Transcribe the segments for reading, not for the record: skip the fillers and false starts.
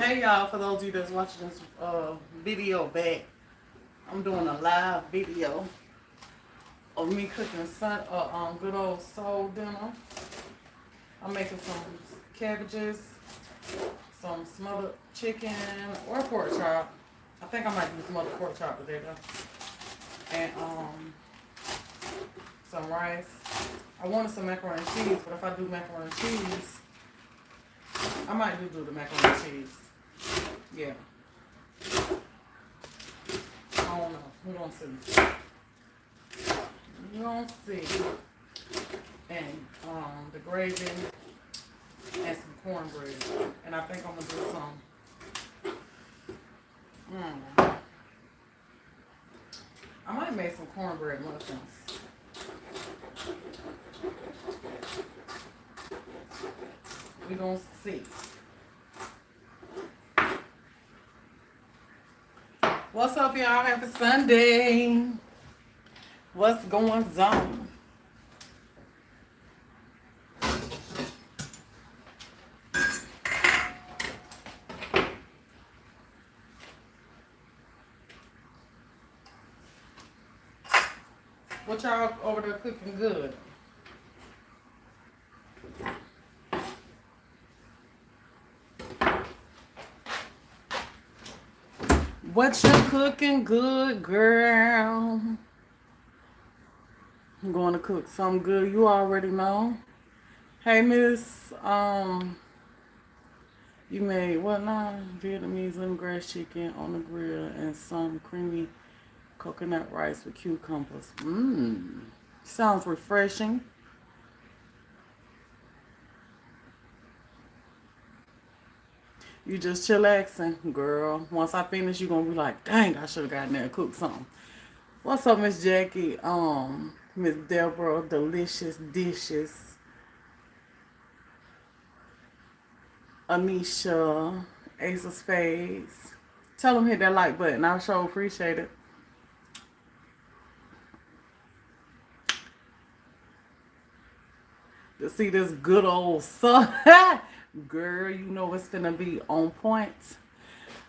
Hey y'all, for those of you that's watching this video back, I'm doing a live video of me cooking good old soul dinner. I'm making some cabbages, some smothered chicken or pork chop. I think I might do smothered pork chop today though. And some rice. I wanted some macaroni and cheese, but if I do macaroni and cheese, I might do the macaroni and cheese. Yeah. I don't know. We're gonna see. We're gonna see. And the gravy and some cornbread. And I think I'm gonna do some. I might make some cornbread muffins. We're gonna see. What's up, y'all? Happy Sunday. What's going on? What y'all over there cooking good? What you cooking good, girl? I'm going to cook something good. You already know. Hey, Miss, you made what now? Vietnamese lemongrass chicken on the grill and some creamy coconut rice with cucumbers. Sounds refreshing. You just chillaxing, girl. Once I finish, you're gonna be like, dang, I should have gotten there and cooked something. What's up, Miss Jackie? Miss Deborah, delicious dishes. Anisha, Ace of Spades. Tell them hit that like button. I sure appreciate it. To see this good old sun. Girl, you know it's gonna be on point.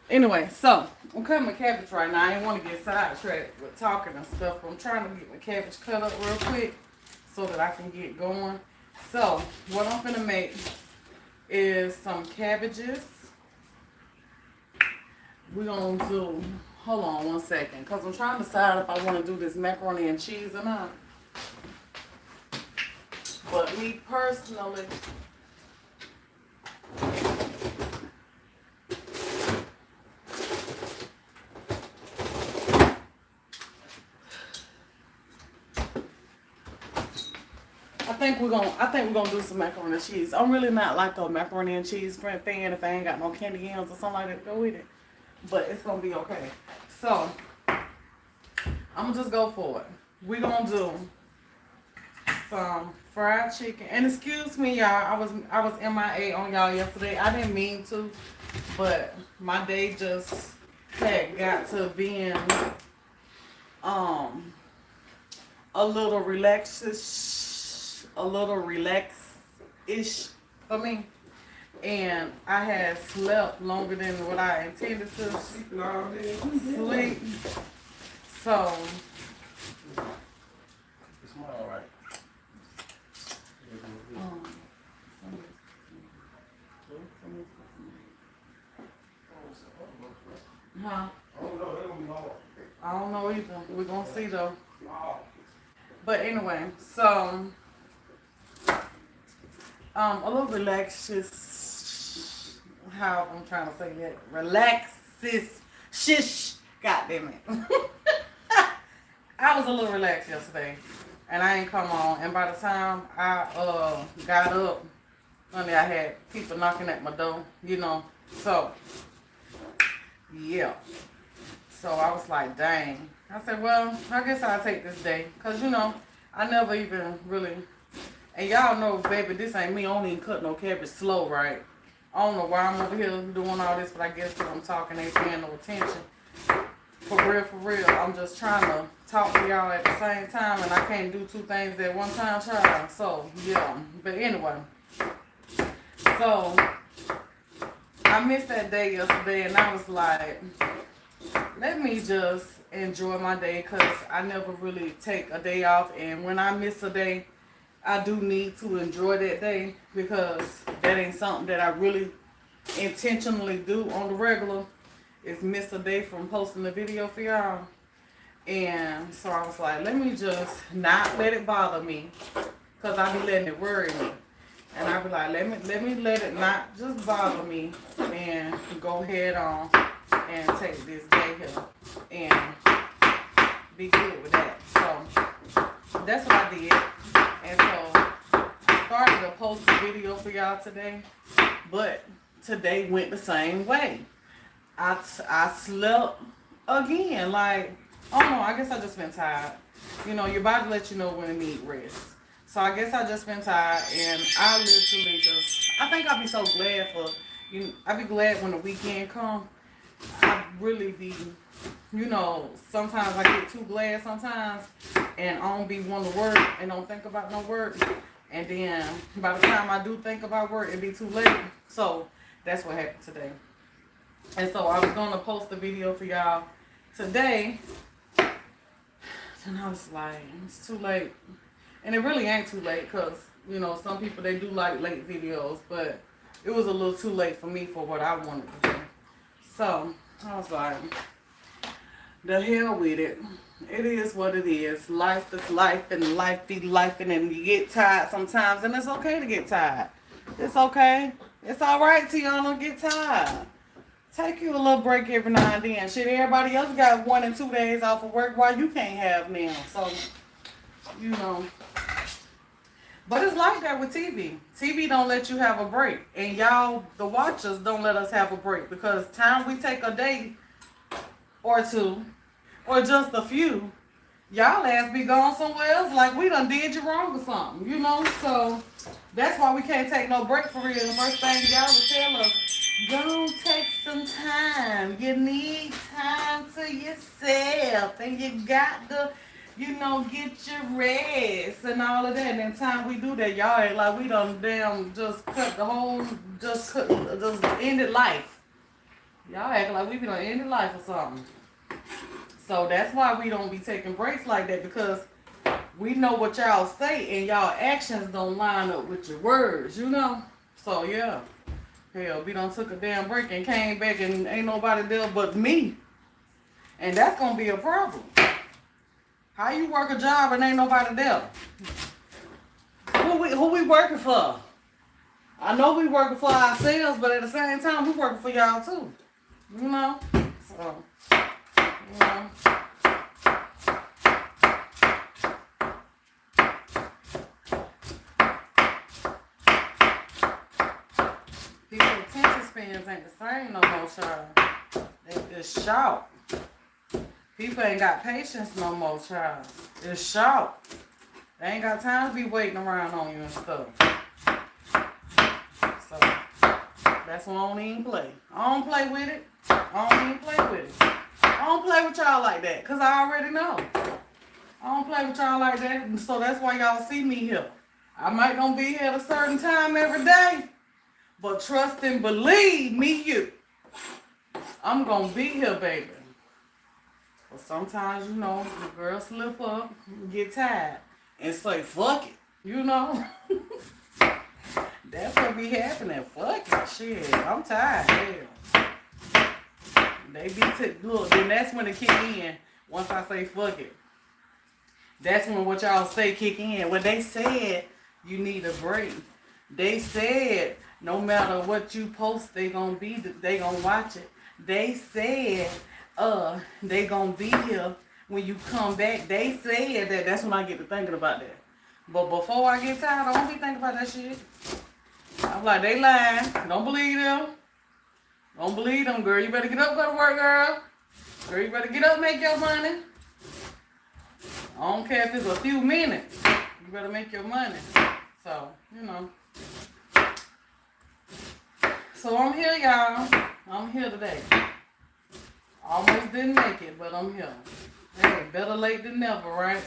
Anyway, so I'm cutting my cabbage right now. I didn't want to get sidetracked with talking and stuff, but I'm trying to get my cabbage cut up real quick so that I can get going. So what I'm gonna make is some cabbages. We're gonna do, hold on one second, because I'm trying to decide if I want to do this macaroni and cheese or not. But me personally, I think we're gonna do some macaroni and cheese. I'm really not like a macaroni and cheese fan if I ain't got no candy yams or something like that to go with it. But it's gonna be okay. So I'm gonna just go for it. We're gonna do some fried chicken. And excuse me, y'all, I was MIA on y'all yesterday. I didn't mean to, but my day just had got to being a little relax-ish for me. And I had slept longer than what I intended to sleep. So it's more all right. Huh? I don't know, they're gonna be hard. I don't know either. We're gonna see though. But anyway, so a little relaxes. How I'm trying to say that? Relaxes. Shish. God damn it. I was a little relaxed yesterday, and I ain't come on. And by the time I got up, honey, I had people knocking at my door. You know, so yeah. So I was like, dang. I said, well, I guess I'll take this day. Because, you know, I never even really... And y'all know, baby, this ain't me. I don't even cut no cabbage slow, right? I don't know why I'm over here doing all this, but I guess when I'm talking, they paying no attention. For real, I'm just trying to talk to y'all at the same time, and I can't do two things at one time, child. So, yeah. But anyway. So, I missed that day yesterday, and I was like, let me just enjoy my day, because I never really take a day off, and when I miss a day, I do need to enjoy that day, because that ain't something that I really intentionally do on the regular, is miss a day from posting a video for y'all. And so I was like, let me just not let it bother me, because I be letting it worry me. And I be like, let me let it not just bother me, and go ahead on and take this day here and be good with that. So that's what I did. And so I started to post a video for y'all today, but today went the same way. I slept again. Like, I don't know, I guess I just been tired. You know, your body lets you know when it need rest. So I guess I just been tired, and I literally just, I think I'll be so glad for, you. I be glad when the weekend come. I really be, you know, sometimes I get too glad sometimes, and I don't be wanting to work and don't think about no work. And then by the time I do think about work, it be too late. So that's what happened today. And so I was going to post a video for y'all today, and I was like, it's too late. And it really ain't too late, because, you know, some people, they do like late videos, but it was a little too late for me for what I wanted to do. So I was like, the hell with it. It is what it is. Life is life, and life be life, and you get tired sometimes, and it's okay to get tired. It's okay. It's all right, Tiana, get tired. Take you a little break every now and then. Shit, everybody else got 1 and 2 days off of work, while you can't have now. So, you know. But it's like that with TV. TV don't let you have a break. And y'all, the watchers, don't let us have a break. Because time we take a day or two, or just a few, y'all ass be gone somewhere else like we done did you wrong or something, you know? So that's why we can't take no break for real. The first thing y'all will tell us, go take some time. You need time to yourself, and you got to, you know, get your rest and all of that. And then time we do that, y'all act like we done damn just cut the whole, just ended life. Y'all act like we done ended life or something. So that's why we don't be taking breaks like that, because we know what y'all say and y'all actions don't line up with your words, you know? So yeah. Hell, we done took a damn break and came back and ain't nobody there but me. And that's gonna be a problem. How you work a job and ain't nobody there? Who we working for? I know we working for ourselves, but at the same time, we working for y'all too. You know? So, you know. People attention spans ain't the same no more, child. They just shout. People ain't got patience no more, child. It's shout. They ain't got time to be waiting around on you and stuff. So, that's why I don't even play. I don't play with it. I don't even play with it. I don't play with y'all like that, because I already know. I don't play with y'all like that, and so that's why y'all see me here. I might not be here at a certain time every day, but trust and believe me, I'm going to be here, baby. But sometimes, you know, the girl slip up and get tired and say, fuck it, you know. That's what be happening. Fuck it, shit. I'm tired, hell. They be look, then that's when it kick in. Once I say fuck it, that's when what y'all say kick in. When they said you need a break, they said no matter what you post, they gonna watch it. They said they gonna be here when you come back. They said that. That's when I get to thinking about that. But before I get tired, I don't be thinking about that shit. I'm like, they lying. Don't believe them. Don't believe them, girl. You better get up, go to work, girl. Girl, you better get up, make your money. I don't care if it's a few minutes. You better make your money. So, you know. So I'm here, y'all. I'm here today. Almost didn't make it, but I'm here. Hey, better late than never, right?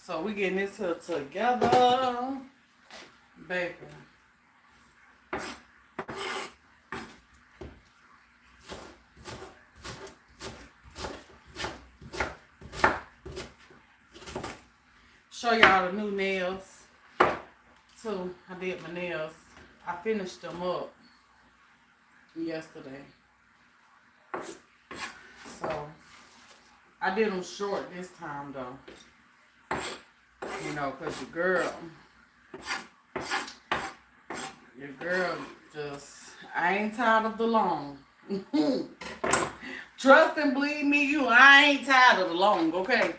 So we getting this here together, baby. Show y'all the new nails too. I did my nails. I finished them up yesterday. So I did them short this time though. You know, cause your girl just, I ain't tired of the long. Trust and believe me, I ain't tired of the long, okay?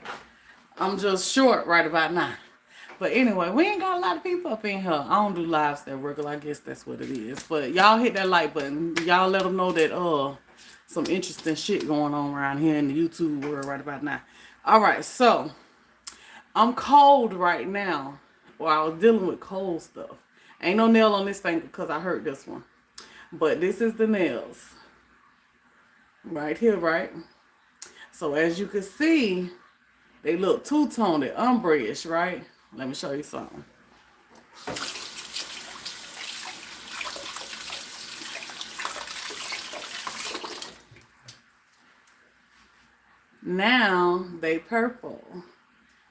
I'm just short right about now. But anyway, we ain't got a lot of people up in here. I don't do lives that regular. I guess that's what it is. But y'all hit that like button. Y'all let them know that some interesting shit going on around here in the YouTube world right about now. All right, so I'm cold right now. Well, I was dealing with cold stuff. Ain't no nail on this finger because I hurt this one. But this is the nails. Right here, right? So as you can see, they look two-toned, ombre-ish, right? Let me show you something. Now they purple.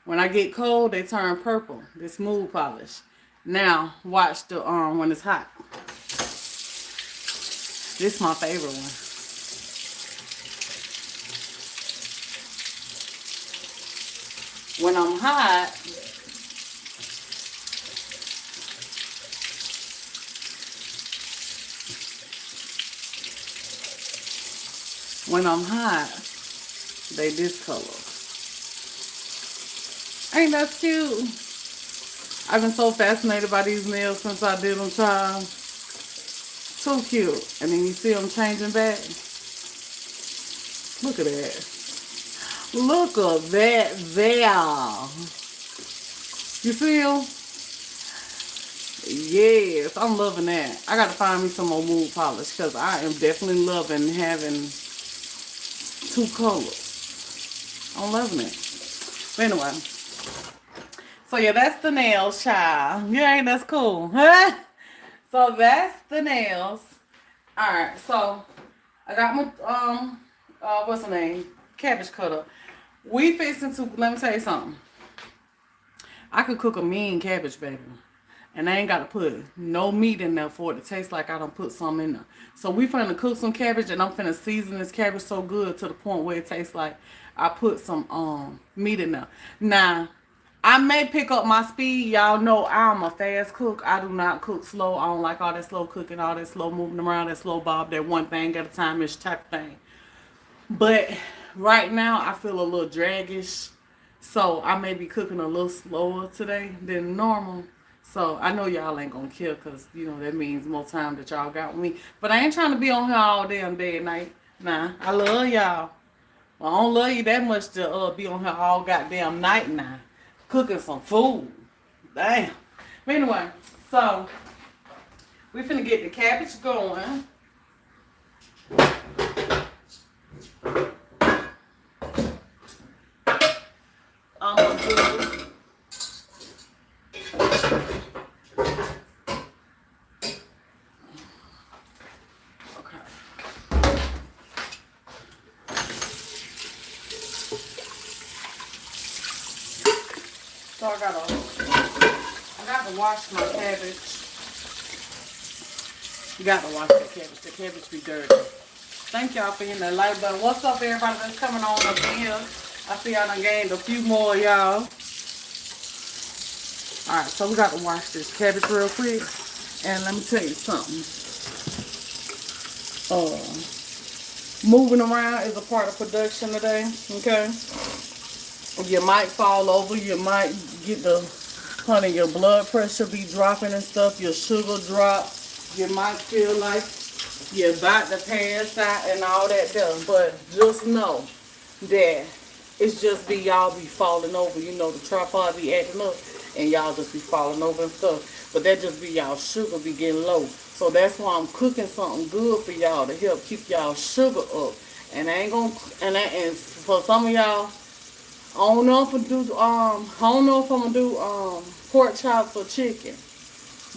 When I get cold, they turn purple. This smooth polish. Now watch the when it's hot. This is my favorite one. When I'm hot, they this color. Ain't that cute? I've been so fascinated by these nails since I did them, child. Too cute. And then you see them changing back. Look at that. Look at that there. You see them? Yes, I'm loving that. I got to find me some more mood polish because I am definitely loving having two colors. I'm loving it. But anyway. So yeah, that's the nails, child. Yeah, ain't that's cool. So that's the nails. Alright, so I got my what's the name? Cabbage cutter. We fixing to, let me tell you something. I could cook a mean cabbage, baby. And I ain't got to put no meat in there for it to taste like I done put some in there. So we finna cook some cabbage and I'm finna season this cabbage so good to the point where it tastes like I put some meat in there. Now, I may pick up my speed. Y'all know I'm a fast cook. I do not cook slow. I don't like all that slow cooking, all that slow moving around, that slow bob, that one thing at a time-ish type of thing. But right now, I feel a little draggish. So I may be cooking a little slower today than normal. So I know y'all ain't gonna kill because, you know, that means more time that y'all got with me. But I ain't trying to be on here all damn day and night. Nah, I love y'all. I don't love you that much to be on here all goddamn night now. Cooking some food. Damn. But anyway, so we finna get the cabbage going. I'm gonna do so I gotta wash my cabbage. You gotta wash that cabbage. The cabbage be dirty. Thank y'all for hitting that like button. What's up, everybody that's coming on up in here? I see I done gained a few more, y'all. Alright, so we gotta wash this cabbage real quick. And let me tell you something. Moving around is a part of production today, okay? You might fall over, you might get honey, your blood pressure be dropping and stuff, your sugar drops, you might feel like you're about to pass out and all that there. But just know that it's just y'all be falling over, you know, the tripod be acting up and y'all just be falling over and stuff. But that just be y'all sugar be getting low. So that's why I'm cooking something good for y'all to help keep y'all sugar up. And I ain't gonna, and for some of y'all, I don't know if I'm gonna do pork chops or chicken.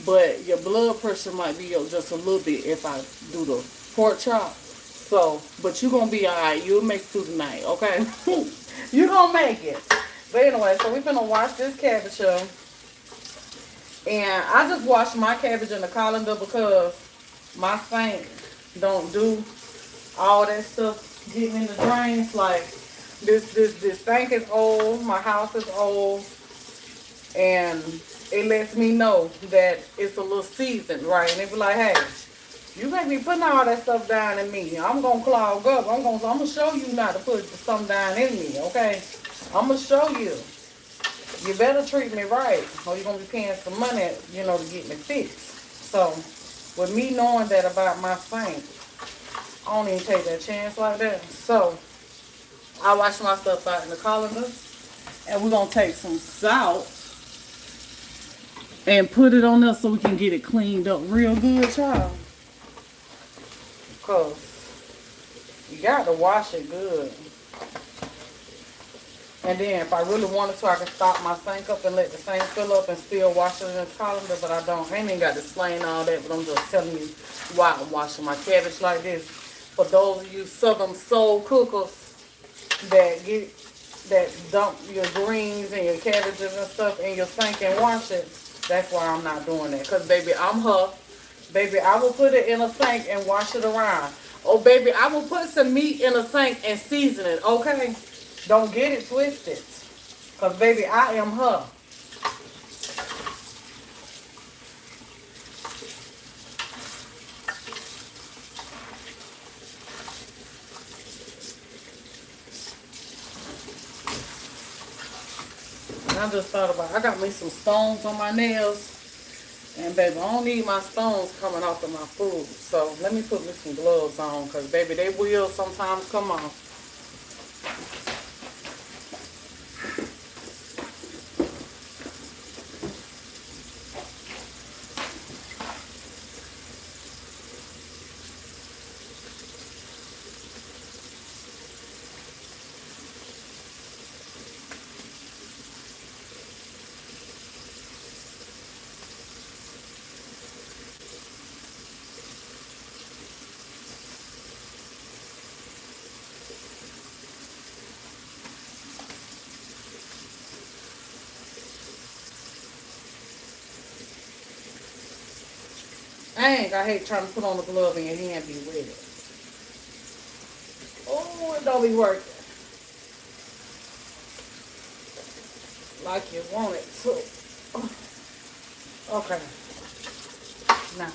But your blood pressure might be up just a little bit if I do the pork chop. So, but you gonna be alright. You'll make it through the night, okay? You gonna make it. But anyway, so we finna wash this cabbage up. And I just washed my cabbage in the colander because my sink don't do all that stuff getting in the drains. Like this sink is old, my house is old, and it lets me know that it's a little seasoned, right? And it be like, hey, you make me putting all that stuff down in me. I'm gonna clog up. I'm gonna show you not to put something down in me, okay? I'm gonna show you. You better treat me right, or you're gonna be paying some money, you know, to get me fixed. So, with me knowing that about my sink, I don't even take that chance like that. So, I wash my stuff out in the colander, and we're gonna take some salt and put it on there so we can get it cleaned up real good, child. Because you got to wash it good. And then if I really wanted to, I can stop my sink up and let the sink fill up and still wash it in the colander, but I don't. I ain't even got to explain all that, but I'm just telling you why I'm washing my cabbage like this. For those of you Southern soul cookers that dump your greens and your cabbages and stuff in your sink and wash it, that's why I'm not doing that. Because, baby, I'm her. Baby, I will put it in a sink and wash it around. Oh, baby, I will put some meat in a sink and season it, okay? Don't get it twisted. Because, baby, I am her. And I just thought about, I got me some stones on my nails. And, baby, I don't need my stones coming off of my food. So, let me put me some gloves on. Because, baby, they will sometimes come off. Dang, I hate trying to put on the glove and your hand be wet. Oh, it don't be working like you want it to. Okay. Now.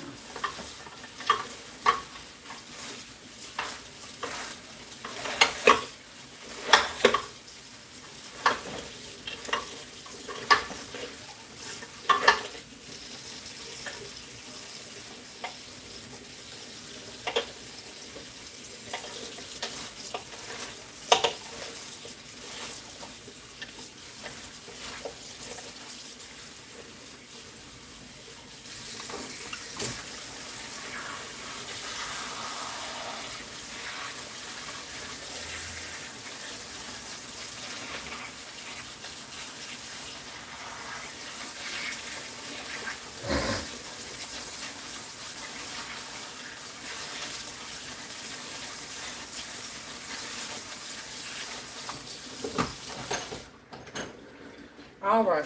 All right,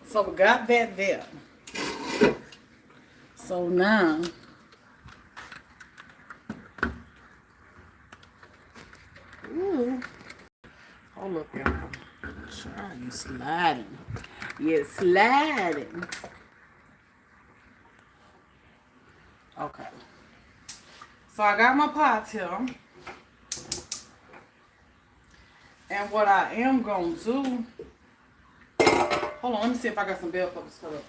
so we got that there. So now, ooh, hold up, y'all. Child, you sliding. You're sliding. Okay. So I got my pots here. And what I am going to do, hold on, let me see if I got some bell peppers cut up.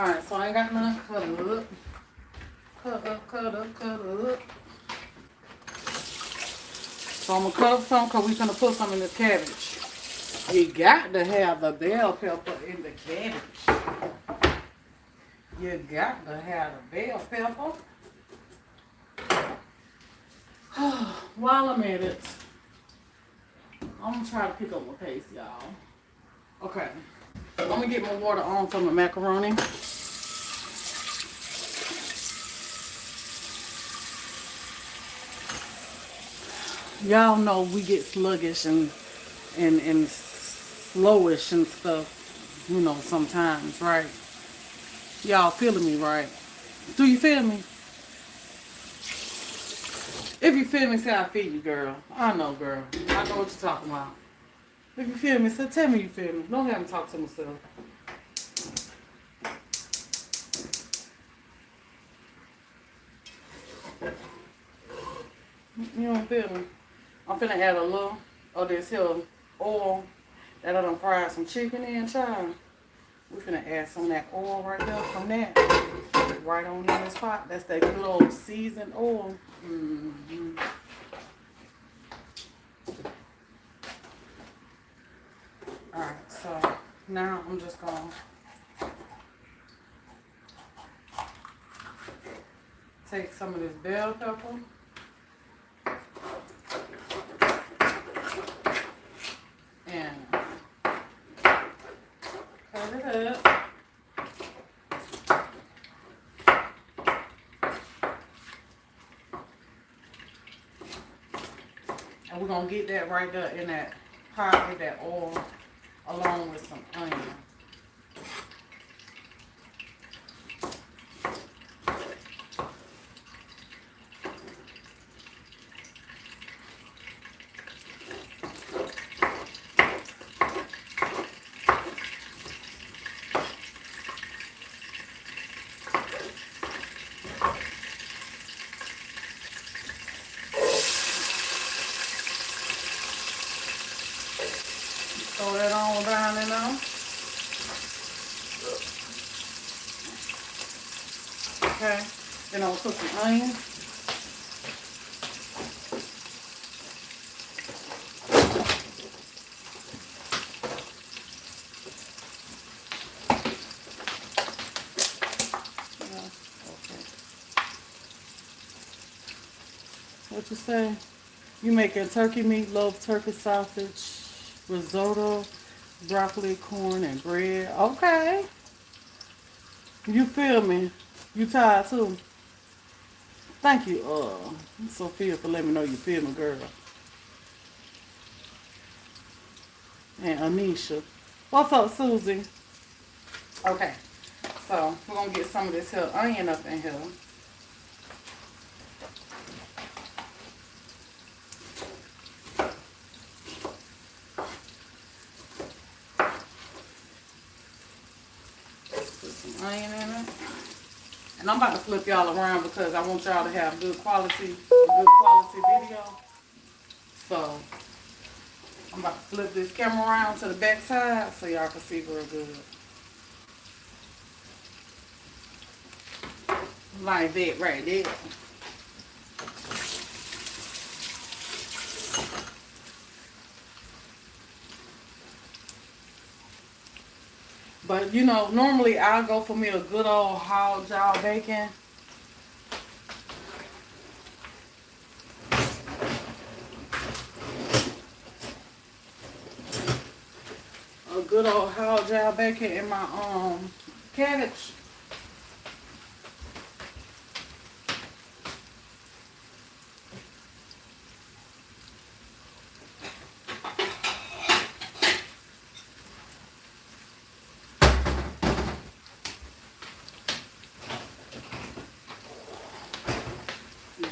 Alright, so I ain't got none cut up. Cut up, cut up, cut up. So I'm gonna cut up some because we gonna put some in this cabbage. You got to have the bell pepper in the cabbage. You got to have the bell pepper. While I'm at it, I'm gonna try to pick up my pace, y'all. Okay. I'm gonna get my water on for my macaroni. Y'all know we get sluggish and slowish and stuff, you know, sometimes, right? Y'all feeling me, right? Do you feel me? If you feel me, say I feel you, girl. I know, girl. I know what you're talking about. If you feel me, say tell me you feel me. Don't have me talk to myself. You don't feel me? I'm finna add a little of this here oil that I done fried some chicken in, child. We're finna add some of that oil right there from that. Right on in this pot. That's that good old seasoned oil. Mm-hmm. Alright, so now I'm just gonna take some of this bell pepper. And cut it up. And we're going to get that right there in that pot with that oil along with some onion. Throw that on down in there. Okay. Then I'll put some onions. Okay. What you say? You making turkey meatloaf, turkey sausage, risotto, broccoli, corn, and bread. Okay. You feel me? You tired too? Thank you, Sophia, for letting me know you feel me, girl. And Anisha. What's up, Susie? Okay. So, we're going to get some of this here onion up in here. Onion in it. And I'm about to flip y'all around because I want y'all to have good quality video. So I'm about to flip this camera around to the back side so y'all can see real good. Like that right there. But you know, normally I'll go for me a good old hog job bacon. A good old hog job bacon in my cabbage.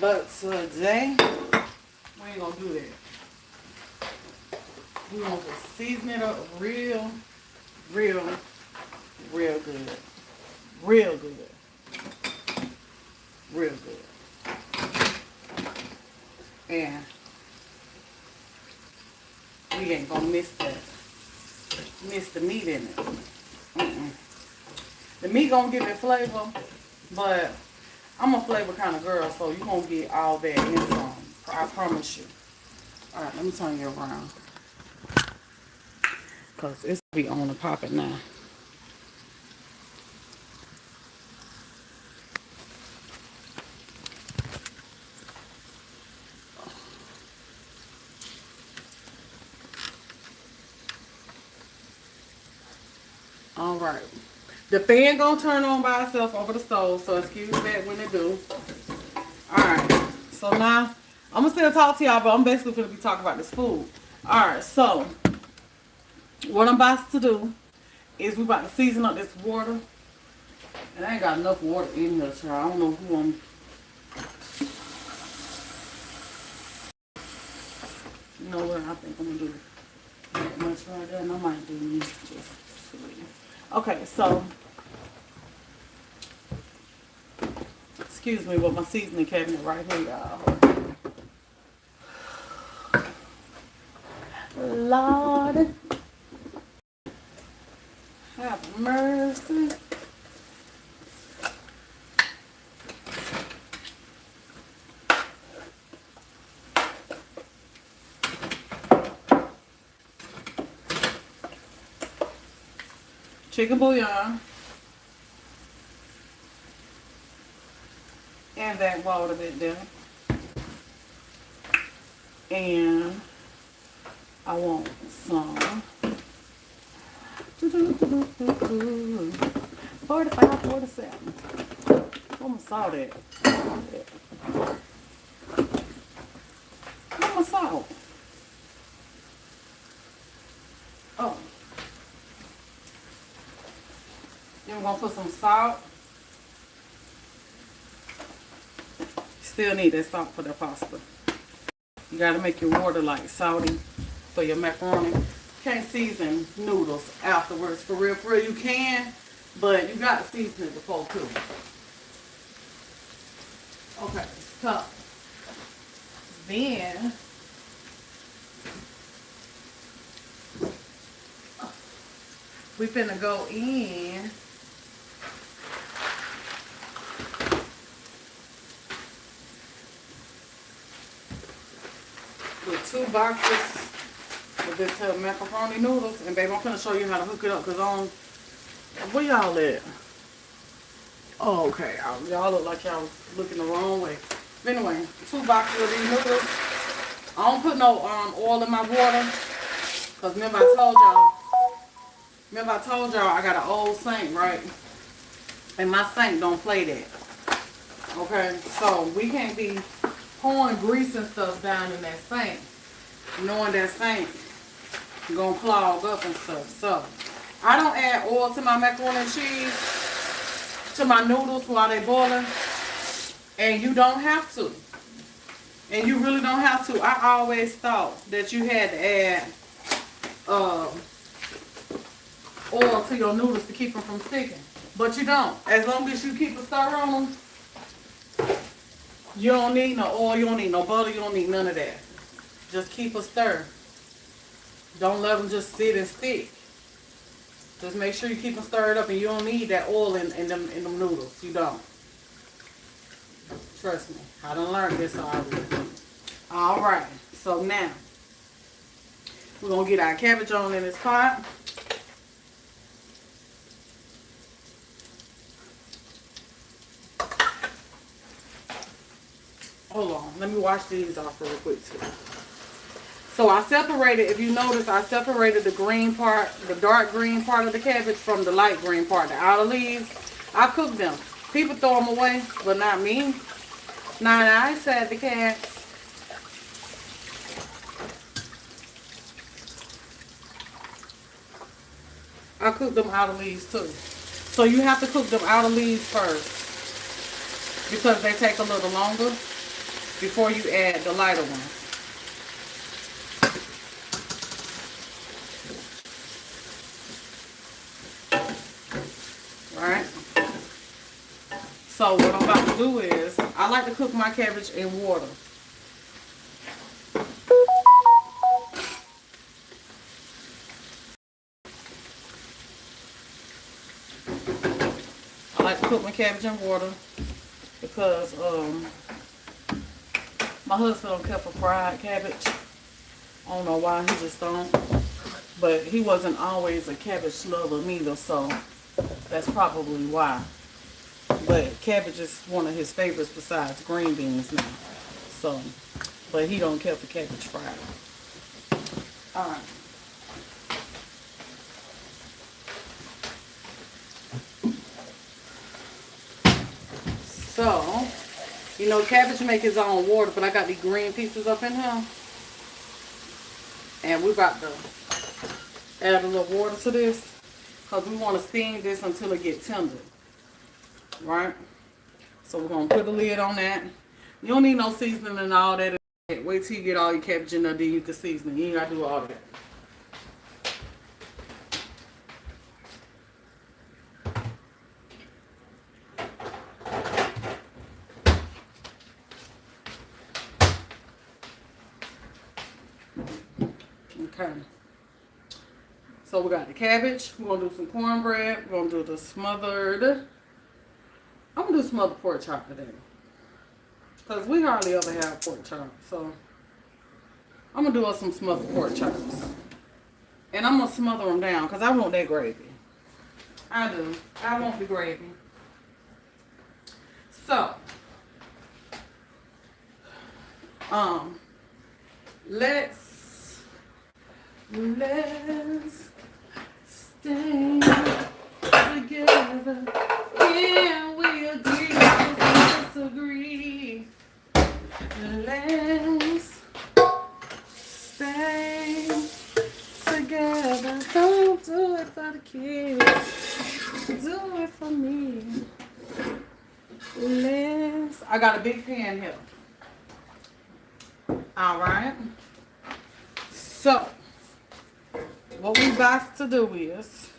But today, we ain't gonna do that. We gonna just season it up real good. Real good. Real good. And we ain't gonna miss the meat in it. The meat gonna give it flavor, but I'm a flavor kind of girl, so you gonna get all that in some. I promise you. All right, let me turn you around. Because it's be on and popping now. All right. The fan gonna turn on by itself over the stove, so excuse that when it do. All right. So now, I'm gonna still talk to y'all, but I'm basically gonna be talking about this food. All right. So, what I'm about to do is we about to season up this water. And I ain't got enough water in here, child. I don't know who I'm. You know what? I think I'm gonna do that much right there, and I might do just 3. Okay, so excuse me, but my seasoning cabinet right here, y'all. Lord, have mercy. Chicken bouillon. And that water bit there. And I want some 45, 47. Where my salt at? Where my salt? Oh. Then we're gonna put some salt. Still need that salt for the pasta. You gotta make your water like salty for your macaroni. You can't season noodles afterwards. For real, you can, but you gotta season it before too. Okay, so then we finna go in with 2 boxes of this macaroni noodles. And babe, I'm gonna show you how to hook it up, because where y'all at? Oh, okay. Y'all look like y'all looking the wrong way. But anyway, 2 boxes of these noodles. I don't put no oil in my water, because remember I told y'all I got an old sink, right? And my sink don't play that. Okay, so we can't be pouring grease and stuff down in that sink, knowing that sink gonna clog up and stuff. So I don't add oil to my macaroni and cheese, to my noodles while they boiling, and you don't have to. And you really don't have to. I always thought that you had to add oil to your noodles to keep them from sticking, but you don't. As long as you keep a stir on them, you don't need no oil, you don't need no butter, you don't need none of that. Just keep a stir. Don't let them just sit and stick. Just make sure you keep them stirred up, and you don't need that oil in them noodles. You don't. Trust me. I done learned this already. Alright. So now, we're going to get our cabbage on in this pot. Hold on. Let me wash these off real quick too. So I separated, if you notice, I separated the green part, the dark green part of the cabbage from the light green part, the outer leaves. I cooked them. People throw them away, but not me. Nah, I said the cats. I cooked them outer leaves too. So you have to cook them outer leaves first, because they take a little longer before you add the lighter ones. Right? So what I'm about to do is, I like to cook my cabbage in water. like to cook my cabbage in water because my husband don't care for fried cabbage. I don't know why, he just don't. But he wasn't always a cabbage lover neither, so that's probably why. But cabbage is one of his favorites besides green beans now. So, but he don't care for cabbage fried. Alright. So, you know, cabbage make his own water, but I got these green pieces up in here. And we about to add a little water to this because we want to steam this until it gets tender. Right? So we're going to put the lid on that. You don't need no seasoning and all that. Wait till you get all your cabbage in there, then you can season it. You ain't got to do all that. Okay. So we got the cabbage. We're going to do some cornbread. We're going to do the smothered. I'm going to do smothered pork chop today. Because we hardly ever have pork chop. So I'm going to do us some smothered pork chops. And I'm going to smother them down because I want that gravy. I do. I want the gravy. So, let's stay together. Can we agree to disagree? Let's stay together. Don't do it for the kids. Do it for me. I got a big pan here. Alright. So, what we about to do is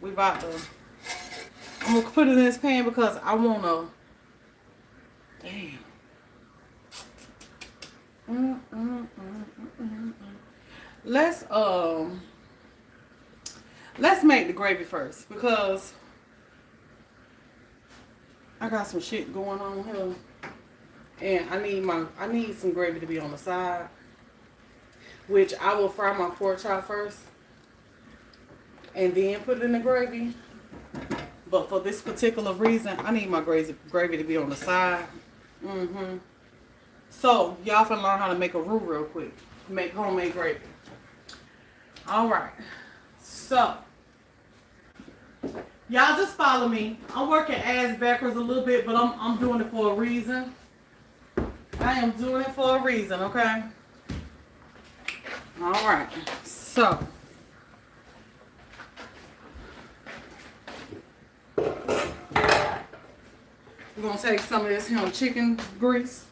I'm gonna put it in this pan because I wanna let's make the gravy first because I got some shit going on here and I need some gravy to be on the side, which I will fry my pork chop first and then put it in the gravy. But for this particular reason, I need my gravy to be on the side. So, y'all finna learn how to make a roux real quick. Make homemade gravy. Alright. So, y'all just follow me. I'm working ass backwards a little bit, but I'm doing it for a reason. I am doing it for a reason, okay? Alright. So, we're going to take some of this chicken grease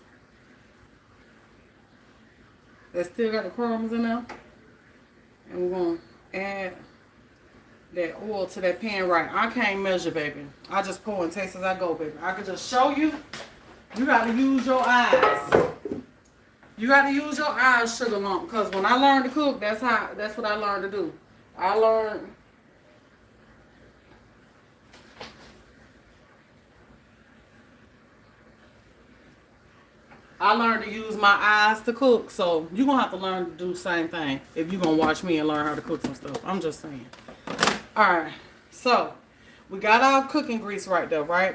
that still got the crumbs in there. And we're going to add that oil to that pan right. I can't measure, baby. I just pour and taste as I go, baby. I can just show you. You got to use your eyes. You got to use your eyes, sugar lump. Because when I learned to cook, that's what I learned to do. I learned to use my eyes to cook, so you're going to have to learn to do the same thing if you're going to watch me and learn how to cook some stuff. I'm just saying. Alright, so we got our cooking grease right there, right?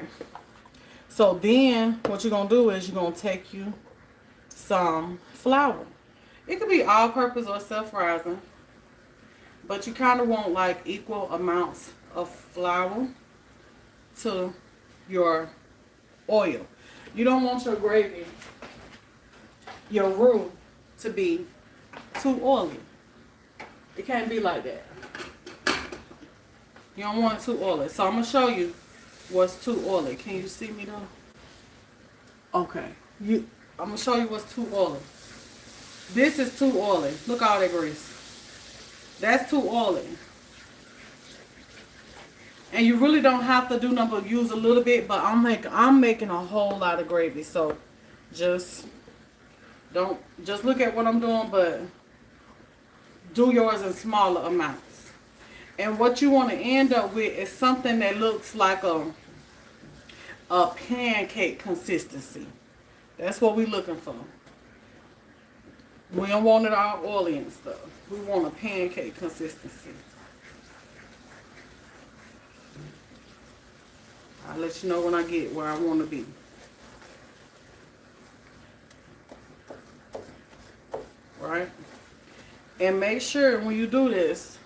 So then what you're going to do is you're going to take you some flour. It could be all-purpose or self-rising, but you kind of want like equal amounts of flour to your oil. You don't want your gravy, your roux, to be too oily. It can't be like that. You don't want it too oily. So I'm going to show you what's too oily. Can you see me though? Okay. I'm going to show you what's too oily. This is too oily. Look at all that grease. That's too oily. And you really don't have to do nothing but use a little bit, but I'm making a whole lot of gravy. So just look at what I'm doing, but do yours in smaller amounts. And what you want to end up with is something that looks like a pancake consistency. That's what we're looking for. We don't want it all oily and stuff. We want a pancake consistency. I'll let you know when I get where I want to be. Right? And make sure when you do this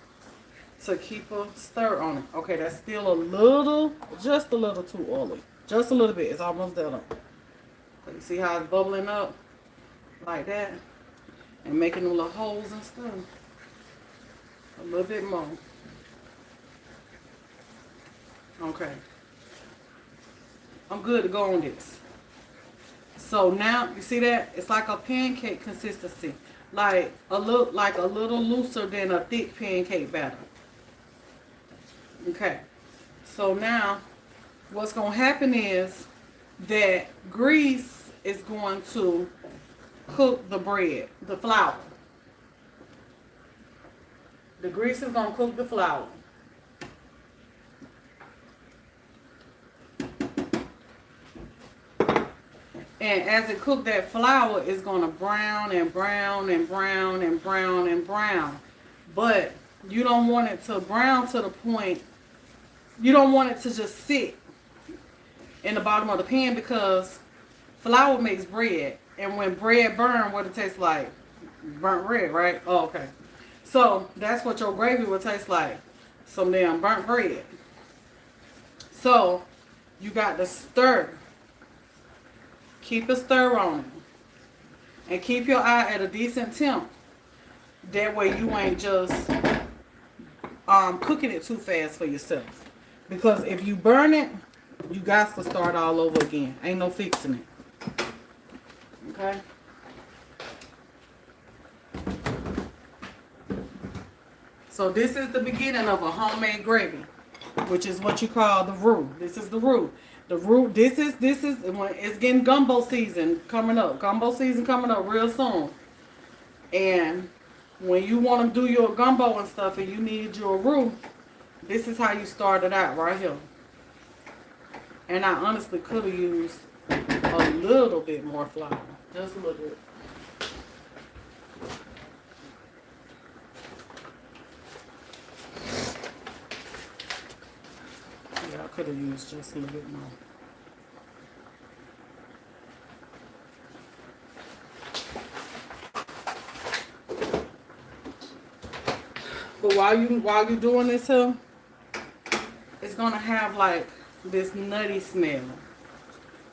to keep a stir on it. Okay, that's still a little, just a little too oily. Just a little bit. It's almost done up. You see how it's bubbling up? Like that. And making little holes and stuff. A little bit more. Okay. I'm good to go on this. So now, you see that? It's like a pancake consistency. Like a little looser than a thick pancake batter. Okay. So now, what's going to happen is that grease is going to cook the bread, the flour. The grease is going to cook the flour. And as it cooks, that flour is going to brown and brown and brown and brown and brown. But you don't want it to brown to the point, you don't want it to just sit in the bottom of the pan, because flour makes bread. And when bread burns, what it tastes like? Burnt bread, right? Oh, okay. So that's what your gravy will taste like. Some damn burnt bread. So you got to stir. Keep a stir on it. And keep your eye at a decent temp. That way you ain't just cooking it too fast for yourself. Because if you burn it, you got to start all over again. Ain't no fixing it. Okay? So this is the beginning of a homemade gravy, which is what you call the roux. This is the roux. The roux, this is when it's getting gumbo season coming up. Gumbo season coming up real soon. And when you want to do your gumbo and stuff and you need your roux, this is how you start it out right here. And I honestly could have used a little bit more flour. Just a little bit. Yeah, I could have used just a little bit more. But while you doing this here, it's gonna have like this nutty smell.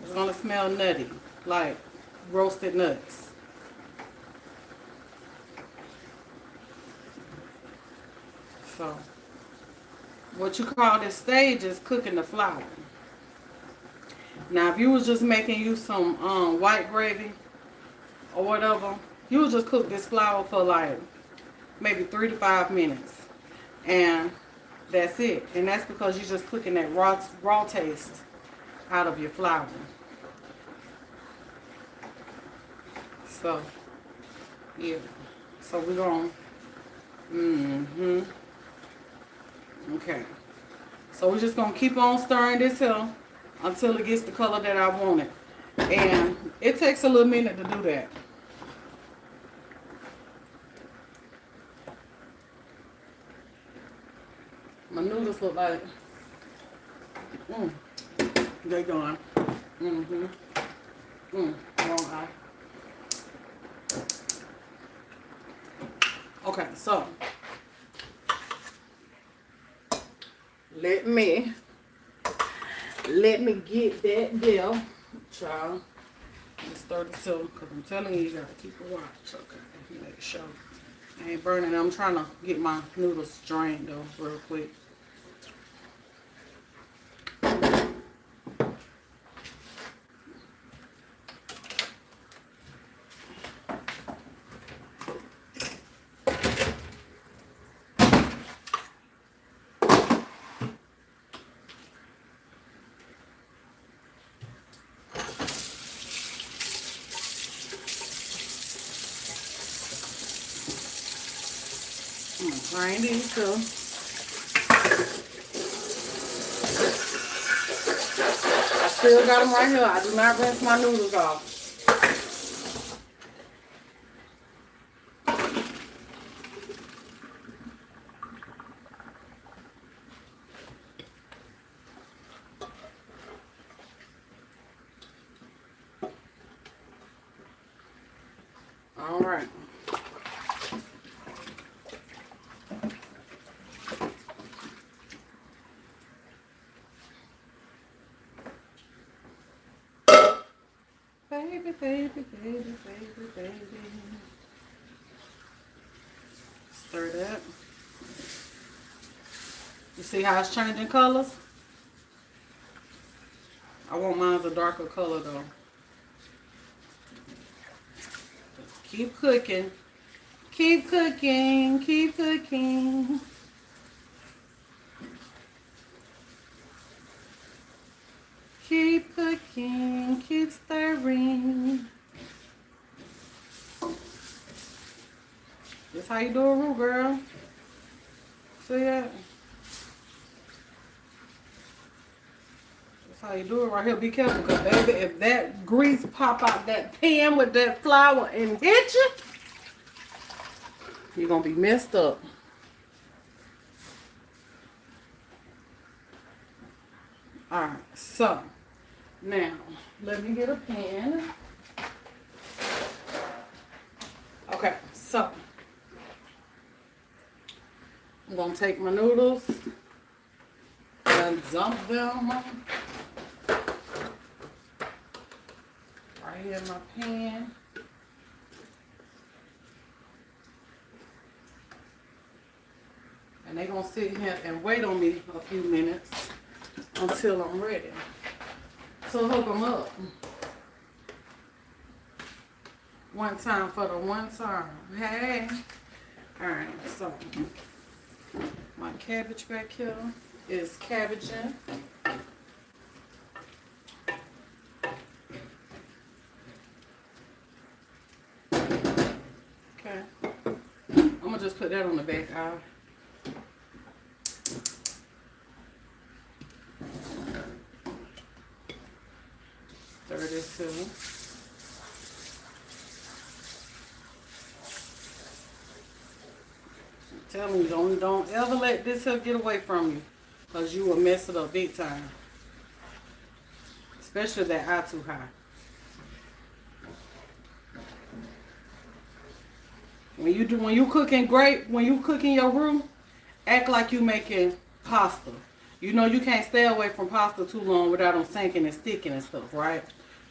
It's gonna smell nutty, like roasted nuts. So what you call this stage is cooking the flour. Now if you was just making you some white gravy or whatever, you would just cook this flour for like maybe 3 to 5 minutes. And that's it. And that's because you're just cooking that raw taste out of your flour. So, yeah. So we're going okay. So we're just going to keep on stirring this here until it gets the color that I want it. And it takes a little minute to do that. My noodles look like, they're gone. Wrong eye. Okay, so let me get that there, child. It's 32, because I'm telling you, you gotta keep a watch. Okay, make sure I ain't burning. I'm trying to get my noodles drained though, real quick. Drain these too. Still got them right here. I do not rinse my noodles off. All right. Baby, baby, baby, baby, baby. Stir that. You see how it's changing colors? I want mine a darker color though. Keep cooking. Keep cooking. Keep cooking. Keep cooking. Keep stirring. That's how you do a roux, girl. See that? That's how you do it right here. Be careful, because baby, if that grease pop out that pan with that flour and hit you, you're going to be messed up. Alright, so now let me get a pan. Okay, so I'm going to take my noodles and dump them right here in my pan. And they're going to sit here and wait on me a few minutes until I'm ready. So hook them up. One time for the one time. Hey. Alright, so my cabbage back here is cabbaging. Okay. I'm going to just put that on the back eye. Stir this too. Tell me, don't ever let this here get away from you, because you will mess it up big time. Especially that eye too high. When you cooking your roux, act like you making pasta. You know you can't stay away from pasta too long without them sinking and sticking and stuff, right?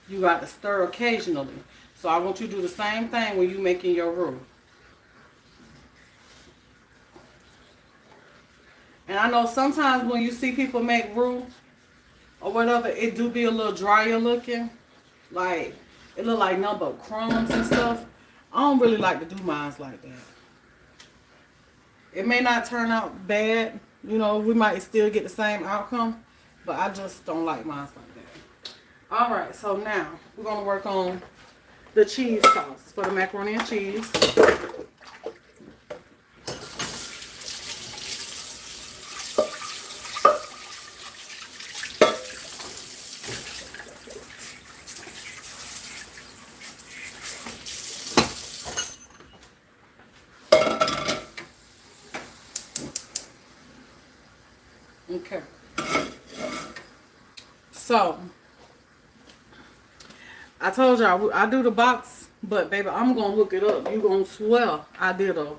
You got to stir occasionally. So I want you to do the same thing when you making your roux. And I know sometimes when you see people make roux or whatever, it do be a little drier looking. Like, it look like nothing but crumbs and stuff. I don't really like to do mine like that. It may not turn out bad. You know, we might still get the same outcome. But I just don't like mine like that. Alright, so now we're going to work on the cheese sauce for the macaroni and cheese. Okay. So, I told y'all I do the box, but baby, I'm going to look it up. You're going to swear I did a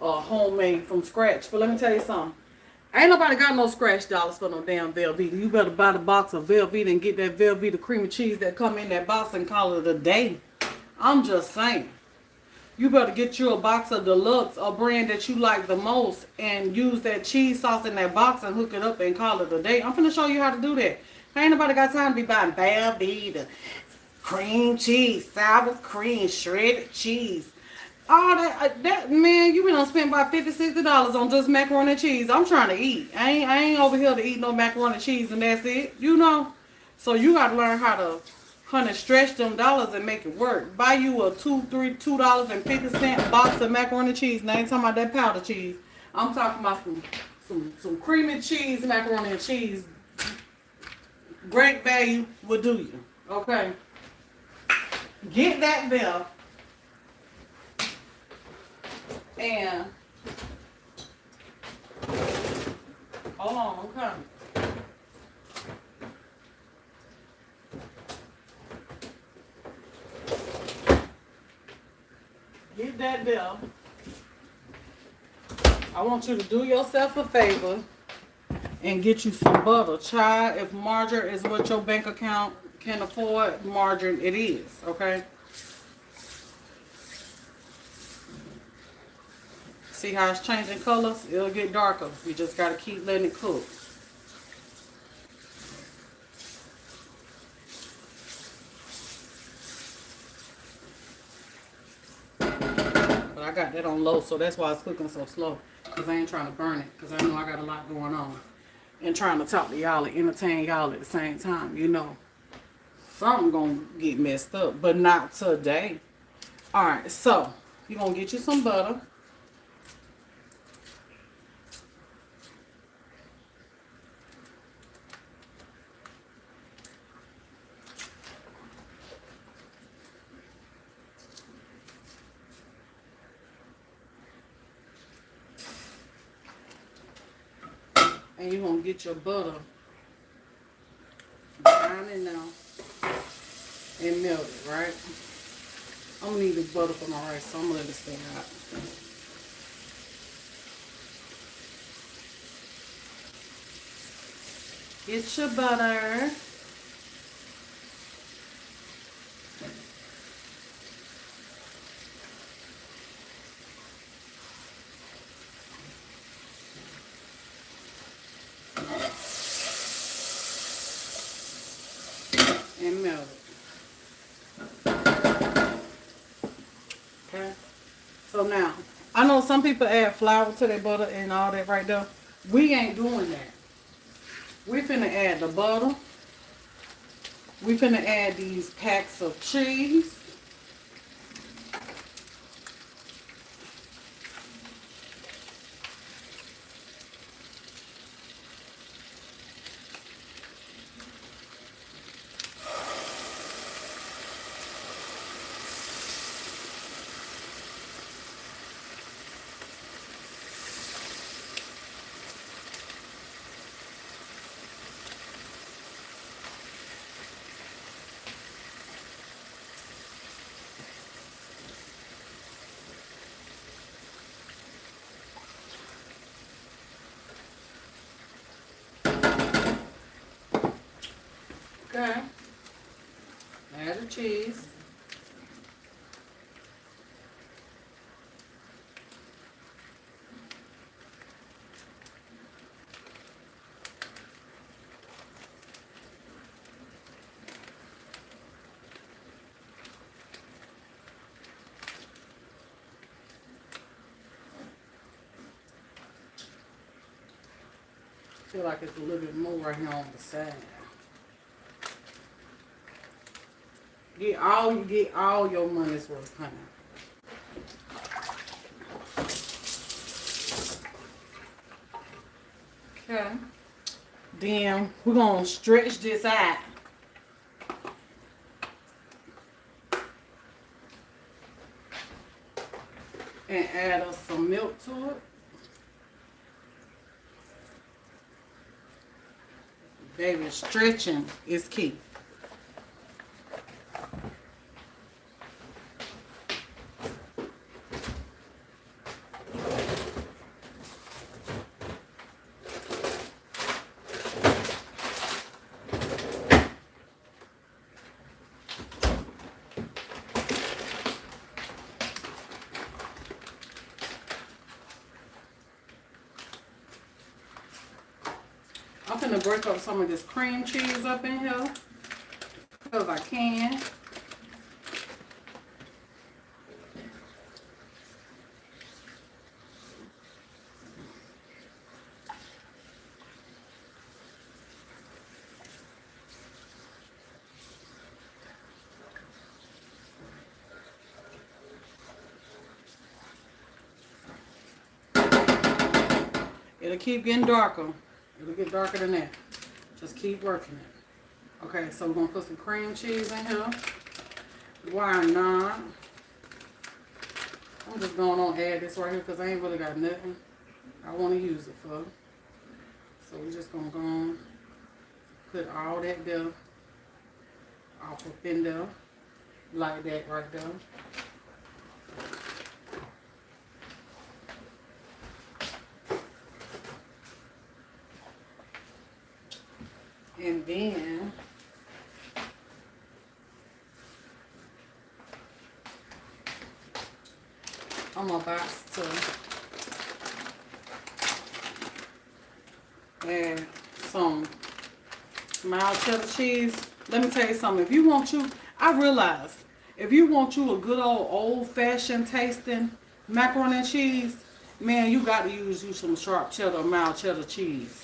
homemade from scratch. But let me tell you something. Ain't nobody got no scratch dollars for no damn Velveeta. You better buy the box of Velveeta and get that Velveeta cream and cheese that come in that box and call it a day. I'm just saying. You better get you a box of Deluxe, a brand that you like the most, and use that cheese sauce in that box and hook it up and call it a day. I'm finna show you how to do that. Ain't nobody got time to be buying Velveeta, cream cheese, sour cream, shredded cheese. All that man, you been spent about $50, $60 on just macaroni and cheese. I'm trying to eat. I ain't over here to eat no macaroni and cheese and that's it. You know? So you gotta learn how to stretch them dollars and make it work. Buy you a $2.50 box of macaroni and cheese. Now I ain't talking about that powder cheese. I'm talking about some creamy cheese macaroni and cheese. Great value will do you. Okay. Get that there. And hold on, I'm coming. Get that there. I want you to do yourself a favor and get you some butter. Child, if margarine is what your bank account can afford, margarine it is, okay? See how it's changing colors? It'll get darker. You just gotta keep letting it cook. But I got that on low, so that's why it's cooking so slow. Because I ain't trying to burn it. Because I know I got a lot going on. And trying to talk to y'all and entertain y'all at the same time. You know, something gonna get messed up. But not today. Alright, so you're gonna get you some butter. And you're going to get your butter down in now and melt it, right? I'm going to need this butter for my rice, so I'm going to let it stay out. Get your butter. And melt it. Okay. So now, I know some people add flour to their butter and all that right there. We ain't doing that. We finna add the butter. We finna add these packs of cheese. Okay. Add the cheese. I feel like it's a little bit more right here on the side. Get all your money's worth, honey. Okay. Then we're gonna stretch this out. And add us some milk to it. Baby, stretching is key. I'm gonna break up some of this cream cheese up in here because I can. It'll keep getting darker. It'll get darker than that. Just keep working it. Okay, so we're gonna put some cream cheese in here. Why not? I'm just going on add this right here because I ain't really got nothing I want to use it for. So we're just gonna go on, put all that there, off up in there, like that right there. And then I'm about to add some mild cheddar cheese. Let me tell you something. If you want you, I realized, if you want you a good old-fashioned tasting macaroni and cheese, man, you got to use you some sharp cheddar or mild cheddar cheese.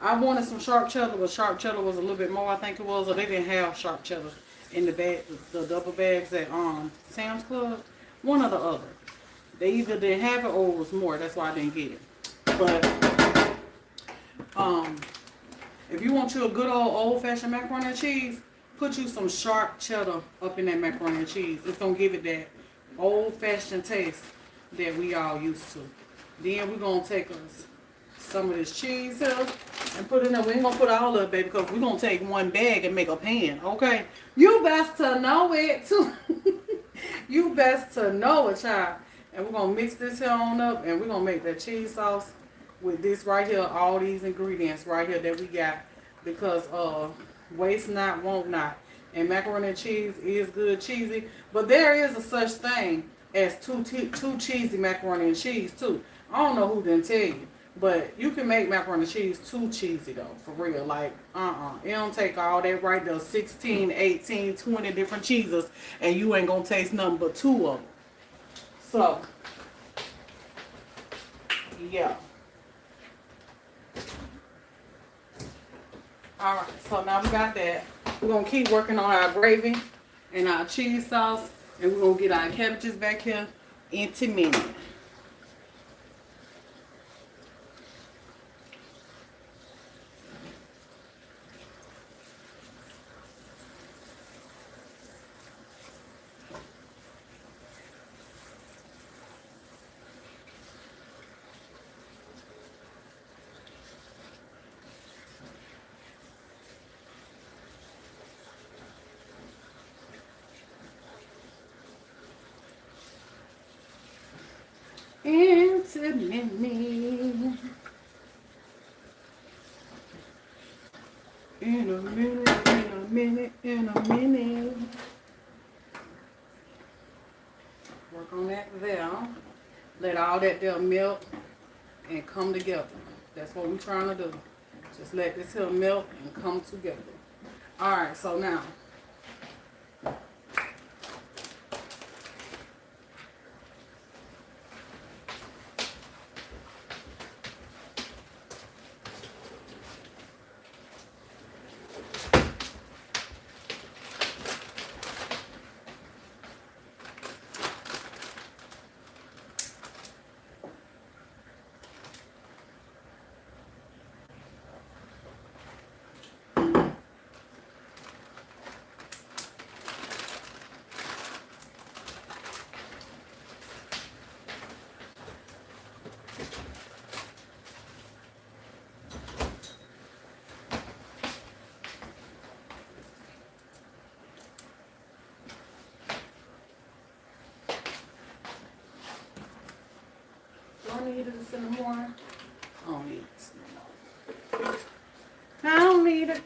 I wanted some sharp cheddar, but sharp cheddar was a little bit more, I think it was, or they didn't have sharp cheddar in the bag, the double bags at Sam's Club. One or the other. They either didn't have it or it was more. That's why I didn't get it. But if you want you a good old-fashioned macaroni and cheese, put you some sharp cheddar up in that macaroni and cheese. It's gonna give it that old-fashioned taste that we all used to. Then we're gonna take us some of this cheese here and put it in there. We ain't gonna put all of it, baby, because we're gonna take one bag and make a pan, okay? You best to know it too. You best to know it, child. And we're gonna mix this here on up and we're gonna make that cheese sauce with this right here, all these ingredients right here that we got, because waste not, want not. And macaroni and cheese is good cheesy, but there is a such thing as too cheesy macaroni and cheese too. I don't know who didn't tell you, but you can make macaroni and cheese too cheesy though, for real. Like, it don't take all that right there, 16, 18, 20 different cheeses, and you ain't gonna taste nothing but 2 of them. So, yeah. Alright, so now we got that. We're going to keep working on our gravy and our cheese sauce, and we're going to get our cabbages back here into a minute. Into me. In a minute, in a minute, in a minute. Work on that there. Let all that there melt and come together. That's what we're trying to do. Just let this here melt and come together. Alright, so now I don't need this anymore. I don't need this anymore. I don't need it.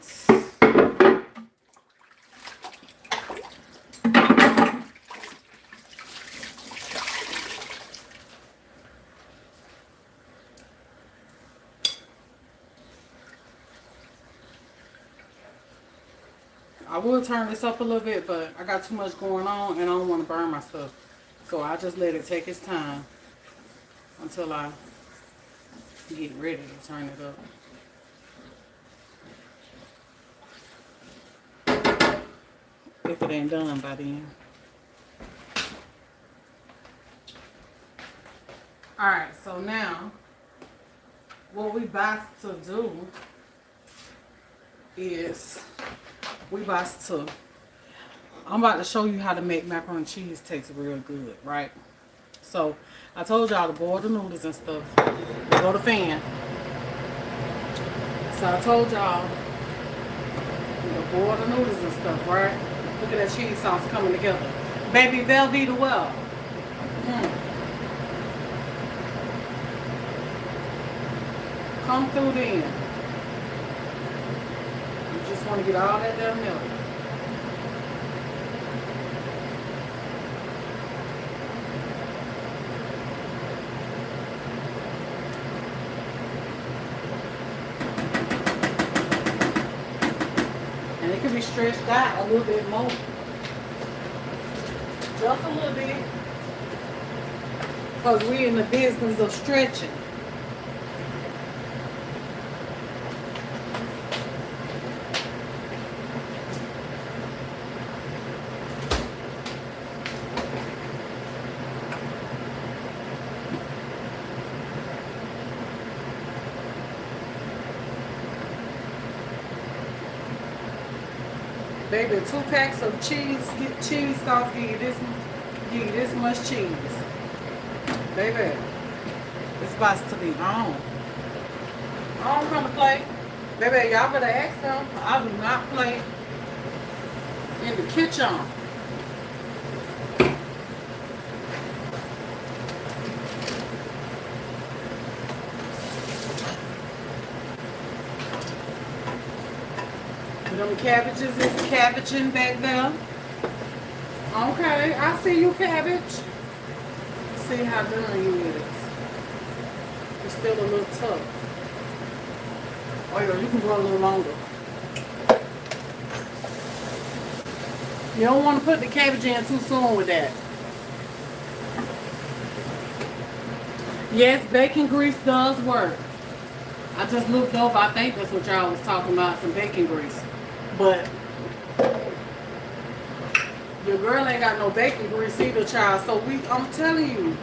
I will turn this up a little bit, but I got too much going on and I don't want to burn my stuff. So I just let it take its time until I get ready to turn it up. If it ain't done by then. Alright, so now what we about to do is I'm about to show you how to make macaroni and cheese taste real good, right? So, I told y'all to boil the noodles and stuff. Go to fan. So, I told y'all to boil the noodles and stuff, right? Look at that cheese sauce coming together. Baby Velveeta well. Come through then. You just want to get all that damn milk. And it can be stretched out a little bit more. Just a little bit. Because we're in the business of stretching. Baby, 2 packs of cheese sauce, give you this much cheese. Baby, it's about to be on. I don't come to play. Baby, y'all better ask them. I do not play in the kitchen. Them cabbages is cabbaging back there. Okay, I see you, cabbage. See how done you is. It's still a little tough. Oh yeah, you can go a little longer. You don't want to put the cabbage in too soon with that. Yes, bacon grease does work. I just looked over. I think that's what y'all was talking about, some bacon grease. But your girl ain't got no bacon grease either, child. So I'm telling you,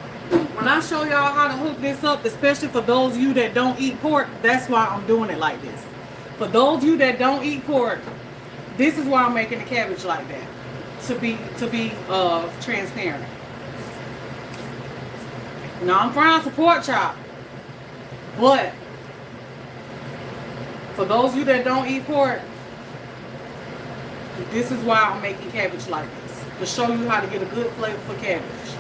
when I show y'all how to hook this up, especially for those of you that don't eat pork, that's why I'm doing it like this. For those of you that don't eat pork, this is why I'm making the cabbage like that. To be transparent. Now I'm frying some pork chop, but for those of you that don't eat pork, this is why I'm making cabbage like this. To show you how to get a good flavor for cabbage.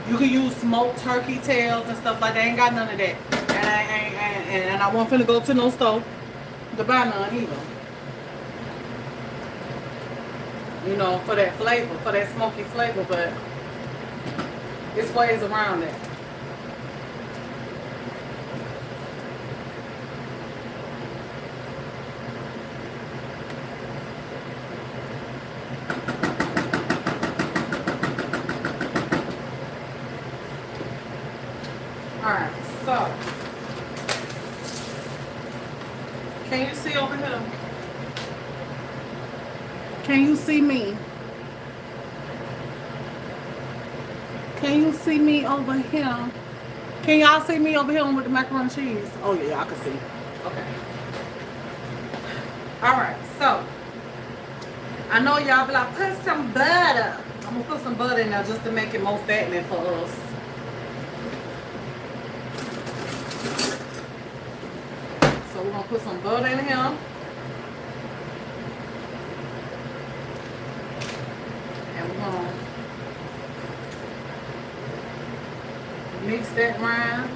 You can use smoked turkey tails and stuff like that. I ain't got none of that. And I won't finna go to no store to buy none either. You know, for that flavor, for that smoky flavor, but there's ways around that. Alright, so can you see over here? Can you see me? Can you see me over here? Can y'all see me over here with the macaroni and cheese? Oh yeah, I can see. Okay. Alright, so I know y'all be like, put some butter. I'm gonna put some butter in there just to make it more fattening for us. So we're gonna put some butter in here. And we're gonna mix that around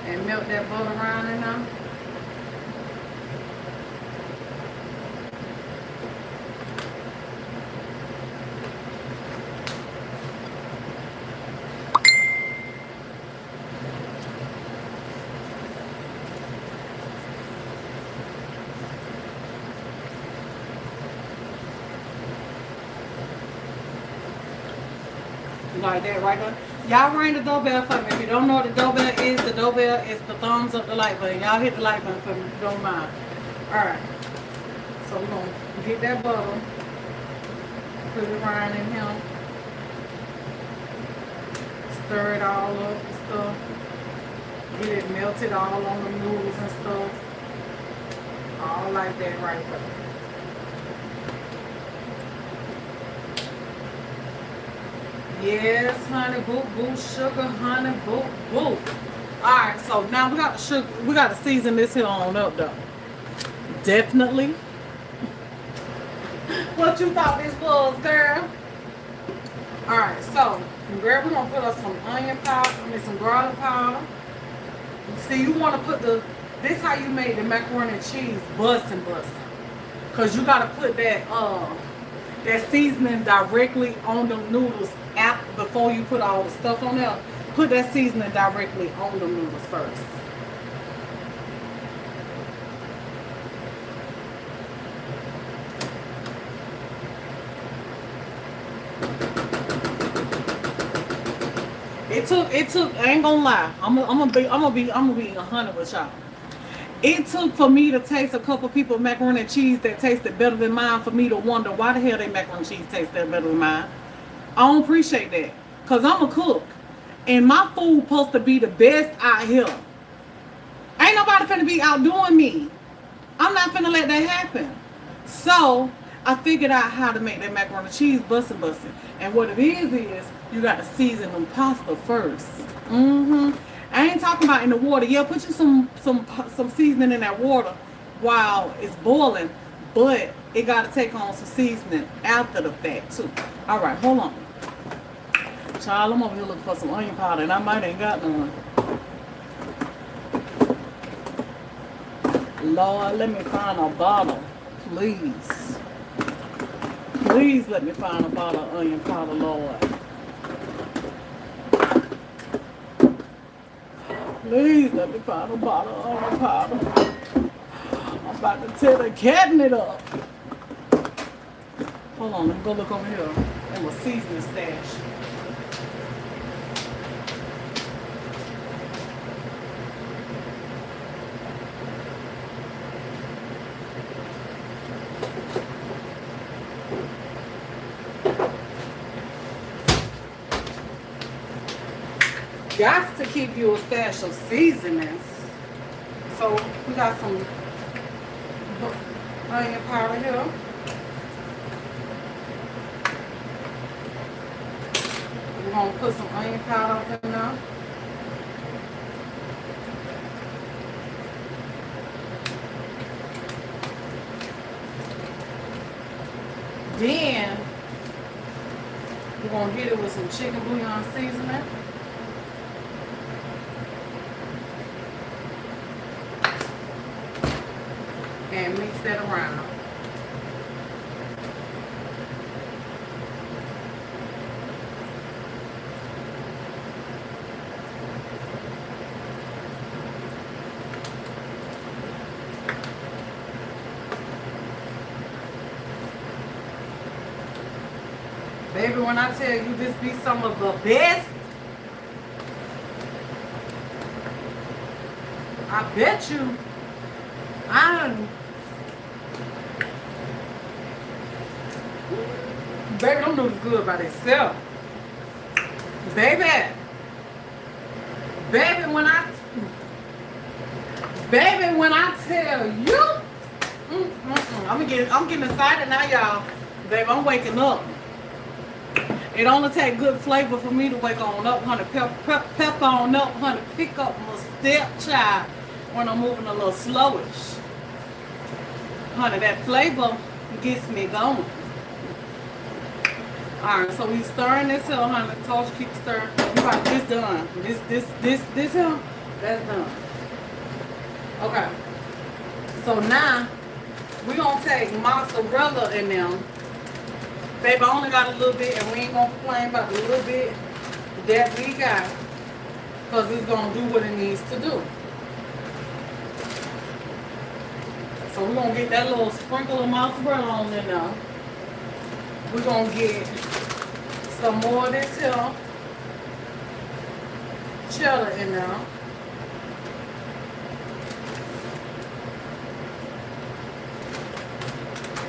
and melt that butter around in there. Like that right there. Y'all ring the doorbell for me. If you don't know what the doorbell is the thumbs up the like button. Y'all hit the like button for me if you don't mind. Alright. So we're gonna get that butter. Put it around in here. Stir it all up and stuff. Get it melted all on the noodles and stuff. All like that right there. Yes, honey, boo, boo, sugar, honey, boo, boo. Alright, so now we got the sugar, we got to season this here on up though. Definitely. What you thought this was, girl? Alright, so girl, we're gonna put us some onion powder, some garlic powder. See, you wanna put this how you make the macaroni and cheese bustin'. Cause you gotta put that seasoning directly on the noodles before you put all the stuff on there. Put that seasoning directly on the noodles first. It took, I ain't gonna lie. I'm gonna be 100 with y'all. It took for me to taste a couple people macaroni and cheese that tasted better than mine for me to wonder why the hell they macaroni and cheese tastes better than mine. I don't appreciate that. Cause I'm a cook. And my food supposed to be the best out here. Ain't nobody finna be outdoing me. I'm not finna let that happen. So I figured out how to make that macaroni and cheese bustin'. And what it is you got to season them pasta first. I ain't talking about in the water. Yeah, put you some seasoning in that water while it's boiling, but it got to take on some seasoning after the fact too. All right, hold on. Child, I'm over here looking for some onion powder, and I might ain't got none. Lord, let me find a bottle, please. Please let me find a bottle of onion powder, Lord. Please let me find a bottle of onion powder. I'm about to tear the cabinet up. Hold on, let me go look over here in my seasoning stash. Got to keep you a stash of seasonings. So we got some onion powder here. We're gonna put some onion powder up in there. Then we're gonna hit it with some chicken bouillon seasoning. And mix that around. Baby, when I tell you this be some of the best, I bet you baby, them noodles good by themselves. Baby, when I tell you, I'm getting excited now, y'all. Baby, I'm waking up. It only take good flavor for me to wake on up, honey. Pep on up, honey. Pick up my stepchild when I'm moving a little slowish. Honey, that flavor gets me going. Alright, so we stirring this here, honey. Told you keep stirring. You got this done. This here, that's done. Okay. So now we're gonna take mozzarella in them. Baby, I only got a little bit, and we ain't gonna complain about the little bit that we got, because it's gonna do what it needs to do. So we're gonna get that little sprinkle of mozzarella on there now. We're gonna get some more of this here cheddar in there.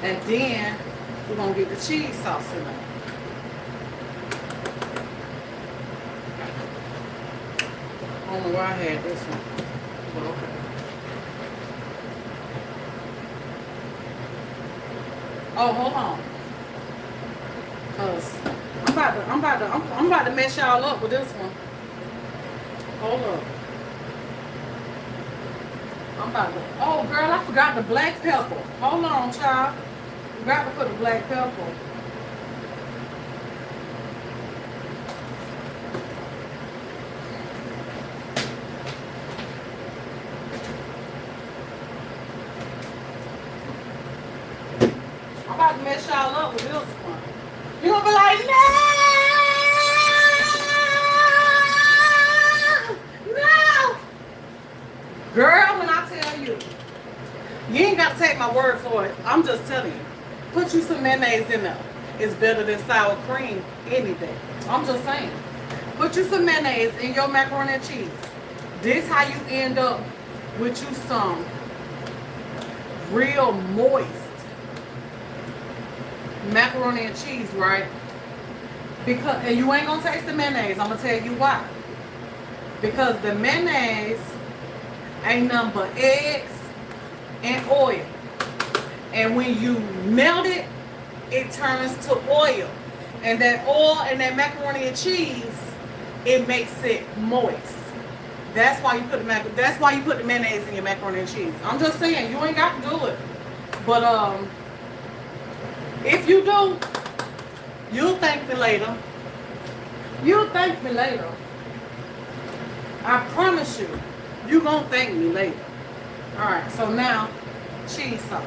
And then we're gonna get the cheese sauce in there. I don't know where I had this one, but okay. Oh, hold on. Cause I'm about to mess y'all up with this one. Hold up. I'm about to. Oh, girl, I forgot the black pepper. Hold on, child. Forgot to put the black pepper. I'm about to mess y'all up with this one. You're gonna be like, no, no, girl. When I tell you, you ain't got to take my word for it. I'm just telling you. Put you some mayonnaise in there. It's better than sour cream any day. I'm just saying. Put you some mayonnaise in your macaroni and cheese. This how you end up with you some real moist macaroni and cheese, right? Because, and you ain't gonna taste the mayonnaise. I'm gonna tell you why. Because the mayonnaise ain't nothing but eggs and oil. And when you melt it, it turns to oil. And that oil and that macaroni and cheese, it makes it moist. That's why you put the mayonnaise in your macaroni and cheese. I'm just saying, you ain't got to do it. But if you do, you'll thank me later. You'll thank me later. I promise you, you're going to thank me later. Alright, so now, cheese sauce.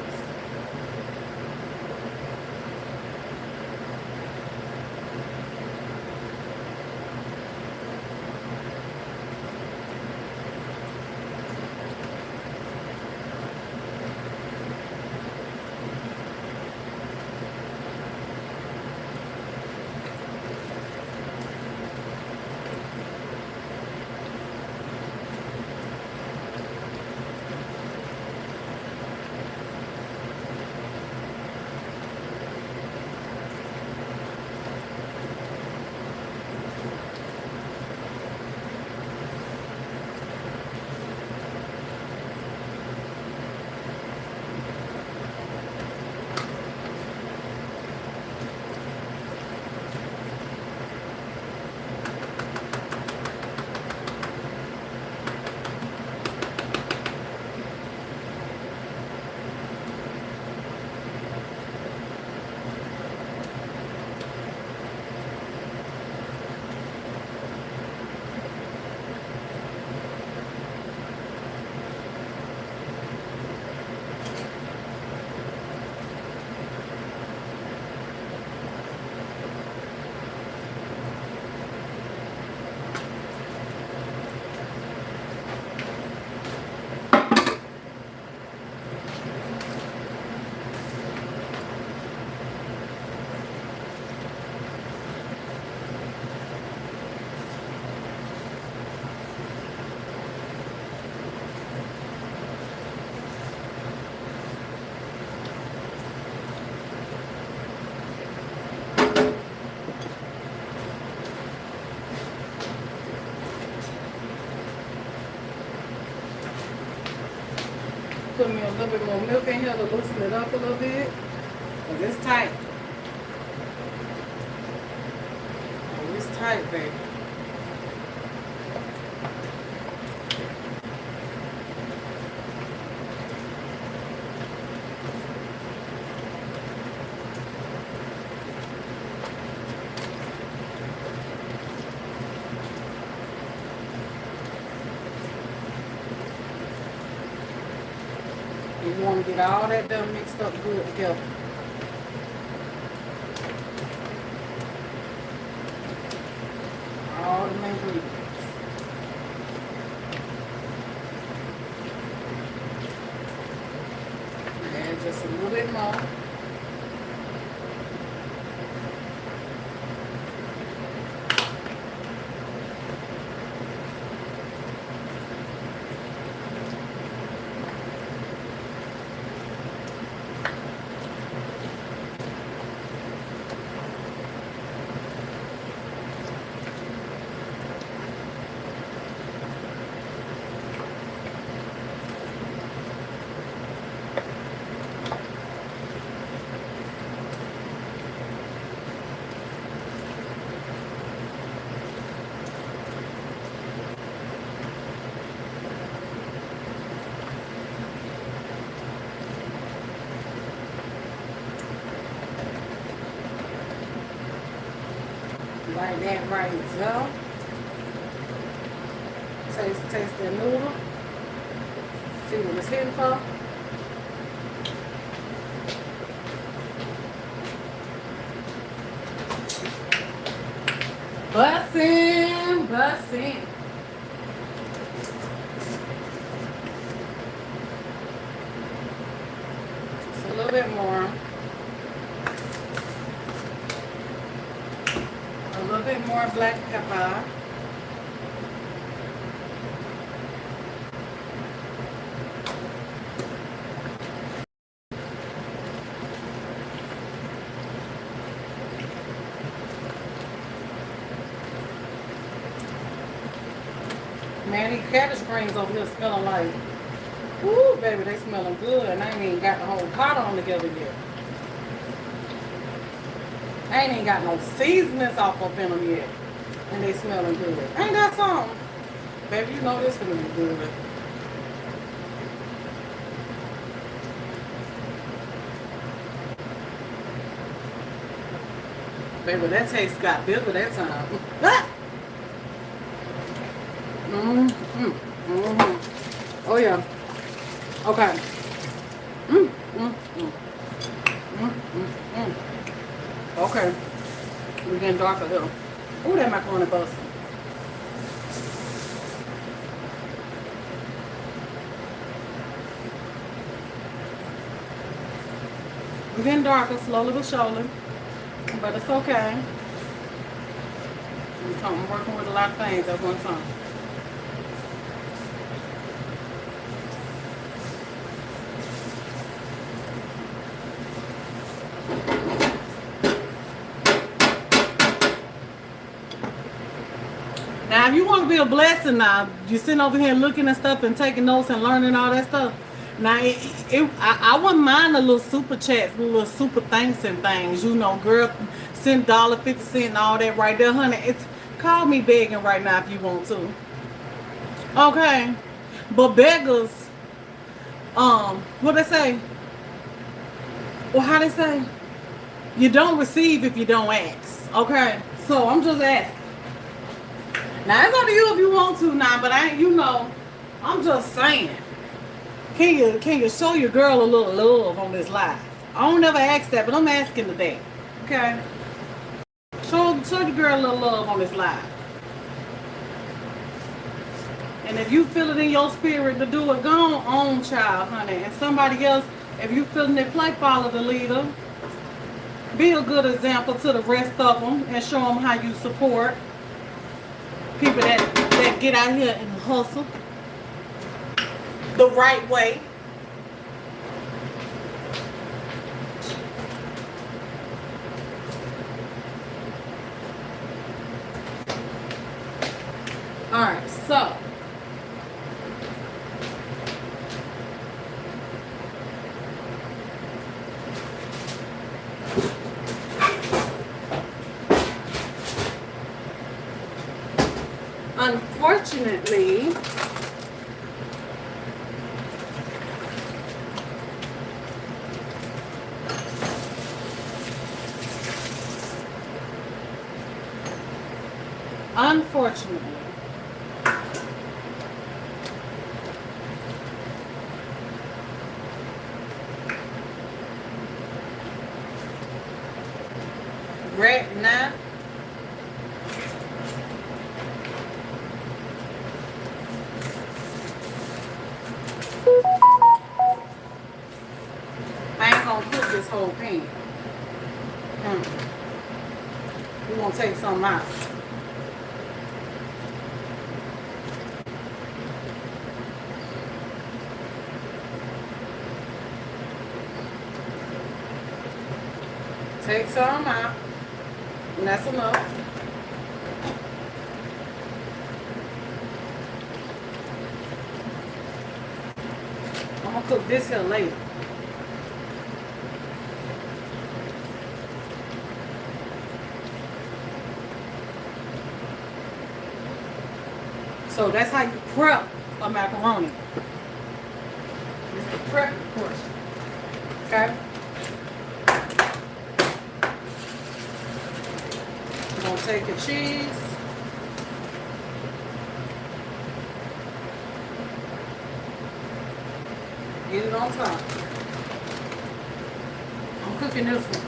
Put me a little bit more milk in here to loosen it up a little bit. Because it's tight. Oh, it's tight, baby. You want to get all that done mixed up good together. All the ingredients. And just a little bit more. Alright, that right there. Taste that noodle. See what it's hitting for. Bussin', bussin'. Just a little bit more. A little bit more black pepper. Man, these cabbage greens over here smelling like, ooh, baby, they smelling good. And I ain't even got the whole pot on together yet. I ain't even got no seasonings off up in them yet. And they smelling good. Ain't that something? Baby, you know this gonna be good. Baby, that taste got bigger that time. Ah! Oh yeah. Okay. Okay. We're getting darker here. Ooh, that macaroni busting. We're getting darker, slowly but surely. But it's okay. I'm working with a lot of things at one time. Now, if you want to be a blessing now, you're sitting over here looking at stuff and taking notes and learning all that stuff. Now, I wouldn't mind a little super chats, little super thanks and things. You know, girl, send $1.50 and all that right there, honey. It's call me begging right now if you want to. Okay, but beggars, what they say? Well, how they say? You don't receive if you don't ask. Okay, so I'm just asking. Now it's up to you if you want to now, but I ain't, you know, I'm just saying. Can you show your girl a little love on this live? I don't never ask that, but I'm asking today. Okay? Show your girl a little love on this live. And if you feel it in your spirit to do it, go on, child, honey. And somebody else, if you feeling it, follow the leader. Be a good example to the rest of them and show them how you support people that get out here and hustle the right way. All right, so unfortunately, right now, I ain't gonna cook this whole pan. We're gonna take some out. Take some out. And that's enough. I'm gonna cook this here later. So that's how you prep a macaroni. It's the prep portion. Okay? Gonna take your cheese. Get it on top. I'm cooking this one.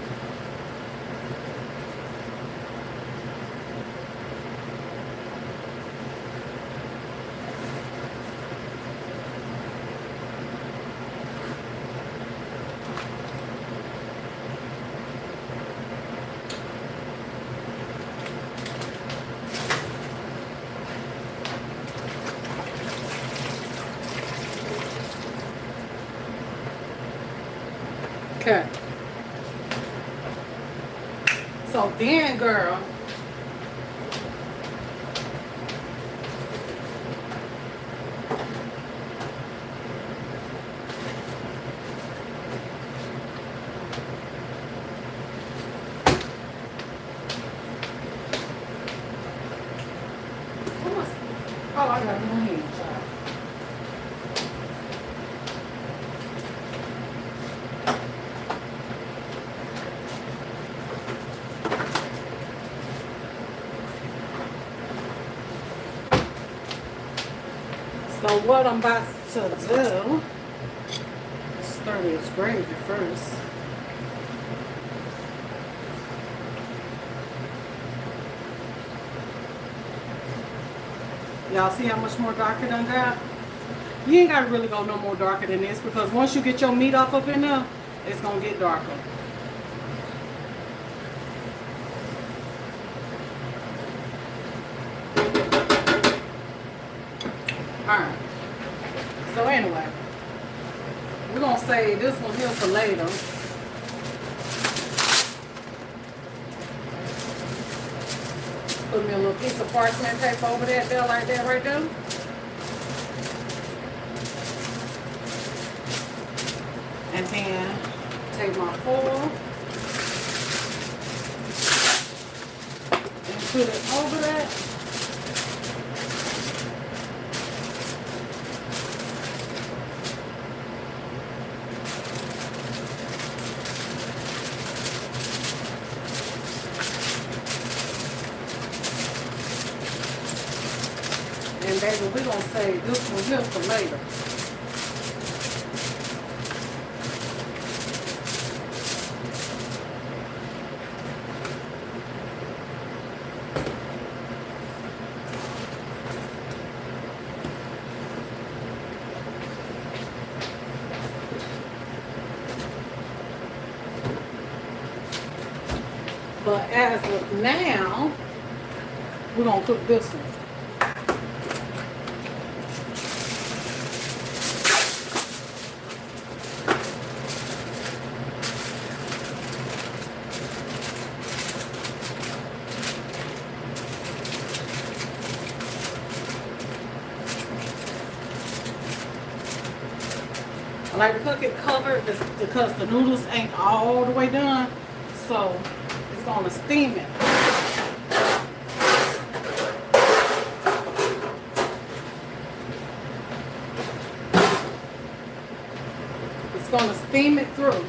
Okay. So then, girl, oh, I got no hand, child. So what I'm about to do is stir this gravy first. Y'all see how much more darker than that? You ain't gotta really go no more darker than this because once you get your meat off up in there, it's gonna get darker. Alright. So anyway, we're gonna save this one here for later. Put me a little piece of parchment paper over there like that right there. And then take my foil and put it over that. And baby, we're gonna save this one here for later. But as of now, we're gonna cook this one. I like to cook it covered because the noodles ain't all the way done, so it's gonna steam it. It's gonna steam it through.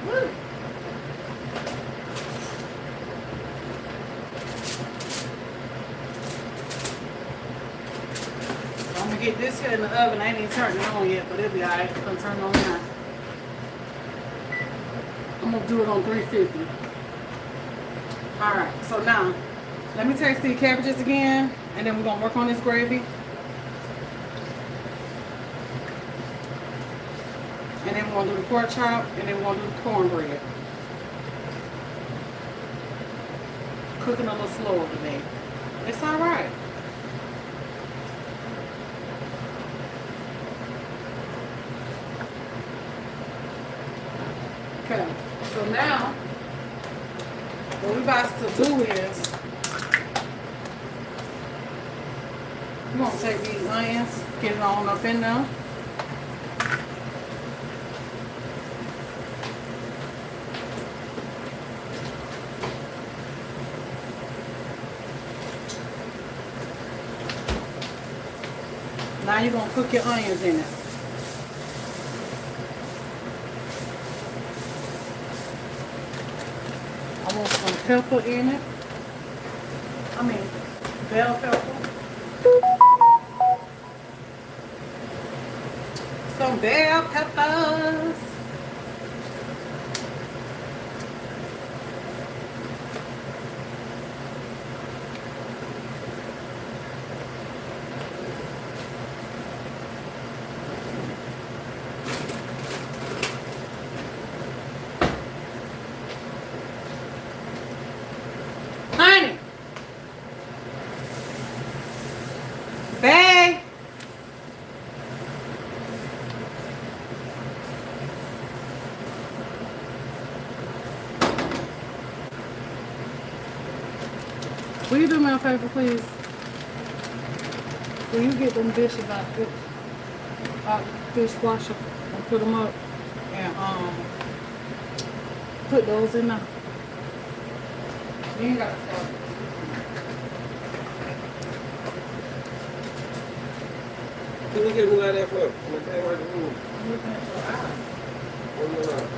Woo. I'm gonna get this here in the oven. I ain't even turned it on yet, but it'll be alright. It's gonna turn it on now. I'm gonna do it on 350. Alright, so now let me taste these cabbages again, and then we're gonna work on this gravy. And then we're gonna do the pork chop, and then we're gonna do the cornbread. Cooking a little slower today. It's alright. Okay, so now what we're about to do is we're gonna take these onions, get it on up in there. Now you're gonna cook your onions in it. want some pepper in it. I mean, bell pepper. Some bell peppers. Honey. Babe. Will you do me a favor, please? Will you get them dishes out the dishwasher and put them up and put those in there? You ain't gotta start. You look at me like that for? I'm like, right the room. I'm looking at your eyes. Hold me around.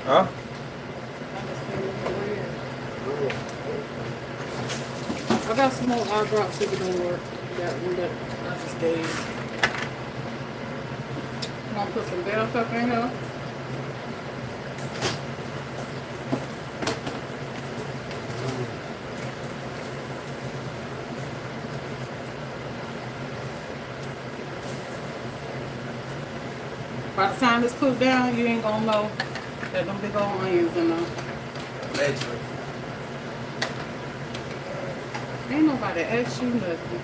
Huh? I got some more eye drops if it don't work. That one that I just gave. I'm gonna put some bell pepper in here. By the time this cooked down, you ain't gonna know that them big old onions in there. Allegedly. Ain't nobody asked you nothing.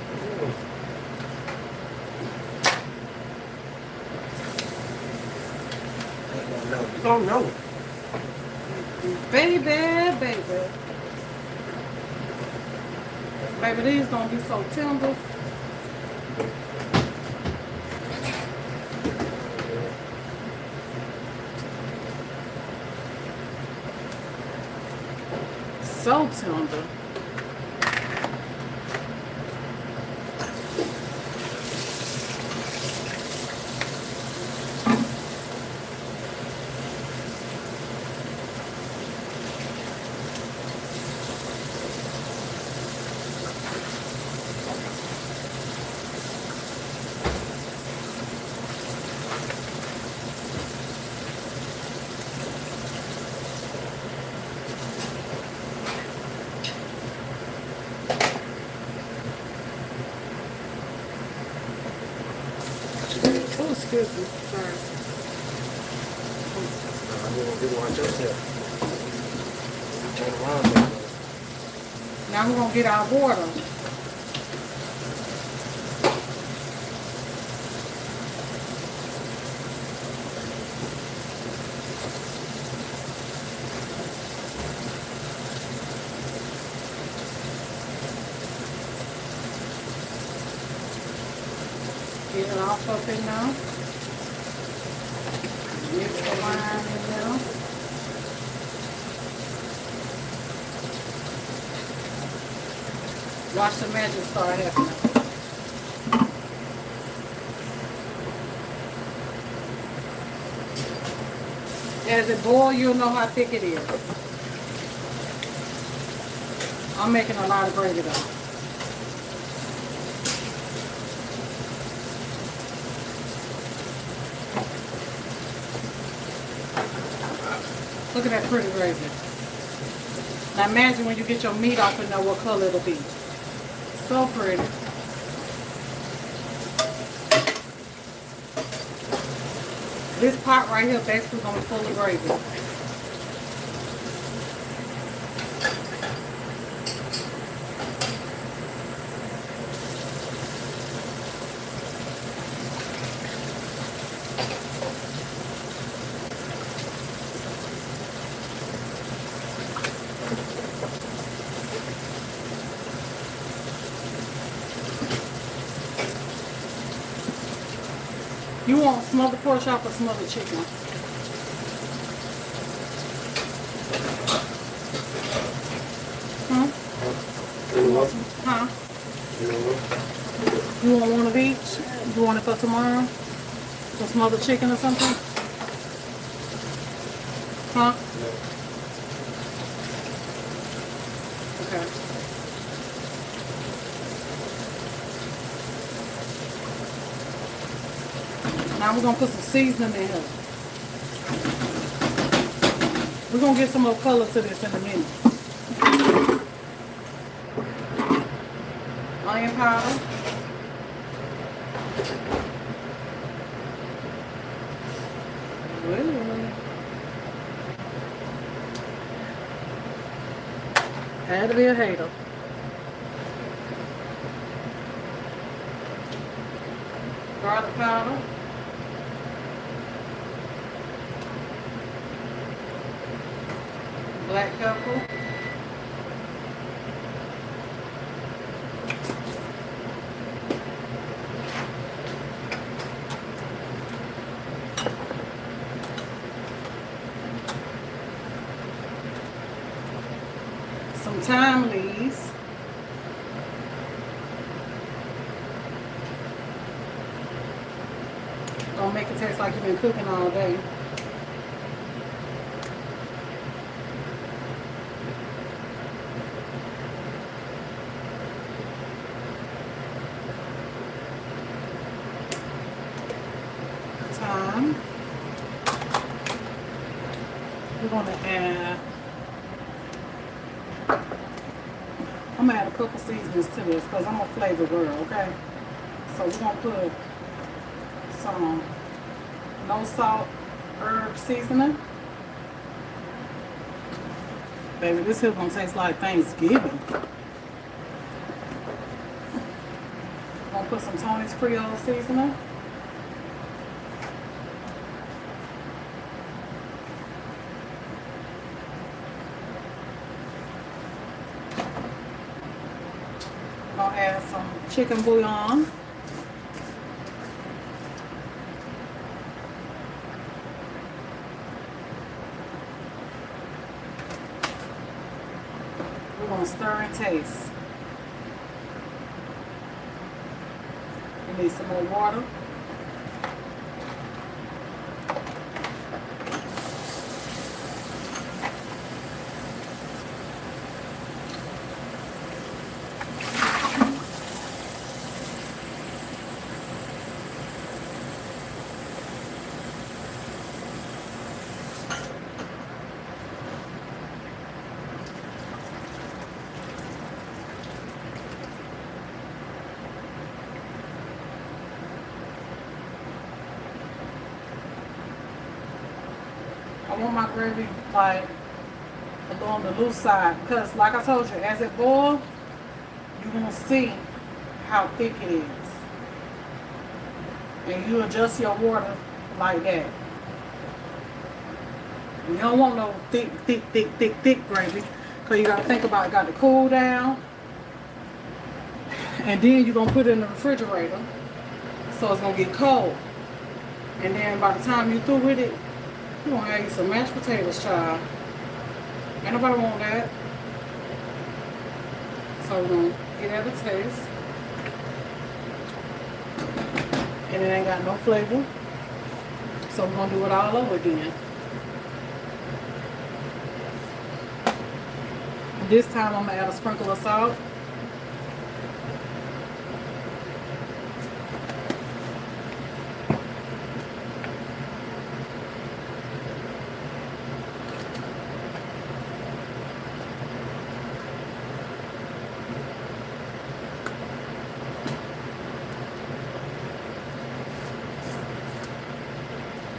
You don't know. Baby, baby. Baby, these gonna be so tender. So tender. Oh, excuse me. Sorry. You watch yourself. Turn around there. Now we're gonna get our water. Get it all up in now. Mix the lime in now. Watch the magic start happening. As it boils, you'll know how thick it is. I'm making a lot of gravy though. Look at that pretty gravy. Now imagine when you get your meat off and know what color it'll be. So pretty. This pot right here basically gonna be full of gravy. You want smothered pork chop or smothered chicken? Huh? Huh? You want one of each? You want it for tomorrow? Some smothered chicken or something? Huh? Yeah. Okay. Now we're gonna put some seasoning in here. We're gonna get some more color to this in a minute. Onion powder. Well, had to be a hater. Garlic powder. Black pepper. Some thyme leaves. Don't make it taste like you've been cooking all day. Thyme. We're gonna add. I'm gonna add a couple seasonings to this because I'm a flavor girl, okay? So we're gonna put some no salt herb seasoning. Baby, this here gonna taste like Thanksgiving. We're gonna put some Tony's Creole seasoning. Gonna add some chicken bouillon. We're gonna stir and taste. We need some more water. I want my gravy like a little on the loose side because like I told you, as it boils, you're gonna see how thick it is. And you adjust your water like that. You don't want no thick gravy because you gotta think about it, got to cool down. And then you're gonna put it in the refrigerator so it's gonna get cold. And then by the time you're through with it, you're gonna add you some mashed potatoes, child. Ain't nobody want that. So we're gonna get at a taste. And it ain't got no flavor. So we're gonna do it all over again. This time I'm gonna add a sprinkle of salt.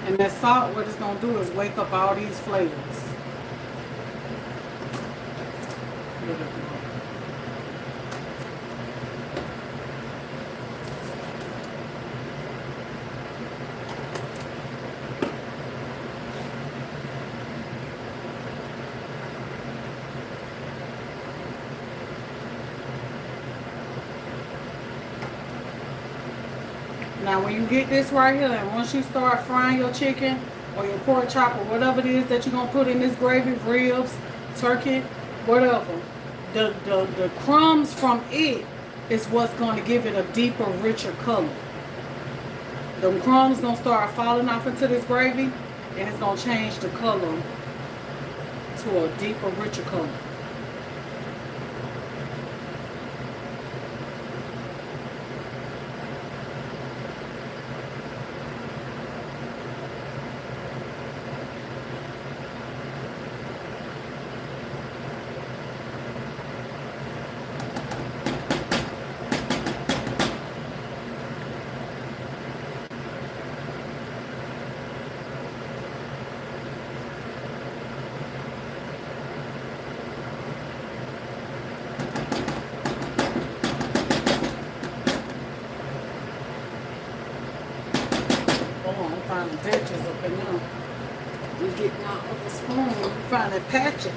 And that salt, what it's going to do is wake up all these flavors. Now when you get this right here, and once you start frying your chicken or your pork chop or whatever it is that you're going to put in this gravy, ribs, turkey, whatever, the crumbs from it is what's going to give it a deeper, richer color. The crumbs going to start falling off into this gravy and it's going to change the color to a deeper, richer color. Find the patches up in there. We getting out of the spoon. We find the patches.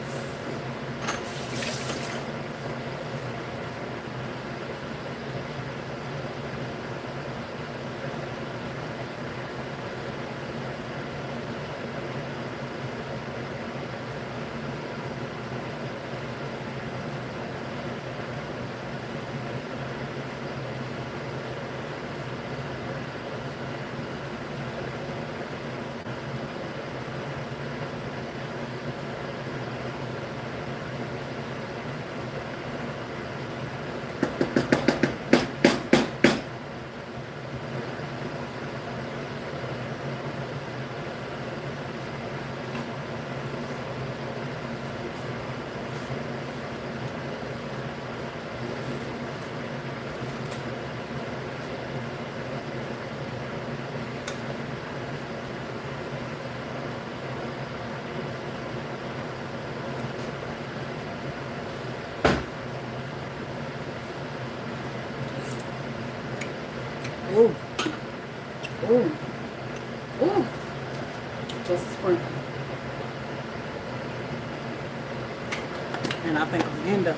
Ooh. Ooh. Ooh. Just a sprinkle. And I think I'm end up.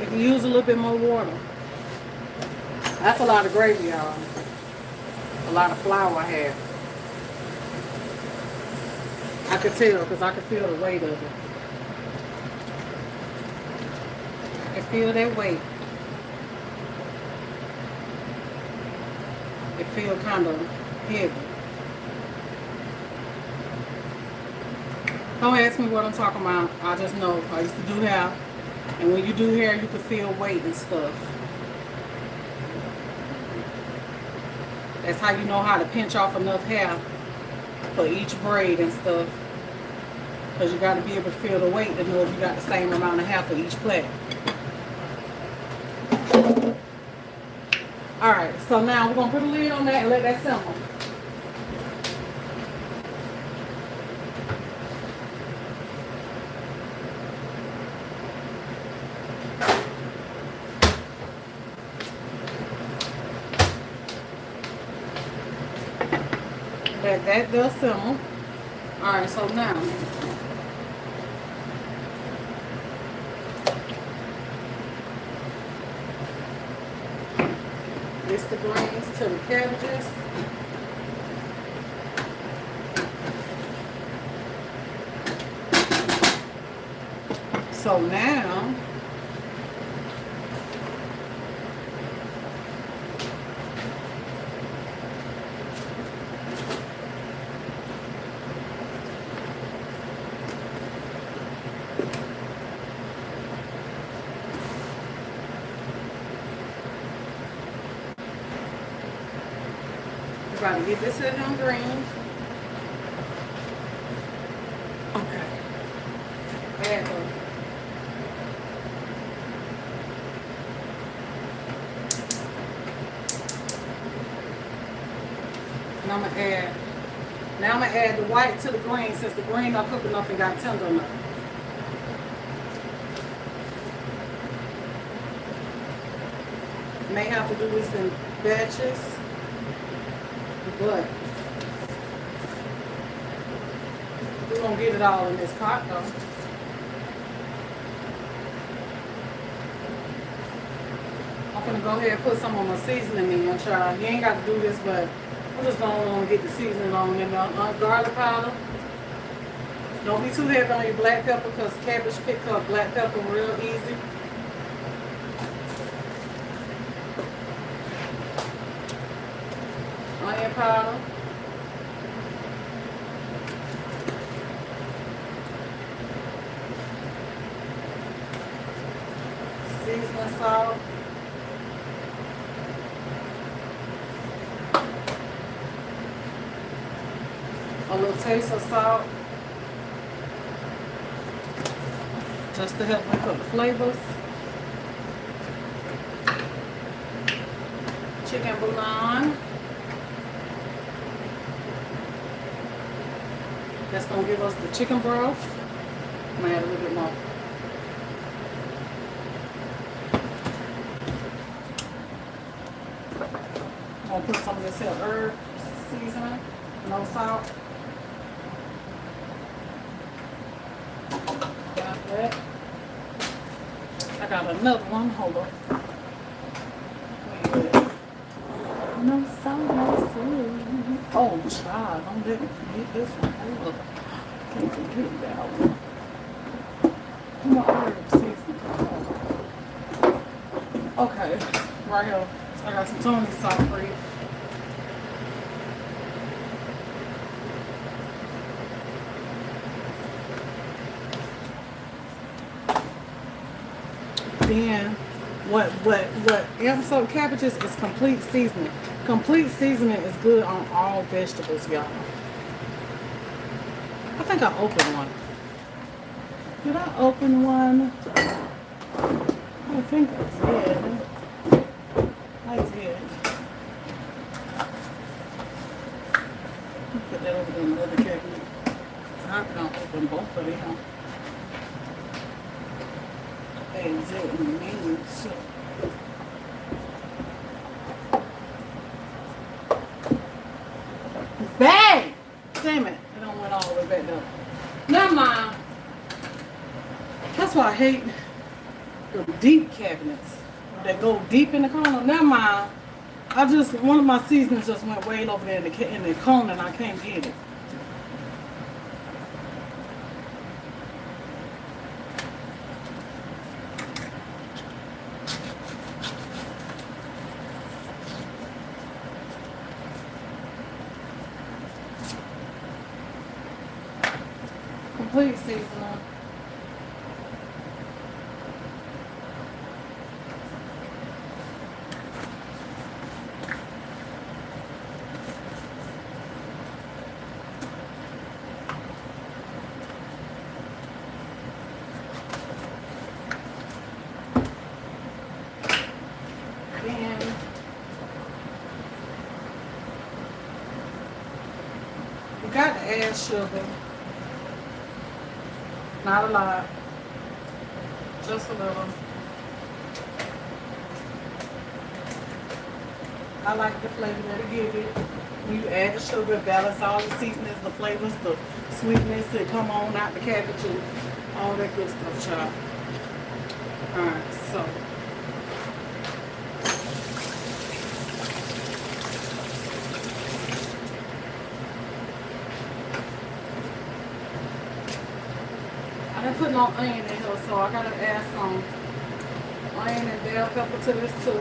If you use a little bit more water. That's a lot of gravy, y'all. A lot of flour I have. I could tell because I could feel the weight of it. I can feel that weight. It feels kind of heavy. Don't ask me what I'm talking about. I just know I used to do hair. And when you do hair, you can feel weight and stuff. That's how you know how to pinch off enough hair for each braid and stuff. Because you got to be able to feel the weight to know if you got the same amount of hair for each plait. Alright, so now we're going to put a lid on that and let that simmer. That does simmer. Alright, so now this the greens to the cabbages. So now try to get this in them green. Okay. Add them. And I'm gonna add. Now I'm gonna add the white to the green since the green not cooked enough and got tender enough. May have to do this in batches. But we're gonna get it all in this pot though. I'm gonna go ahead and put some of my seasoning in, child. You ain't got to do this, but I'm just gonna get the seasoning on in there. Garlic powder. Don't be too heavy on your black pepper because cabbage pick up black pepper real easy. Onion powder. Seasoning salt. A little taste of salt. Just to help make up the flavors. Chicken bouillon. That's gonna give us the chicken broth. I'm gonna add a little bit more. I'm gonna put some of this here herb seasoning, no salt. Got that. I got another one. Hold on. No salt, no salt. Oh, child, don't let me forget this one. Hold up. Can't forget that one. Come on, herb seasoning. Okay, right here. I got some Tony sauce for you. Then what episode cabbages is complete seasoning. Complete seasoning is good on all vegetables, y'all. I think I opened one. Did I open one? I think I did. I did. Put that over in the other cabinet. So I'm gonna open both of them. And do it in the menu too. Bang! Damn it. It don't went all the way back down. Never mind. That's why I hate the deep cabinets that go deep in the corner. Never mind. One of my seasonings just went way over there in the corner and I can't get it. Complete seasoning. Then you got to add sugar. Not a lot, just a little. I like the flavor that it gives it. When you add the sugar, balance all the seasonings, the flavors, the sweetness that come on out the cabbage and all that good stuff, child. Alright, so. I didn't put no onion in here, so I gotta add some onion and bell pepper to this too.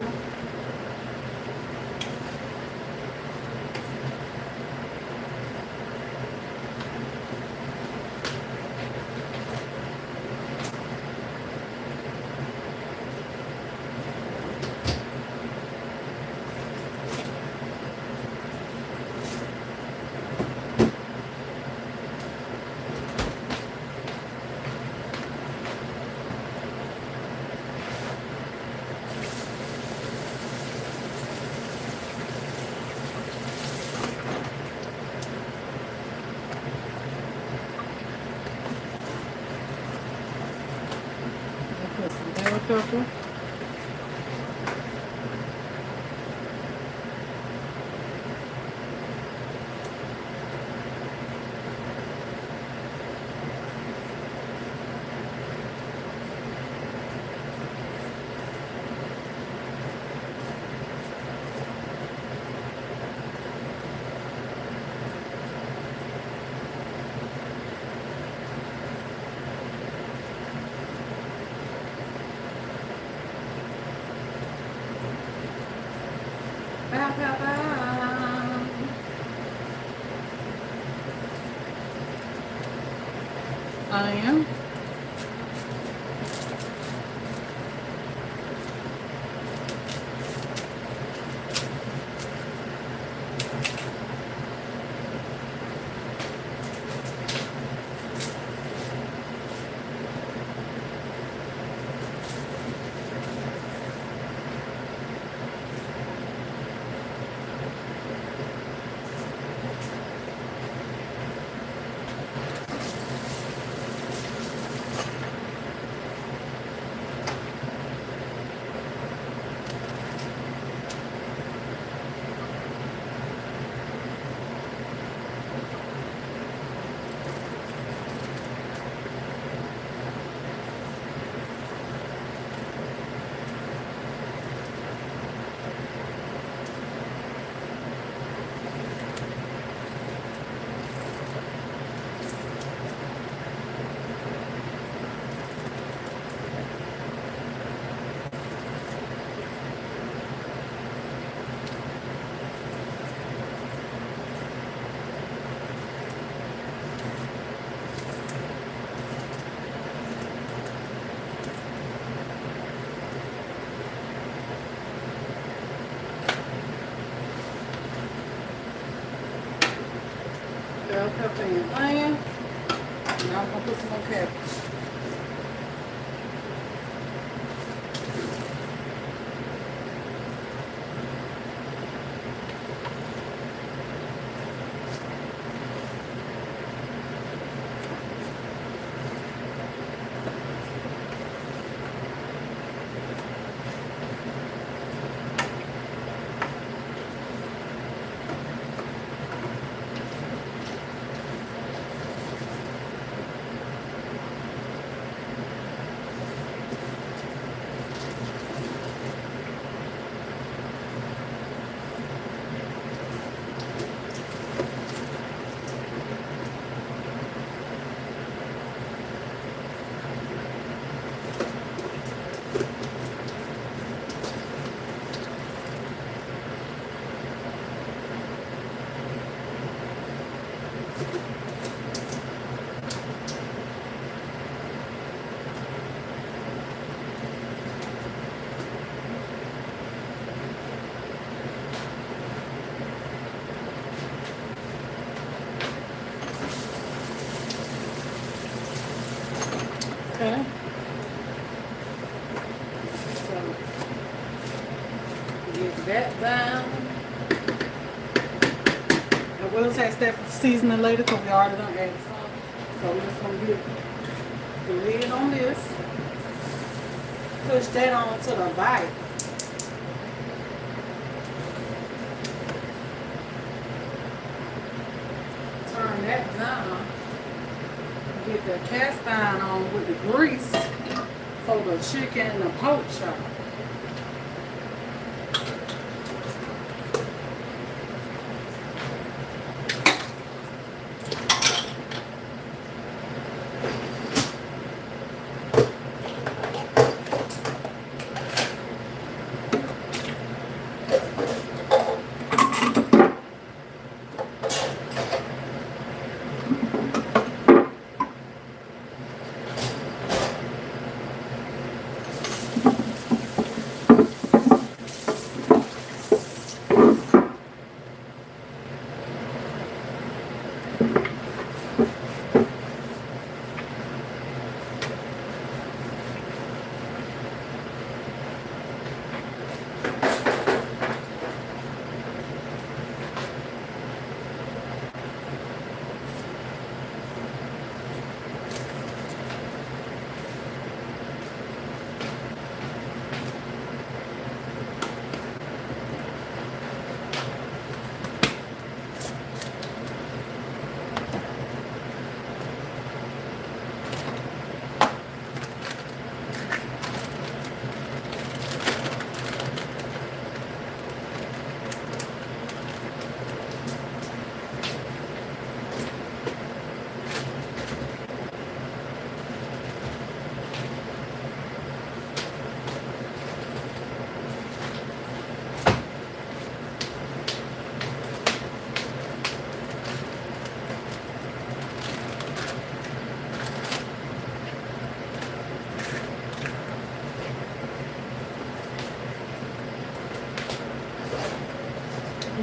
Put some bell pepper. bell pepper. Onion. Bell pepper and onion. Now I'm gonna put some more cabbage. Okay. So get that down. I will taste that for seasoning later because we already done added some. So we're just gonna get the lid on this. Push that on to the bite. Turn that down. Get the cast iron on with the grease for the chicken and the pork chop.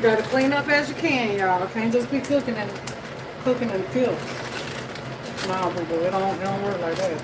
You gotta clean up as you can, y'all. Can't just be cooking and filth. No, people, it don't work like that.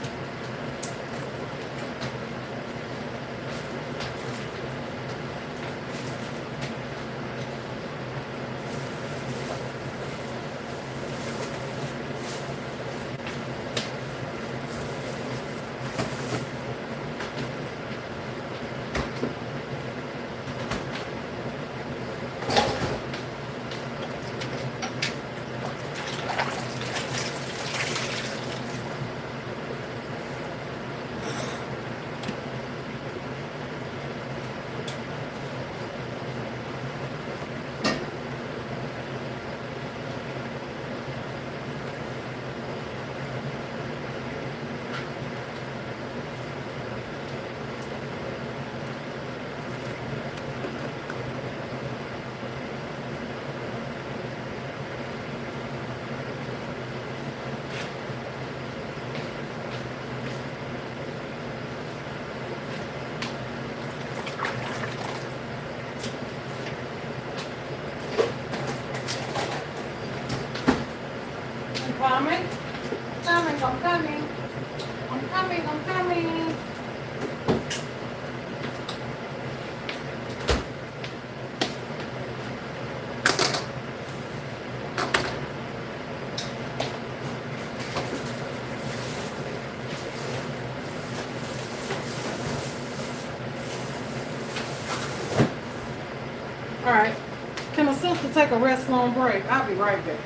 Coming, coming, I'm coming. I'm coming, I'm coming. All right. Can a sister take a rest long break? I'll be right back.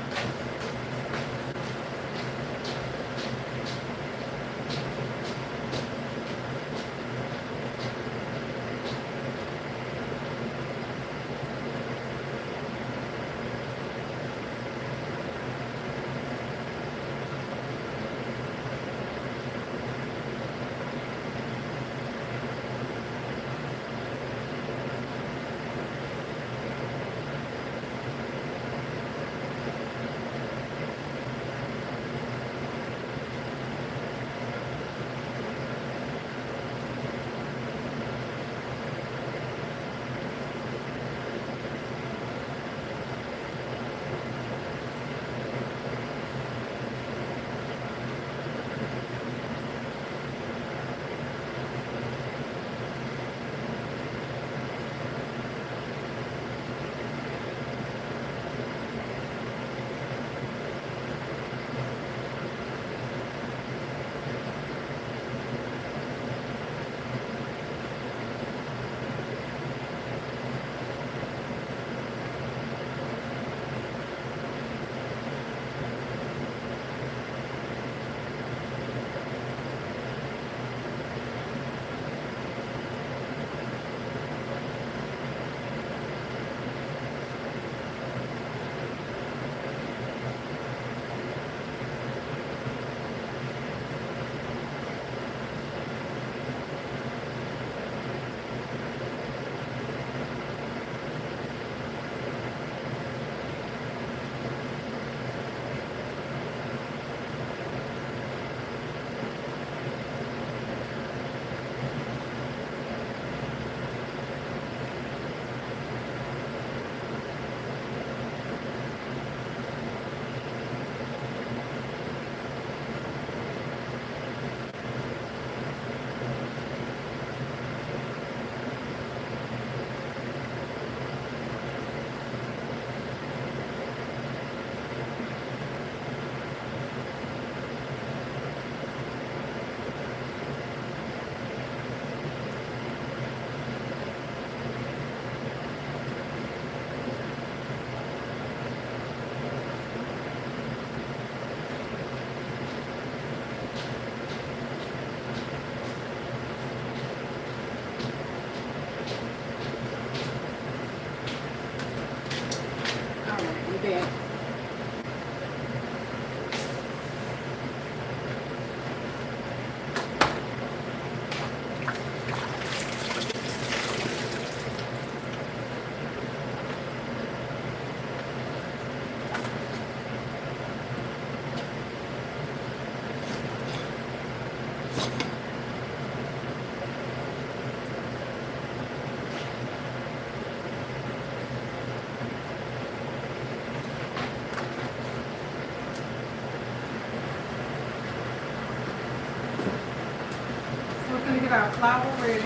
get our flour ready.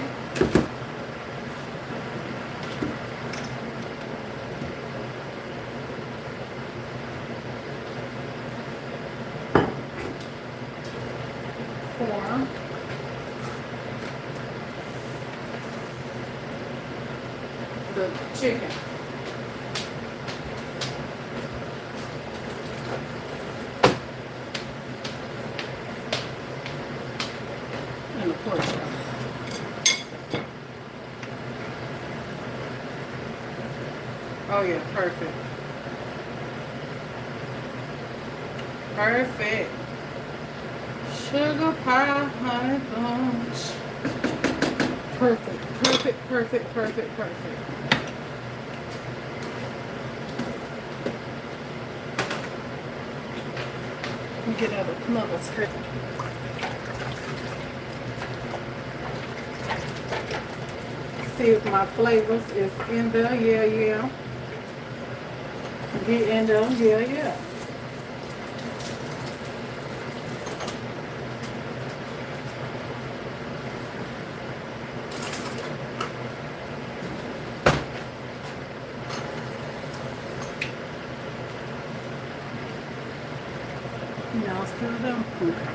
For the chicken. And the pork chop. Oh yeah, perfect. Perfect. Sugar pie, honey bunch. Perfect, perfect, perfect, perfect, perfect. Let me get another skirt. See if my flavors is in there. Yeah, yeah. Get in there. Yeah, yeah. Y'all still there? Okay.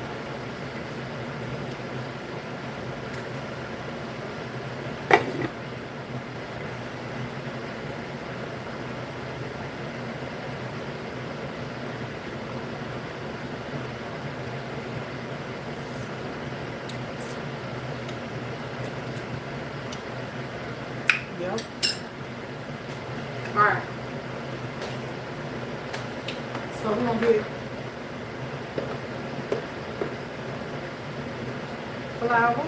Yep. All right. So we're gonna get flour.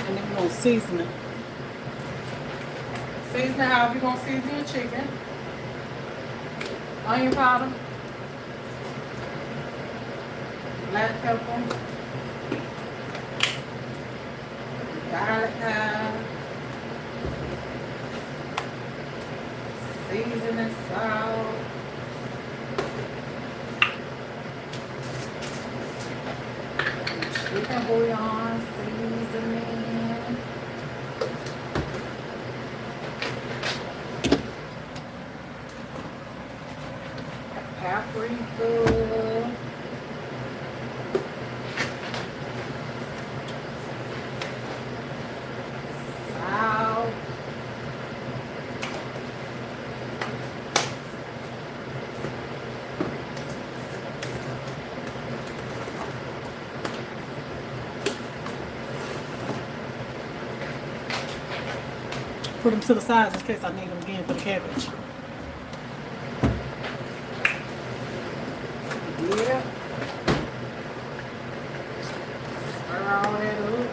And then we're gonna season it. Season it how you're gonna season your chicken. Onion powder, black pepper, garlic powder, seasoning salt, chicken bouillon seasoning, paprika, salt, put them to the side just in case I need them again for the cabbage. Yeah. Stir all that up.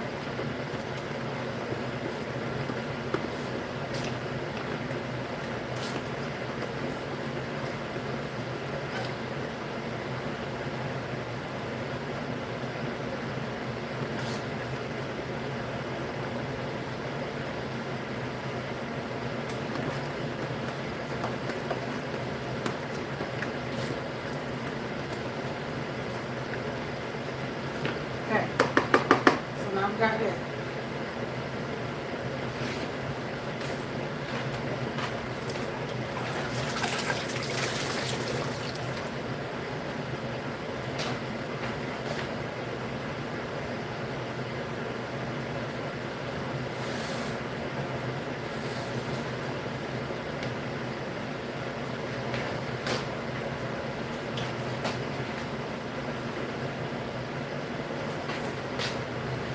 Okay. So now I've got that.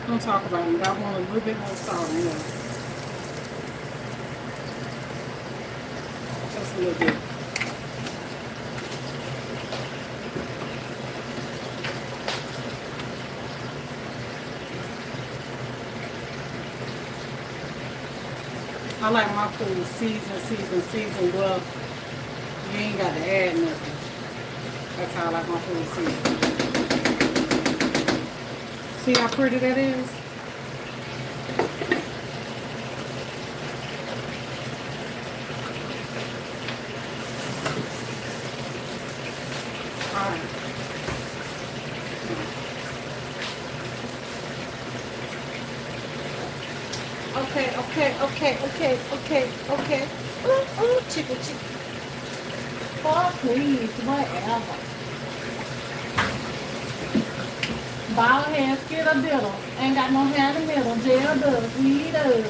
Don't talk about it. I want a little bit more salt in there. Just a little bit. I like my food seasoned. Well, you ain't got to add nothing. That's how I like my food seasoned. See how pretty that is? Alright. Okay. Ooh, chicken. Oh, please, whatever. Ball head, skid or diddle. Ain't got no hair in the middle. Jail does. We does.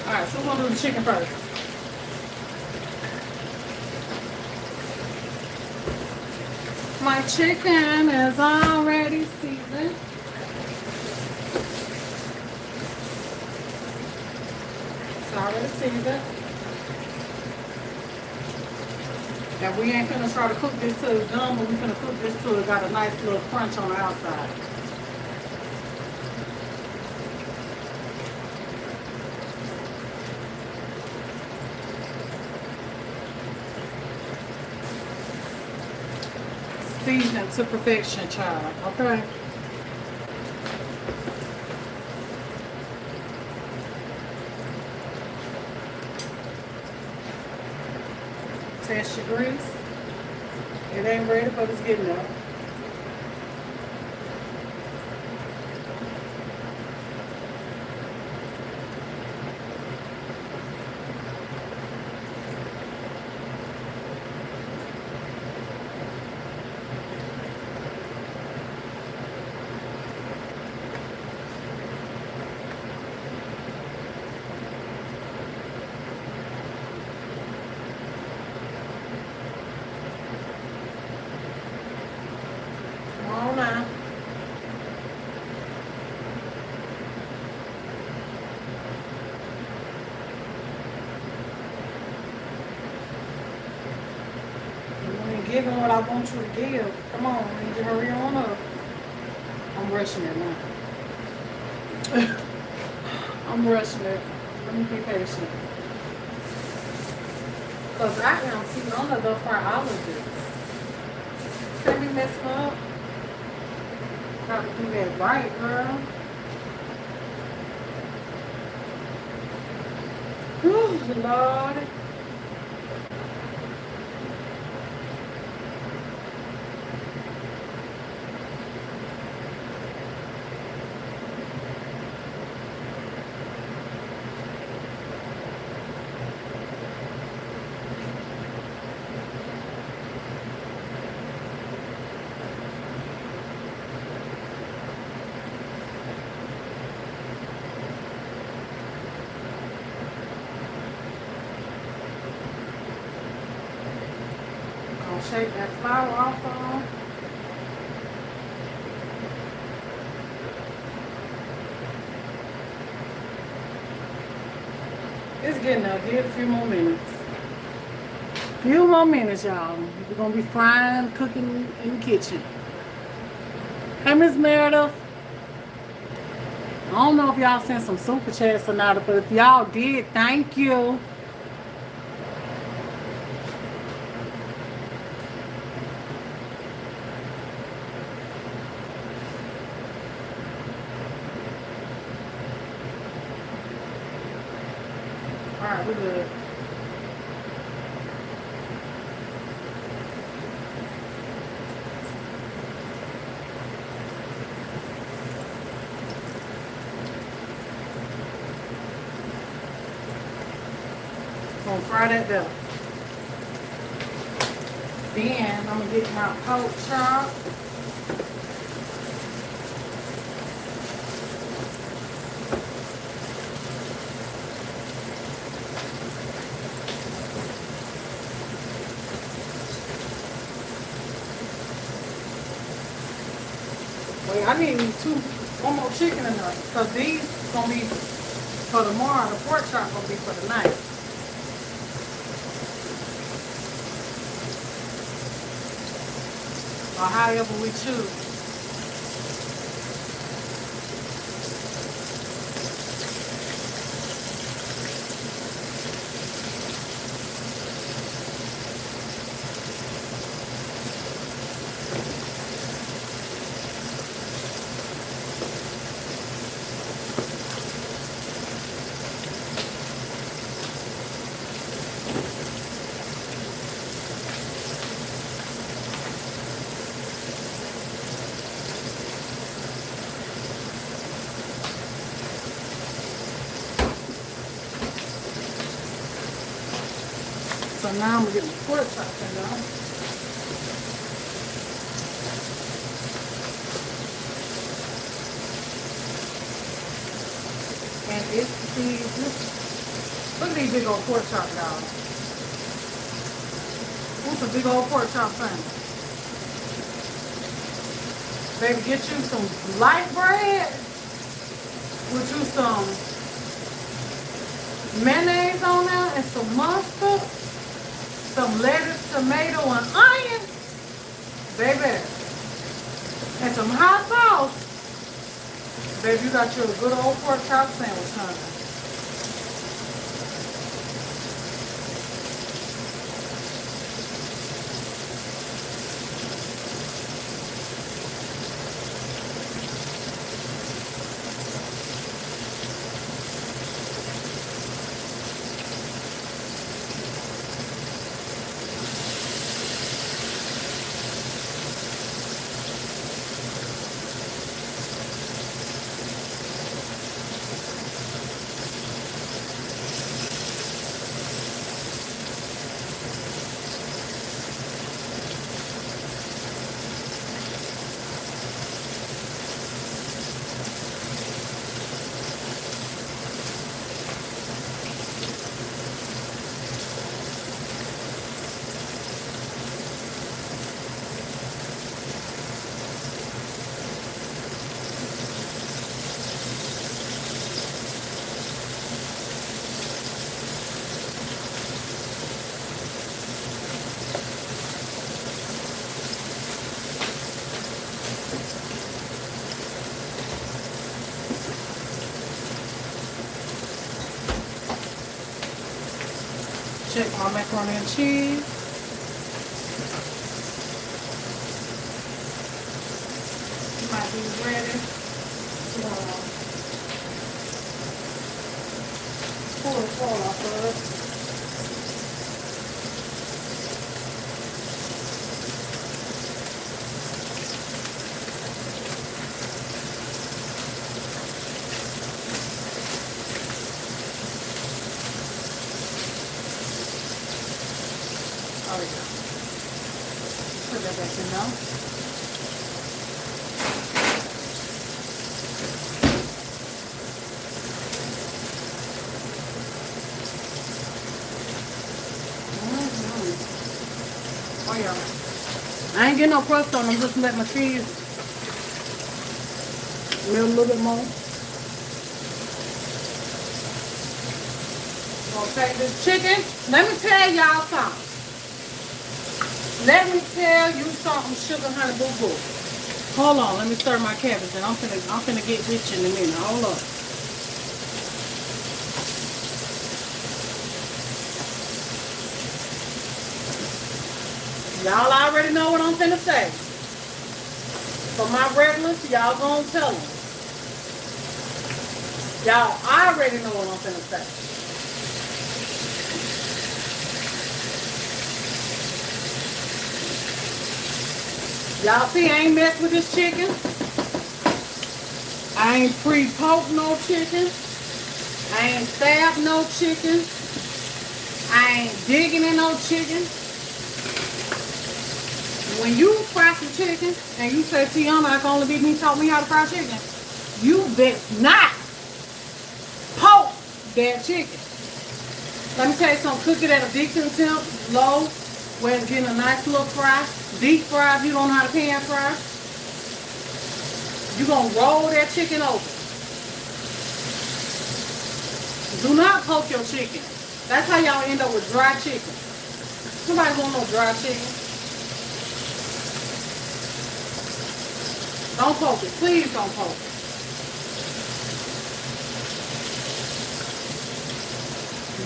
Alright, so we're gonna do the chicken first. My chicken is already seasoned. It's already seasoned. Now we ain't finna try to cook this till it's done, but we finna cook this till it got a nice little crunch on the outside. Seasoned to perfection, child. Okay. Test your grease. It ain't ready, but it's getting there. Now. You ain't giving what I want you to give. Come on, I need you to hurry on up. I'm rushing it now. I'm rushing it. Let me be patient. Because I am too long ago for all of this. Can we mess up? Got to do that right, girl. Whew, Lord. Shake that flour off on. It's getting up. Give it a few more minutes. Few more minutes, y'all. We're gonna be frying, cooking in the kitchen. Hey, Miss Meredith. I don't know if y'all sent some super chats or not, but if y'all did, thank you. Alright, we're good. Gonna fry that down. Then I'm gonna get my pork chop. Wait, I need one more chicken in there, because these gonna be for tomorrow. The pork chop gonna be for the night. or however we choose. So now I'm gonna get my pork chop in on. And it's these, look at these big old pork chop, y'all. What's a big old pork chop thing? Baby, get you some light bread with you some mayonnaise on there and some mustard, some lettuce, tomato, and onion, baby, and some hot sauce. Baby, you got your good old pork chop sandwich, honey. Check my macaroni and cheese. Might be ready to pull the foil off of it. Oh yeah. Put that back in now. Oh yeah. I ain't getting no crust on them, just let my cheese melt a little bit more. Gonna take this chicken. Let me tell y'all something. Let me tell you something, sugar honey boo boo. Hold on, let me stir my cabbage and I'm finna get with you in a minute. Hold on. Y'all already know what I'm finna say. For my regulars, y'all gonna tell them. Y'all already know what I'm finna say. Y'all see, I ain't messed with this chicken. I ain't pre-poked no chicken. I ain't stabbed no chicken. I ain't digging in no chicken. When you fry some chicken and you say, Tiana, I can only be me taught me how to fry chicken, you best not poke that chicken. Let me tell you something, cook it at a decent temp, low, where it's getting a nice little fry. Deep fry if you don't know how to pan fry. You're going to roll that chicken over. Do not poke your chicken. That's how y'all end up with dry chicken. Somebody want no dry chicken. Don't poke it. Please don't poke it.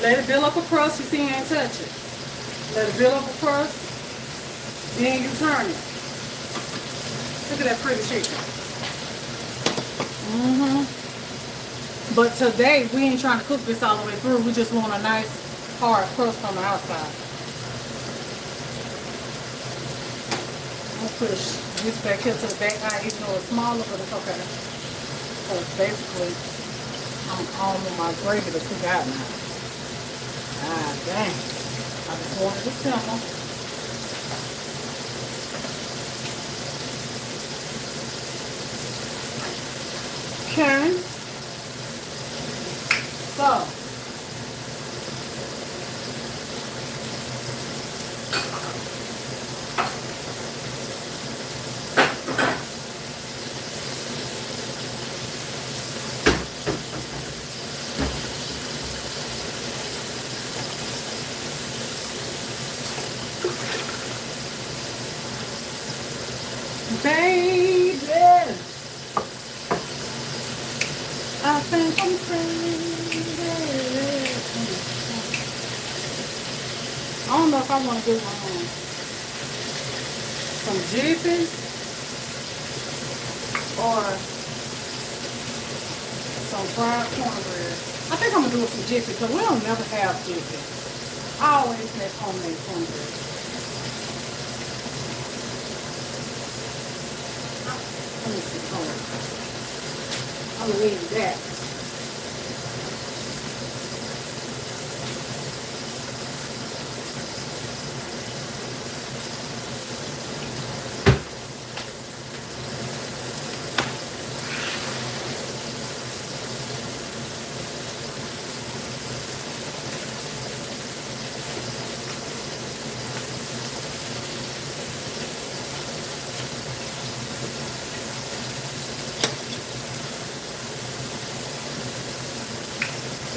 Let it build up a crust. You see, you ain't touch it. Let it build up a crust. Then you turn it. Look at that pretty chicken. But today, we ain't trying to cook this all the way through. We just want a nice, hard crust on the outside. I'm going to push this back here to the back eye, even though it's smaller, but it's okay. Because basically, I'm on my gravy to cook out now. Ah, dang. I just wanted it simple. Okay. So. Baby, I think I'm crazy. I don't know if I want to do some jiffy or some fried cornbread. I think I'm gonna do some jiffy because we don't never have jiffy. I always make homemade cornbread. Let me see. Hold on. I'm gonna need that.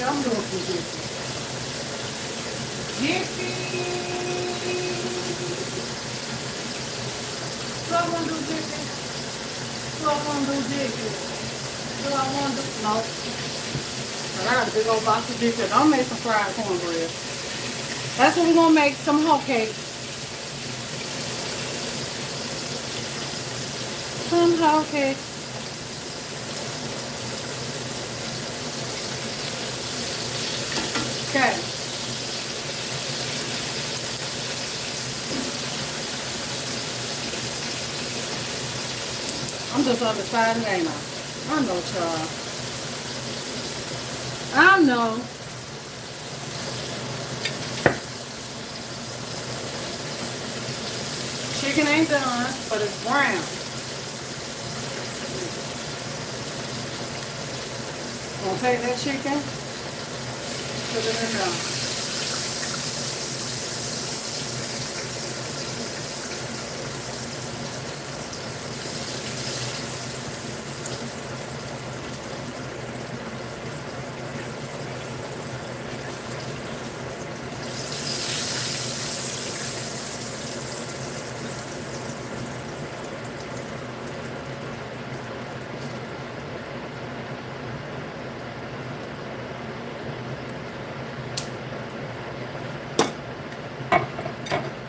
I'm doing some jiffy. Jiffy! Do I want to do jiffy? Do I want to do jiffy? Do I want to do... No. I got a big old box of jiffy. I'll make some fried cornbread. That's what we're going to make, some hoe cakes. Some hoe cakes. Okay. I'm just undecided, ain't I? I know, child. I know. Chicken ain't done, but it's brown. Gonna take that chicken. Put it in there.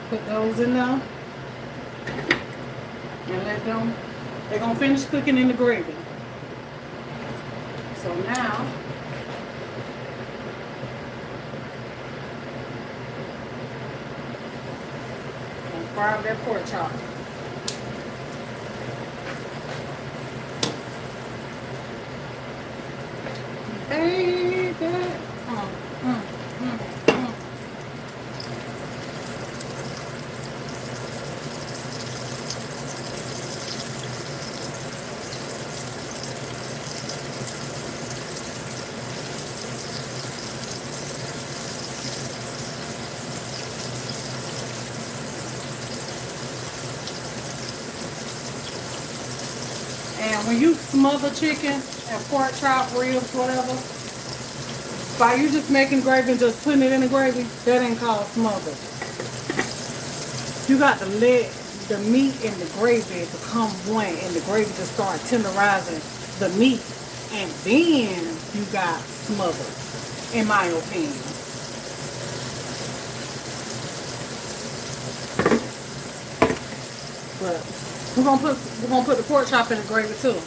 Put those in there and let them, they're going to finish cooking in the gravy. So now, I'm going to fry up that pork chop. Baby, And when you smother chicken and pork chop, ribs, whatever, by you just making gravy and just putting it in the gravy, that ain't called smothered. You got to let the meat and the gravy become one, and the gravy just start tenderizing the meat, and then you got smothered, in my opinion. But we're gonna put the pork chop in the gravy too.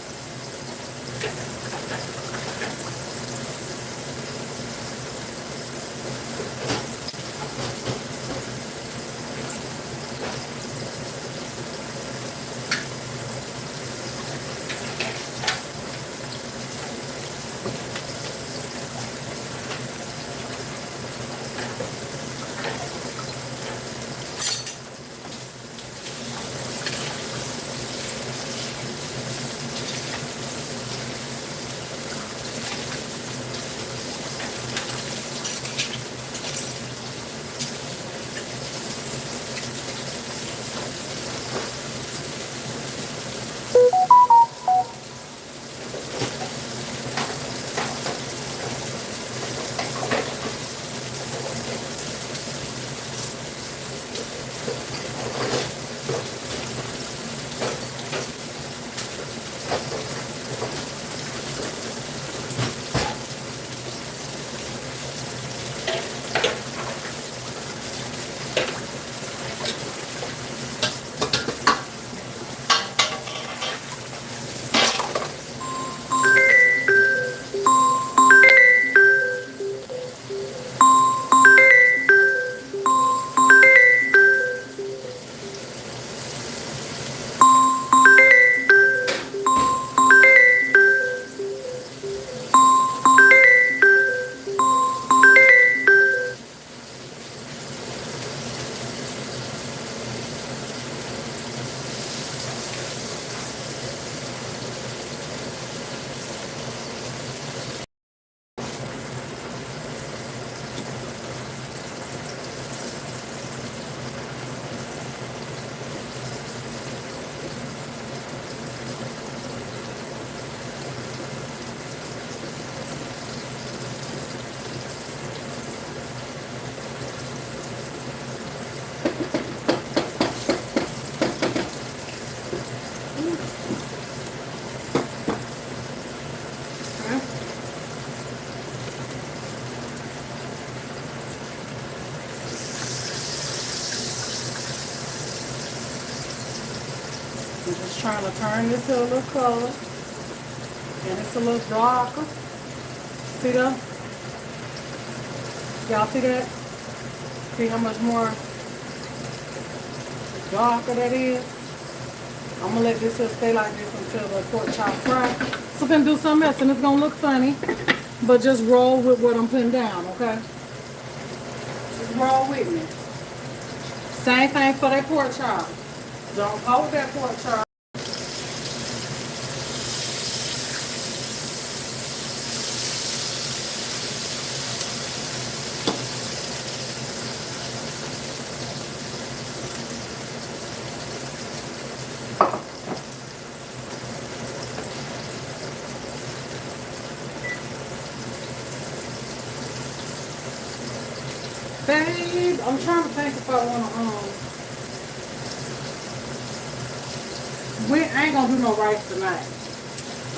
I'm just trying to turn this to a little color. And it's a little darker. See that? Y'all see that? See how much more darker that is? I'm going to let this here stay like this until the pork chop fry. So I'm going to do something else, and it's going to look funny. But just roll with what I'm putting down, okay? Just roll with me. Same thing for that pork chop. Don't hold that pork chop. Babe, I'm trying to think if I want to, I ain't gonna do no rice tonight.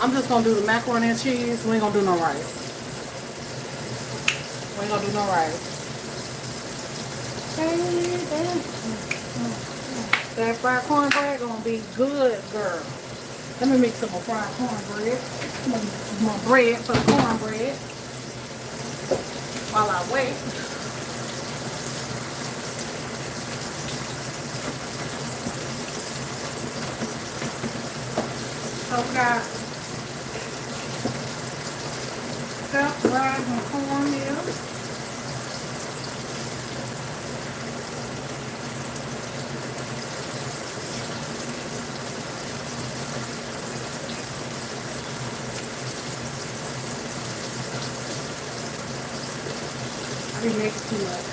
I'm just gonna do the macaroni and cheese. We ain't gonna do no rice. We ain't gonna do no rice. That fried cornbread gonna be good, girl. Let me mix some more fried cornbread. My bread for the cornbread. While I wait. So we got self-rising cornmeal. I didn't make it too much.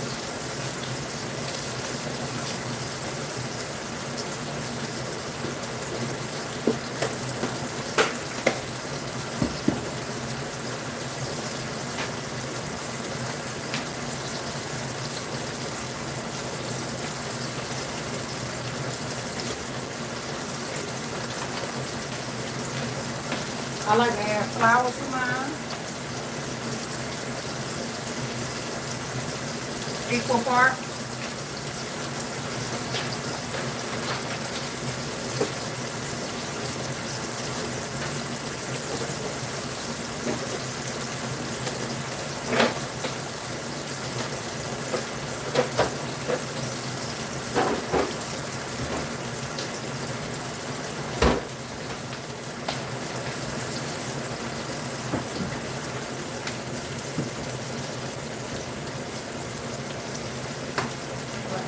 I like to add flour to mine. Equal parts.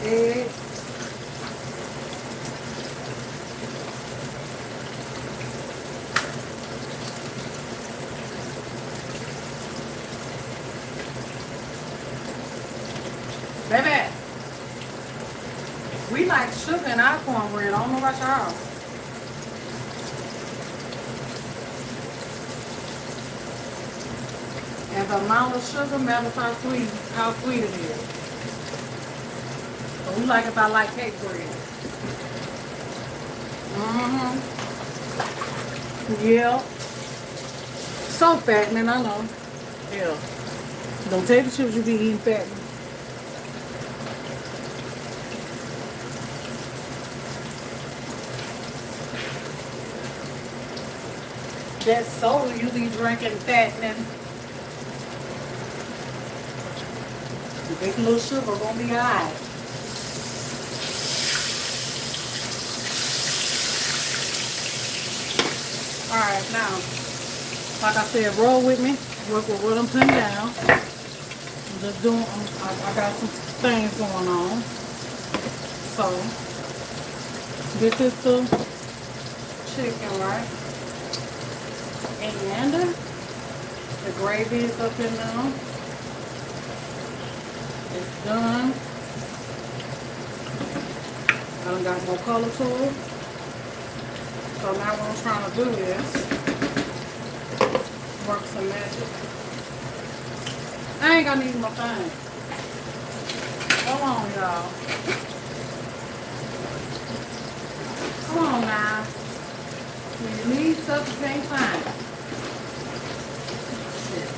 Egg. Baby, we like sugar in our cornbread. I don't know about y'all. And the amount of sugar matters how sweet it is. So we like it by like cake bread. Yeah. So fattening, I know. Yeah. Don't take the chips you be eating fattening. That soda you be drinking fattening. This little sugar gonna be alright. Alright, now, like I said, roll with me. Work with what I'm putting down. I'm just doing, I got some things going on. So, this is the chicken, right? And the gravy is up in now. It's done. I done got more color to it. So now what I'm trying to do is work some magic. I ain't gonna need my thing. Hold on, y'all. Come on now. When you need stuff, you can't find it. Shit.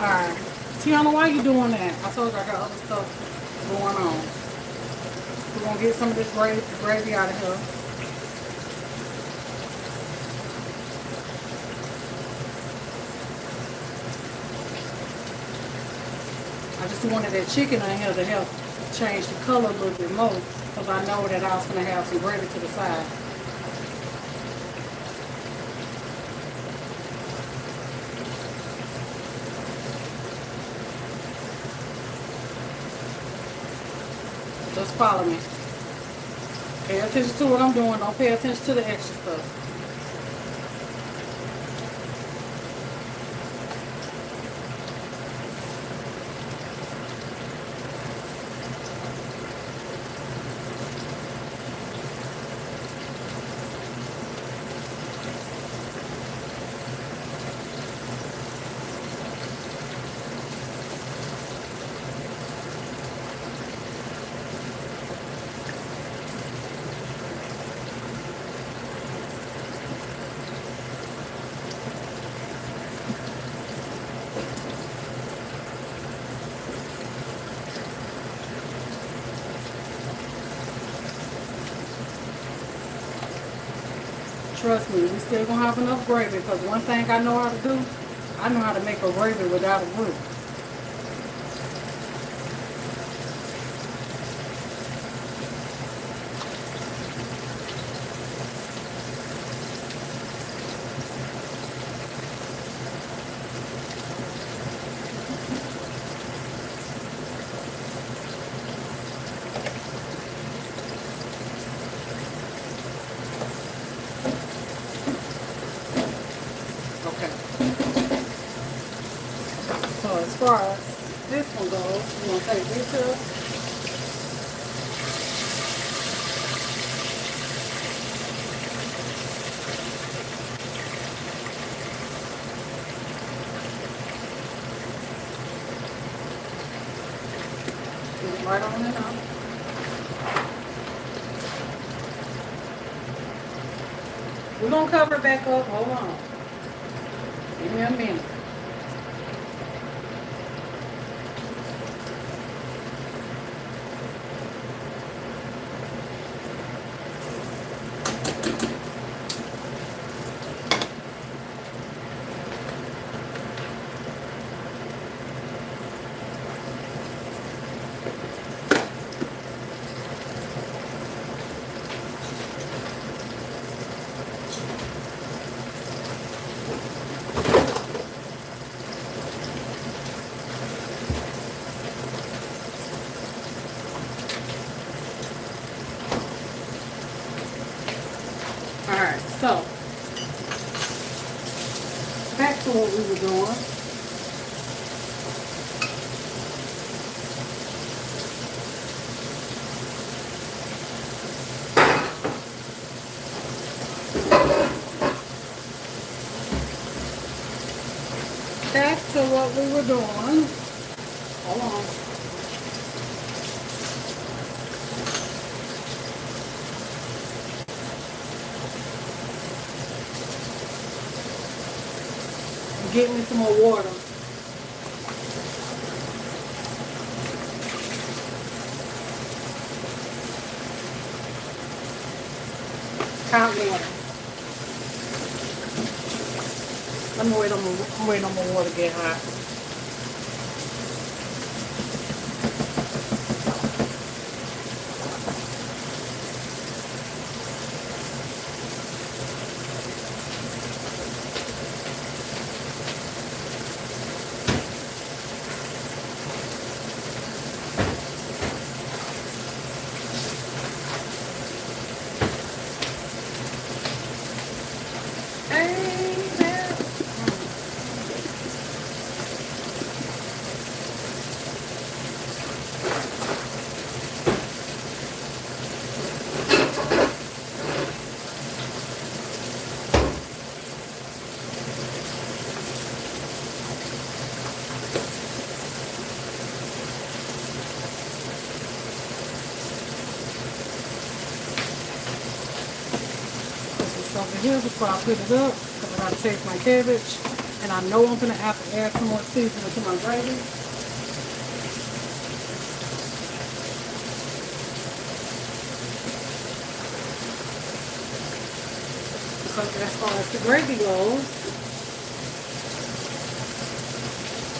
Alright. Tiana, why you doing that? I told you I got other stuff going on. We're gonna get some of this gravy out of here. I just wanted that chicken in here to help change the color a little bit more, because I know that I was going to have some gravy to the side. Just follow me. Pay attention to what I'm doing. Don't pay attention to the extra stuff. Trust me, we still gonna have enough gravy, because one thing I know how to do, I know how to make a gravy without a roux. As far as this one goes, we're going to take this here. Get it right on in now. We're gonna cover it back up. Hold on. Give me a minute. Alright, so back to what we were doing. Back to what we were doing. Hold on. Get me some more water. Hot water. I'm waiting on my water to get hot. Over here before I put it up, because I gotta taste my cabbage, and I know I'm gonna have to add some more seasoning to my gravy. Because as far as the gravy goes,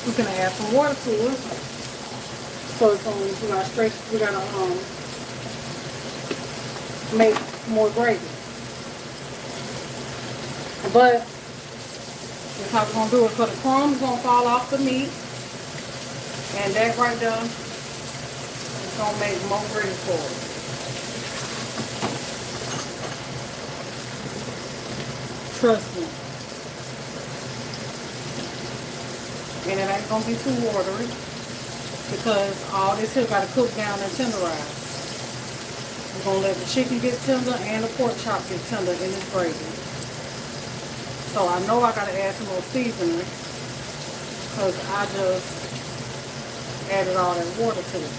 we're gonna add some water to it. So it's gonna, we gotta make more gravy. But that's how we're going to do it, because the crumbs going to fall off the meat. And that right there is going to make more gravy for us. Trust me. And it ain't going to be too watery, because all this here got to cook down and tenderize. We're going to let the chicken get tender and the pork chop get tender in this gravy. So I know I gotta add some more seasoning, because I just added all that water to it.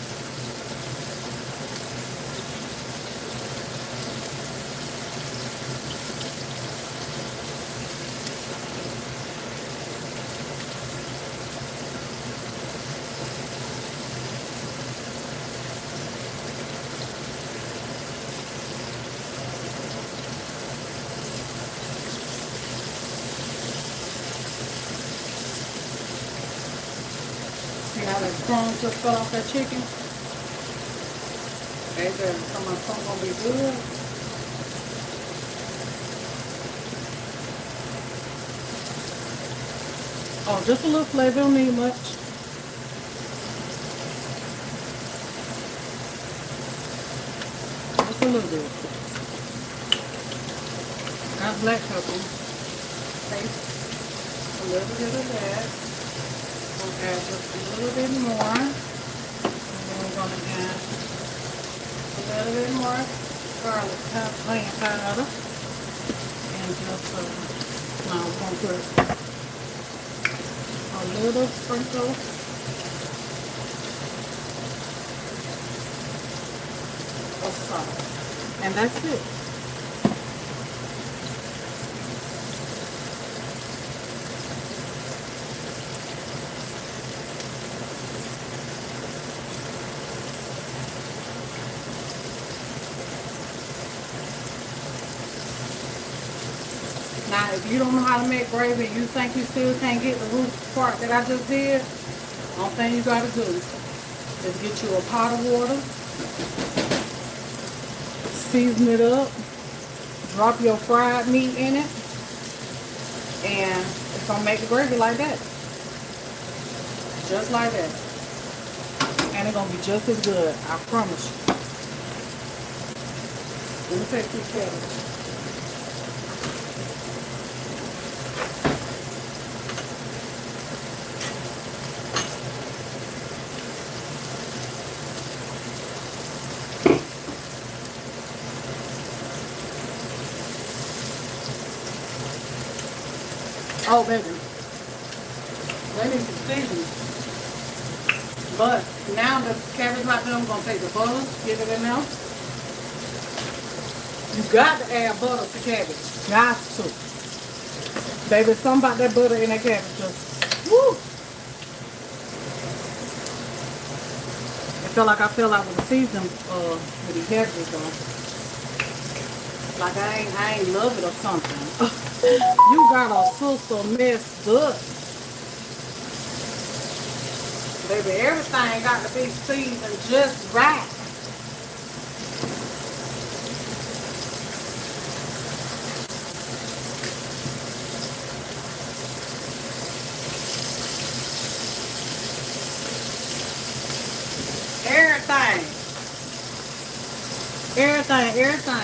See how the crumbs just fell off that chicken? Okay, there's something gonna be good. Oh, just a little flavor, don't need much. Just a little bit. Got black pepper. Taste a little bit of that. We'll add just a little bit more. And then we're going to add a little bit more garlic powder. And just now we're going to put a little sprinkle of salt. And that's it. Now, if you don't know how to make gravy and you think you still can't get the roux part that I just did, only thing you gotta do is get you a pot of water, season it up, drop your fried meat in it, and it's gonna make the gravy like that. Just like that. And it's gonna be just as good, I promise you. Let me take this cabbage. Oh, baby. They need some seasoning. But now the cabbage right there, I'm going to take the butter, get it in there. You got to add butter to cabbage. Got to. Baby, something about that butter in that cabbage just, woo! I feel like with the seasoning with the cabbages though. Like I ain't love it or something. You got a sister messed up. Baby, everything got to be seasoned just right. Everything.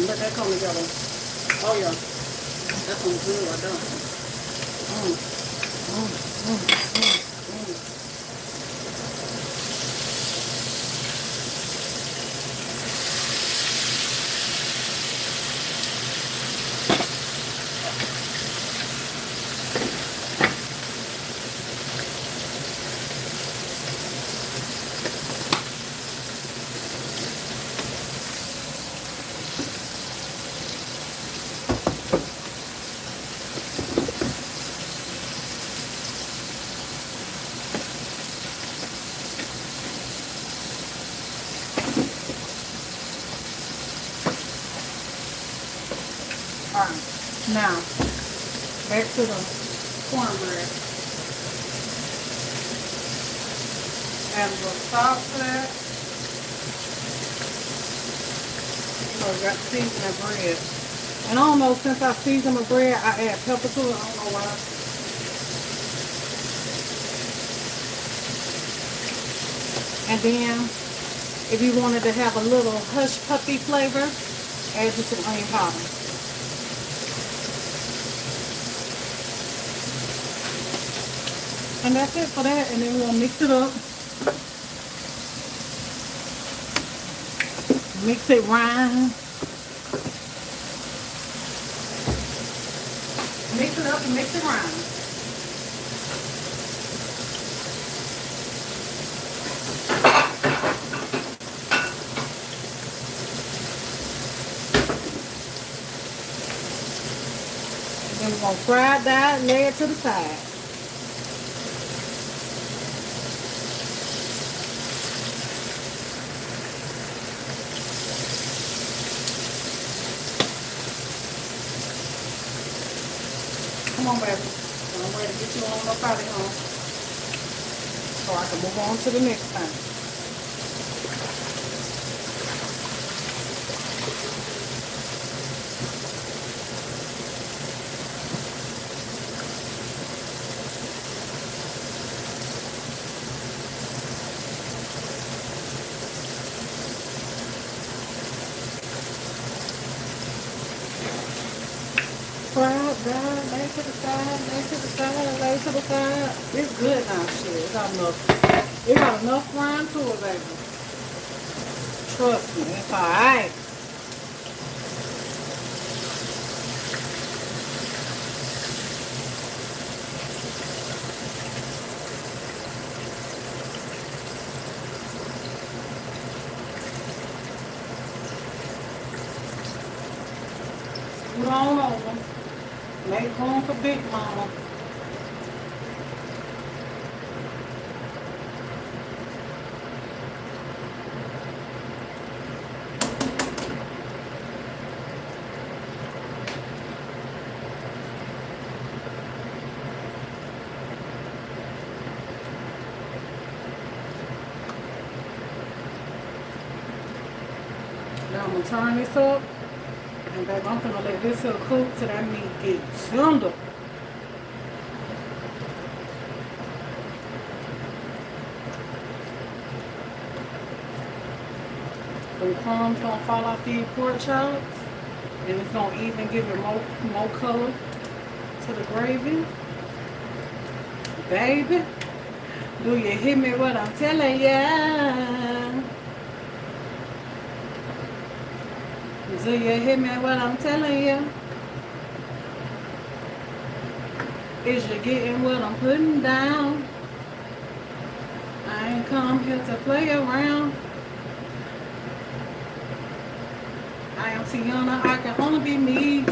Let that come together. Oh yeah, that's some good right there. Alright, now back to the cornbread. Add a little salt to that. So I got to season my bread. And I don't know, since I season my bread, I add pepper to it. I don't know why. And then, if you wanted to have a little hush puppy flavor, add just some onion powder. And that's it for that. And then we're going to mix it up. Mix it round. Mix it up and mix it round. And then we're going to fry that and lay it to the side. Come on, baby. I'm ready to get you on up out of here so I can move on to the next thing. God, lay to the side, lay to the side, lay to the side. It's good now, shit. It got enough. It got enough frying to it, baby. Trust me, it's alright. Scoot on over. Make room for Big Mama. Now I'm gonna turn this up, and baby, I'm gonna let this here cook till that meat get tender. The crumbs gonna fall off these pork chops, and it's gonna even give it more color to the gravy. Baby, do you hear me what I'm telling ya? Do you hear me what I'm telling you? Is you getting what I'm putting down? I ain't come here to play around. I am Tiana, I can only be me.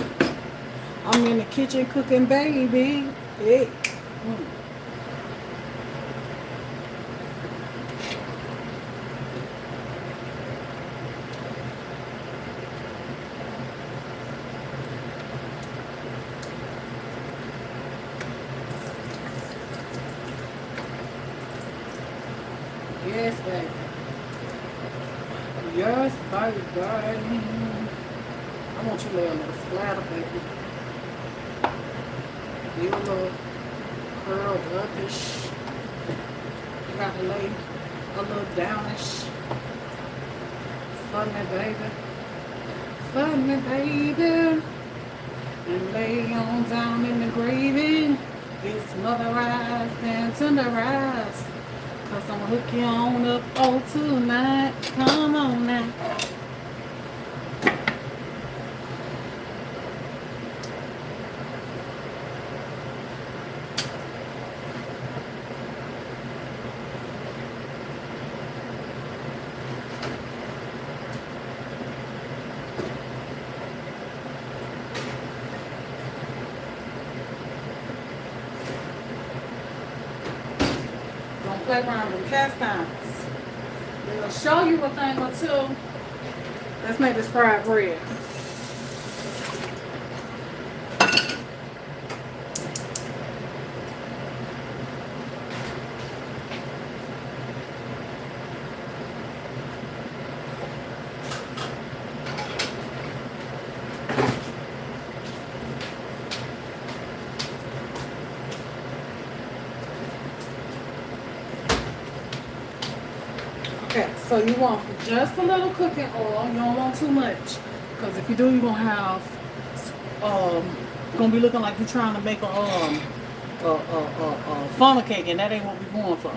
I'm in the kitchen cooking, baby. Yeah. Yes, baby. Yes, baby. I want you to lay a little flatter, baby. You a little curled upish. You got to lay a little downish. For me, baby. For me, baby. And lay on down in the gravy. It's motherized and tenderized. Cause I'm gonna hook you on up all tonight. Come on now. Play around with cast irons. They'll show you a thing or two. Let's make this fried bread. Okay, so you want just a little cooking oil. You don't want too much, because if you do, you're gonna have gonna be looking like you're trying to make a funnel cake, and that ain't what we're going for.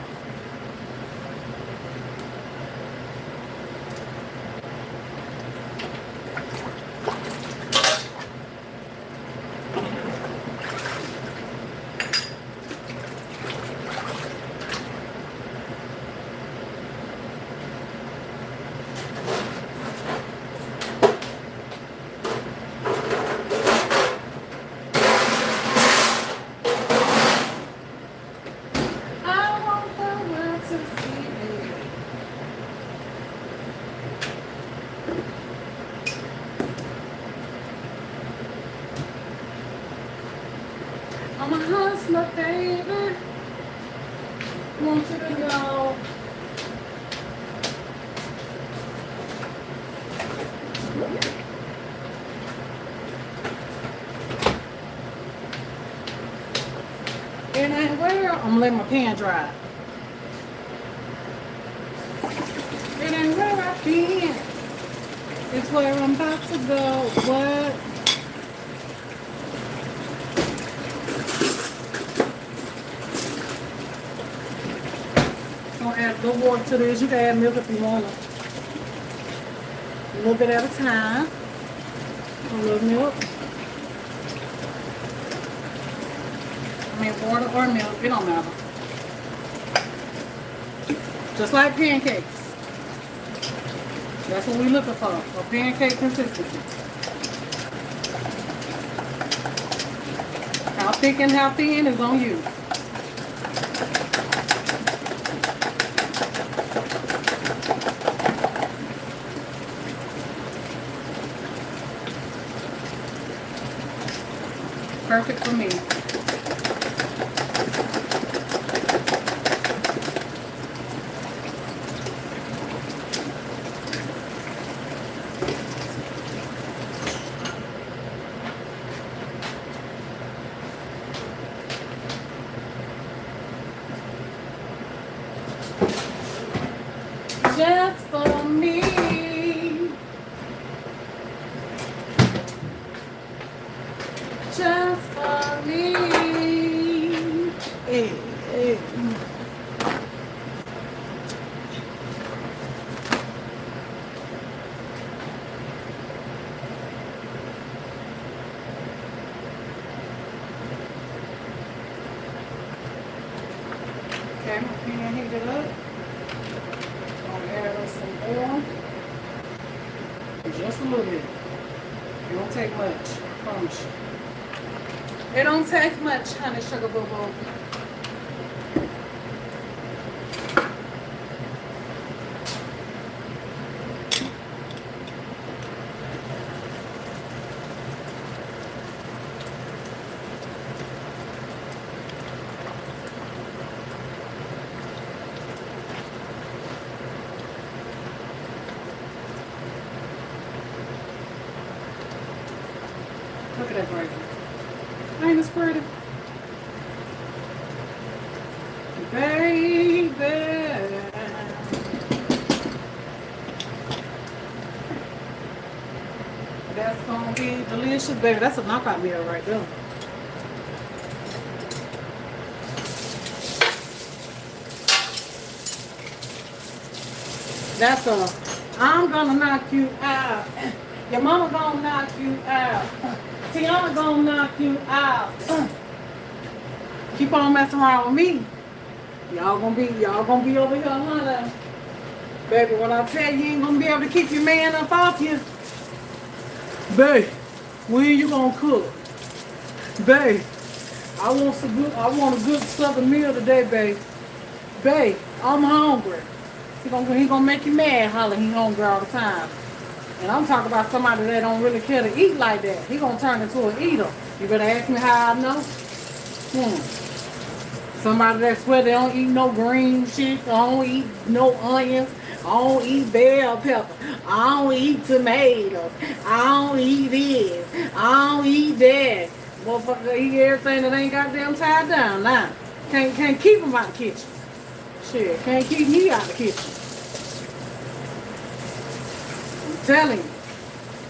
I'm a hustler, baby. Want you to know. It ain't where I'm gonna let my pan dry. It ain't where I've been. It's where I'm about to go. What? Gonna add a little water to this. You can add milk if you want. A little bit at a time. A little milk. I mean, water or milk, it don't matter. Just like pancakes. That's what we're looking for, a pancake consistency. How thick and how thin is on you. Perfect for me. Just for me. Just for me. Hey, hey. Okay, my pan heated up. Add us some oil. Just a little bit. It don't take much. I promise you. It don't take much, honey sugar boo boo. Look at that gravy. Ain't it pretty? Baby. That's gonna be delicious, baby. That's a knockout meal right there. That's a, I'm gonna knock you out. Your mama gonna knock you out. Tiana gonna knock you out. Keep on messing around with me. Y'all gonna be over here, huh? Baby, when I tell you ain't gonna be able to keep your man up off you. Babe, when you gonna cook? Babe, I want a good southern meal today, babe. Babe, I'm hungry. He gonna make you mad, holler, he hungry all the time. And I'm talking about somebody that don't really care to eat like that. He gonna turn into an eater. You better ask me how I know. Somebody that swear they don't eat no green shit. I don't eat no onions. I don't eat bell pepper. I don't eat tomatoes. I don't eat this. I don't eat that. Motherfucker eat everything that ain't goddamn tied down now. Can't keep him out the kitchen. Shit, can't keep me out the kitchen. Telling you,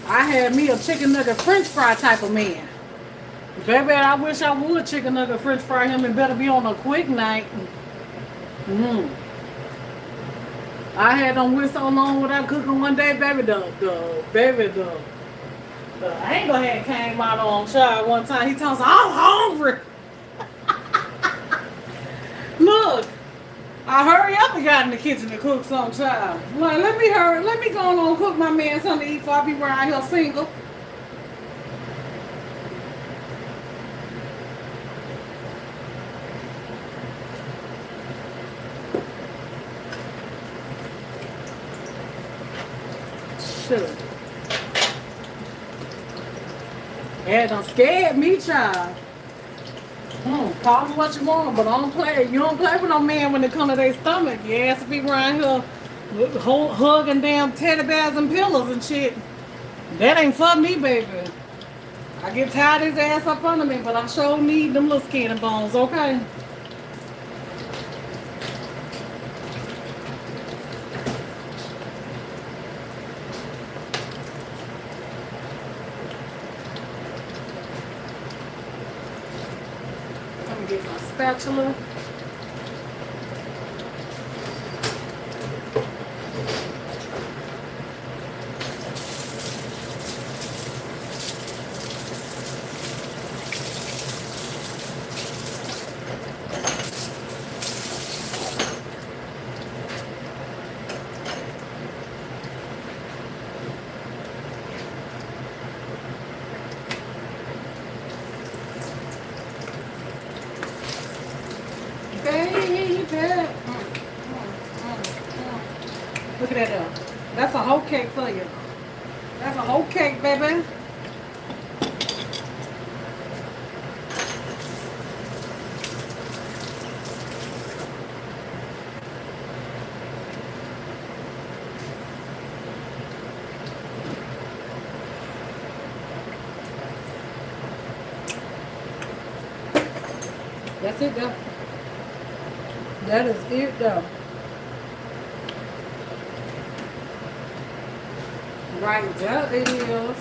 I had me a chicken nugget french fry type of man. Baby, I wish I would chicken nugget french fry him. It better be on a quick night. I had them with so long without cooking one day, baby. The angle had came out on child one time. He told us, I'm hungry. Look. I hurry up and got in the kitchen to cook some child. Like, let me hurry. Let me go on and cook my man something to eat before I be around here single. Shit. That done scared me, child. Call me what you want, but I don't play. You don't play with no man when it comes to their stomach. Your ass to be around here hugging damn teddy bears and pillows and shit. That ain't for me, baby. I get tired of his ass up under me, but I sure need them little skin and bones, okay? Get my spatula. Look at that though. That's a whole cake for you. That's a whole cake, baby. That's it though. That is it though. Right there it is.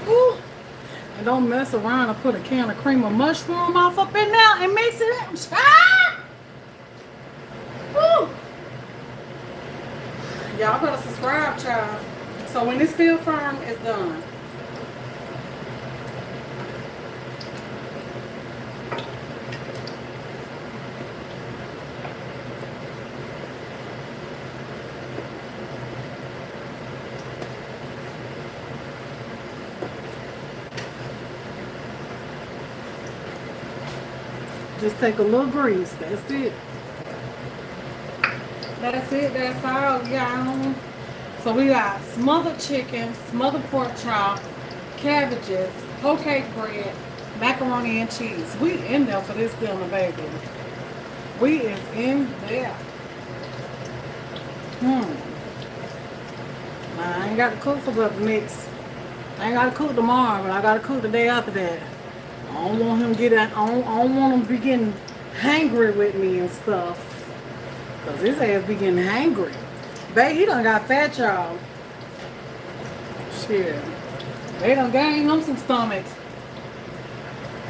Ooh. And don't mess around and put a can of cream of mushroom off up in there and mix it up. Ah! Woo! Y'all better subscribe, child. So when this feel firm, it's done. Just take a little grease. That's it. That's it. That's all, y'all. So we got smothered chicken, smothered pork chop, cabbages, whole cake bread, macaroni and cheese. We in there for this dinner, baby. We is in there. I ain't got to cook for the next. I ain't got to cook tomorrow, but I got to cook the day after that. I don't want him to get out. I don't want him to be getting hangry with me and stuff. Cause his ass be getting hangry. Babe, he done got fat, y'all. Shit. They done gained him some stomachs.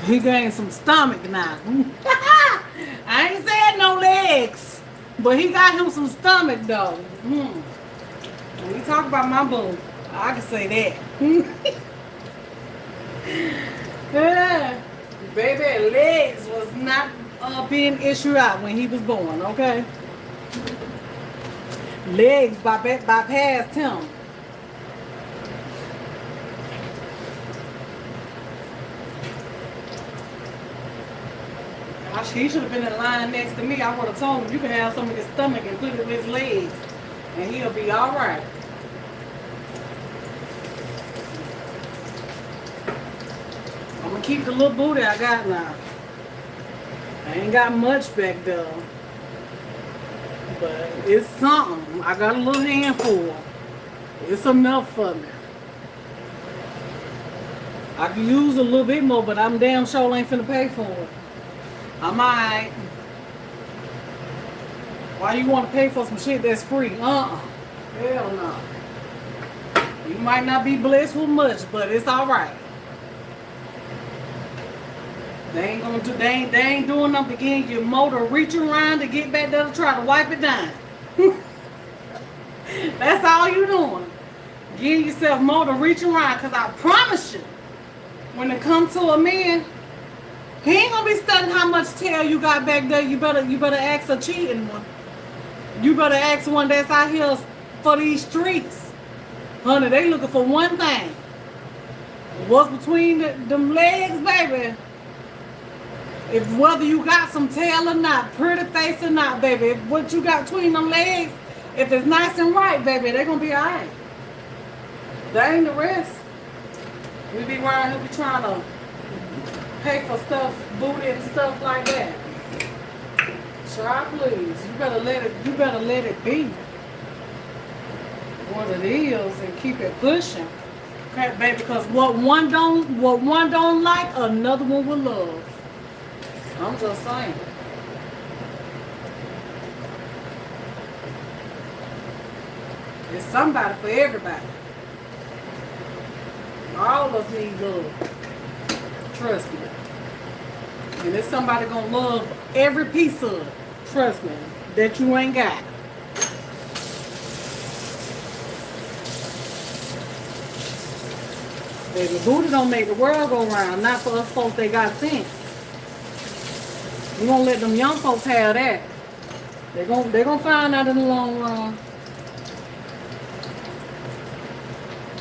He gained some stomach now. I ain't said no legs. But he got him some stomach though. When you talk about my boo, I can say that. Yeah. Baby, legs was not being issued out when he was born, okay? Legs bypassed him. He should have been in line next to me. I would have told him, you can have some of his stomach and put it in his legs, and he'll be all right. I'm going to keep the little booty I got now. I ain't got much back there. But it's something. I got a little handful. It's enough for me. I can use a little bit more, but I'm damn sure ain't finna pay for it. I'm alright. Why you want to pay for some shit that's free? Hell no. You might not be blessed with much, but it's alright. They ain't gonna do. They ain't doing nothing to get your motor reaching around to get back there to try to wipe it down. That's all you doing. Give yourself motor reaching around, cause I promise you, when it comes to a man, he ain't gonna be studying how much tail you got back there. You better ask a cheating one. You better ask one that's out here for these streets. Honey, they looking for one thing. What's between them legs, baby? If whether you got some tail or not, pretty face or not, baby, if what you got between them legs, if it's nice and right, baby, they're gonna be alright. That ain't the rest. We be around here, we trying to pay for stuff, booty and stuff like that. Try please. You better let it be. what it is and keep it pushing. Okay, baby, because what one don't like, another one will love. I'm just saying. It's somebody for everybody. All of us need love. Trust me. And there's somebody gonna love every piece of it. Trust me. That you ain't got. Baby, booty don't make the world go round. Not for us folks that got sense. We gonna let them young folks have that. They gonna find out in the long run.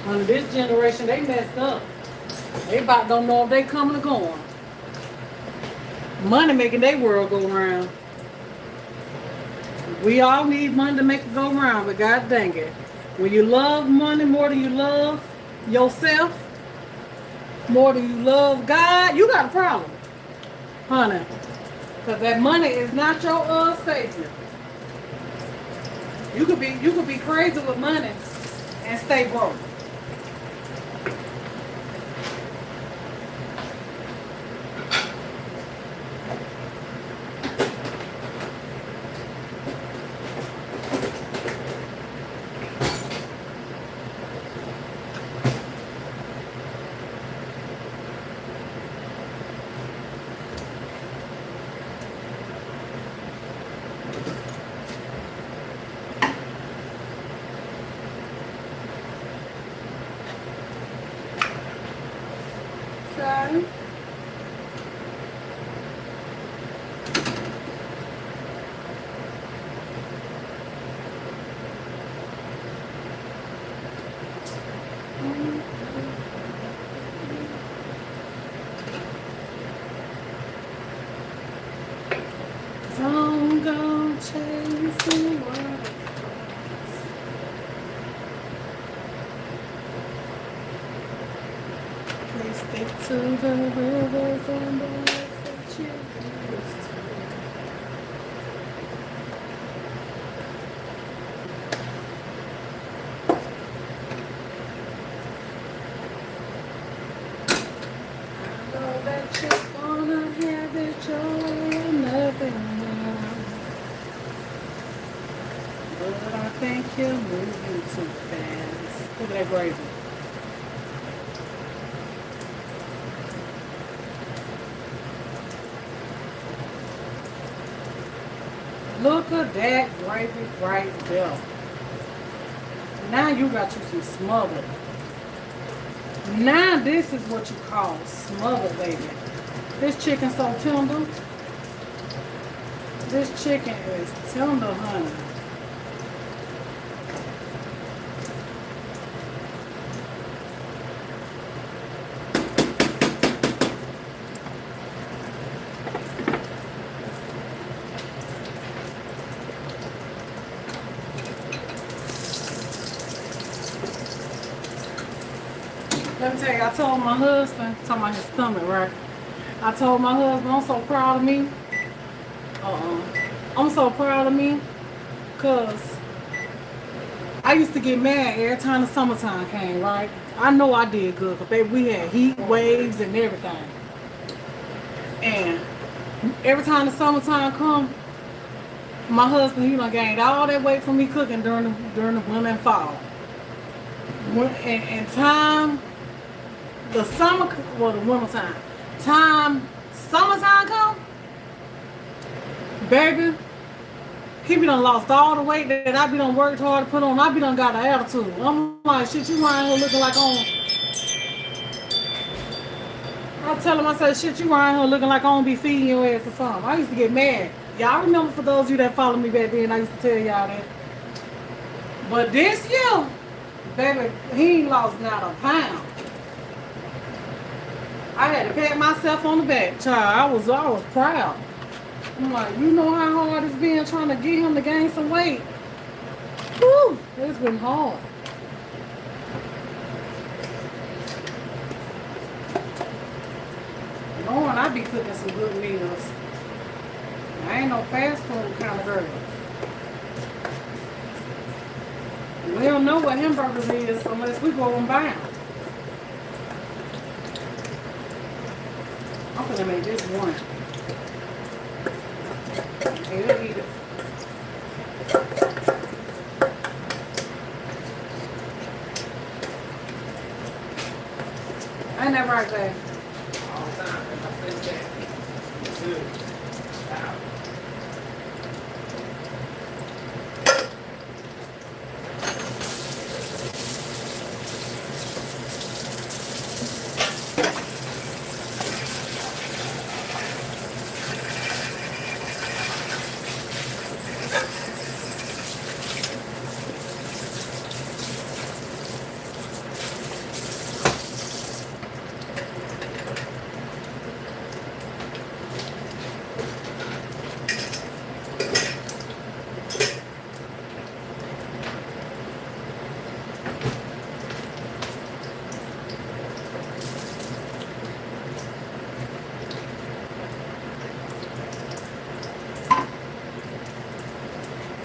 Under this generation, they messed up. They about don't know if they coming or going. Money making their world go round. We all need money to make it go round, but God dang it. When you love money more than you love yourself, more than you love God, you got a problem. Honey. Because that money is not your savior. You could be crazy with money and stay broke. Okay. Don't go chasing waterfalls. Please stick to the rivers and the lakes that you used to. I know that you're gonna have it your way or nothing. But I think you're moving too fast. Look at that gravy. Look at that gravy right there. Now you got you some smothered. Now this is what you call smothered, baby. This chicken so tender. This chicken is tender, honey. Let me tell you, I told my husband, talking about his stomach, right? I told my husband, I'm so proud of me. I'm so proud of me, because I used to get mad every time the summertime came, right? I know I did good, because baby, we had heat waves and everything. And every time the summertime come, my husband, he done gained all that weight from me cooking during the winter and fall. And time, the summer, well, the winter time, summertime come, baby, he be done lost all the weight that I be done worked hard to put on. I be done got an attitude. I'm like, shit, you around here looking like on. I tell him, I say, shit, you around here looking like I don't be feeding your ass or something. I used to get mad. Y'all remember, for those of you that follow me back then, I used to tell y'all that. But this year, baby, he ain't lost not a pound. I had to pat myself on the back, child. I was proud. I'm like, you know how hard it's been trying to get him to gain some weight. Whew, it's been hard. Knowing I be cooking some good meals. I ain't no fast food kind of girl. We don't know what hamburgers is unless we go and buy them. I'm gonna make this one. Okay, we'll eat it. Ain't that right there? All the time. I say that. It's good. Wow.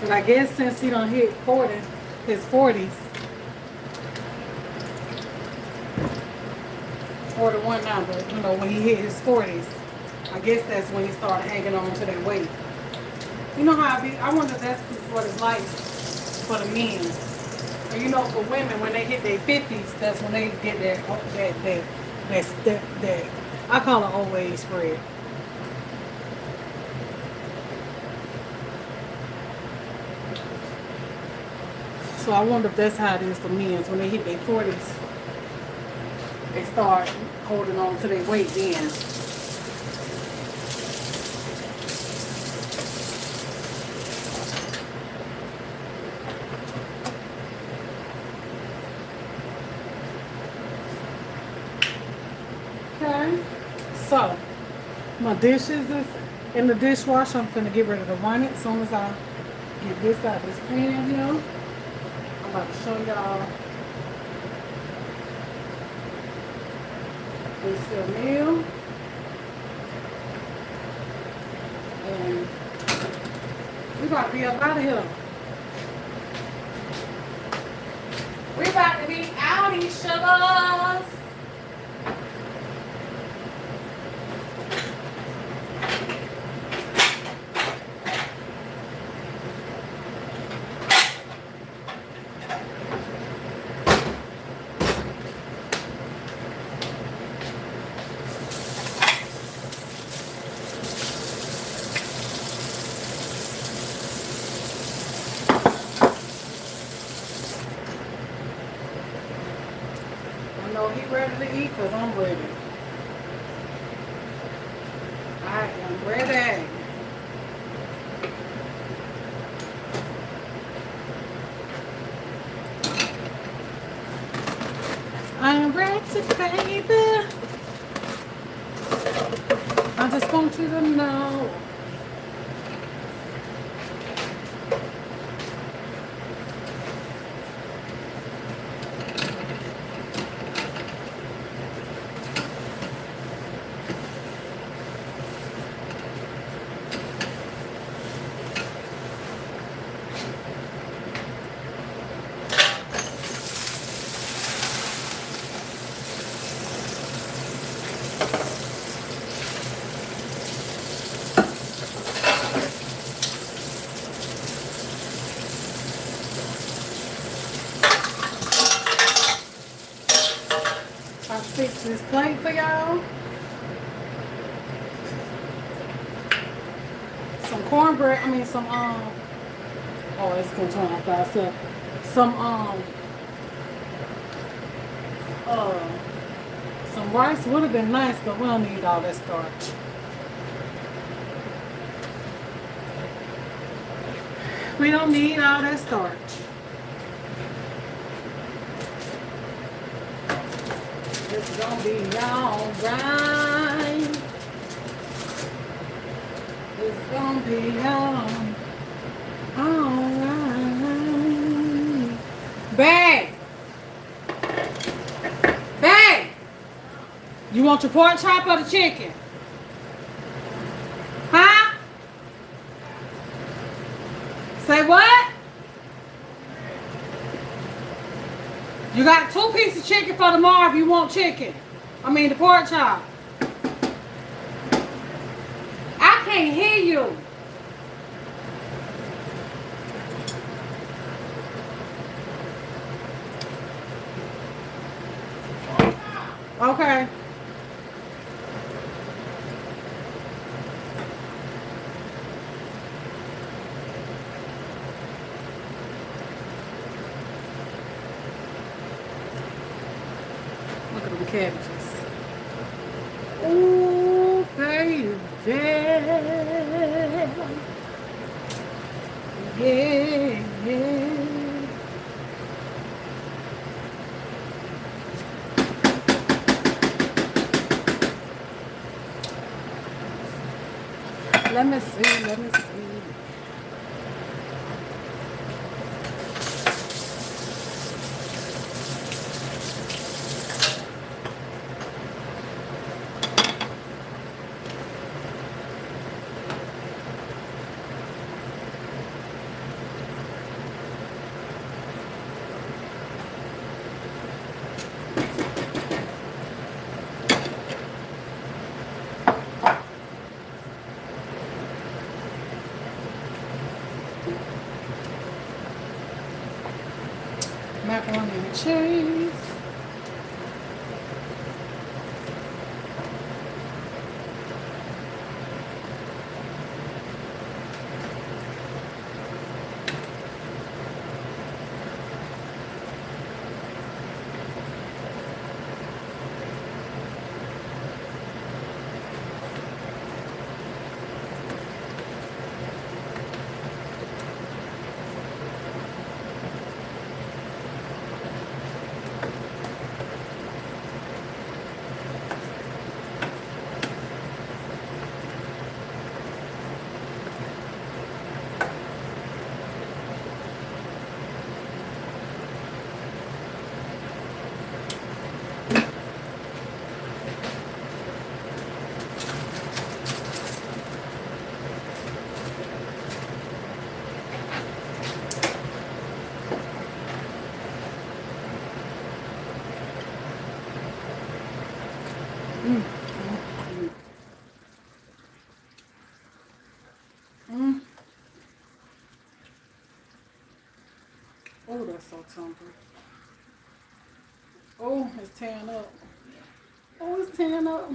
But I guess since he done hit 40, his 40s, 41 now, but you know, when he hit his 40s, I guess that's when he started hanging on to that weight. You know how I wonder if that's what it's like for the men. And you know, for women, when they hit their 50s, that's when they get that I call it old age spread. So I wonder if that's how it is for men. When they hit their 40s, they start holding on to their weight then. Okay, so my dishes is in the dishwasher. I'm gonna get ready to run it as soon as I get this out of this pan here. I'm about to show y'all this little meal. And we about to be up out of here. We about to be out, these sugars. He ready to eat because I'm ready. I am ready. I am ready, baby. I just want you to know. I fix this plate for y'all. Some cornbread, oh, it's gonna turn off by itself. Some rice would have been nice, but we don't need all that starch. We don't need all that starch. It's gonna be alright. It's gonna be alright. Babe! Babe! You want your pork chop or the chicken? Huh? Say what? You got 2 pieces of chicken for tomorrow if you want chicken. I mean the pork chop. I can't hear you. Okay. Look at them cabbages. Ooh, baby. Yeah, yeah. Let me see, let me see. Macaroni and cheese. Oh, that's so tender. Oh, it's tearing up. Oh, it's tearing up.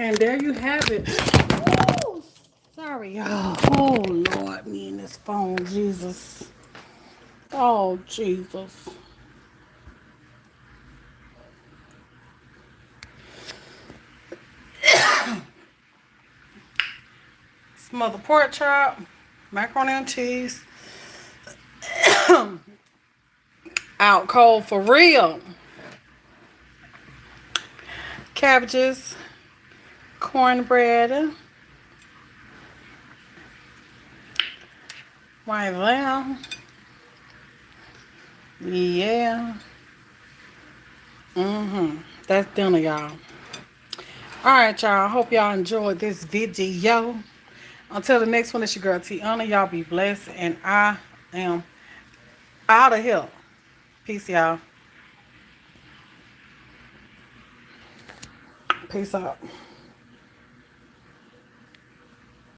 And there you have it. Ooh, sorry, y'all. Oh, Lord, me and this phone, Jesus. Oh, Jesus. Smothered pork chop, macaroni and cheese. Out cold for real. Cabbages, cornbread. Right there. Yeah. That's dinner, y'all. Alright, y'all. Hope y'all enjoyed this video. Until the next one, it's your girl Tiana. Y'all be blessed. And I am out of here. Peace, y'all. Peace out.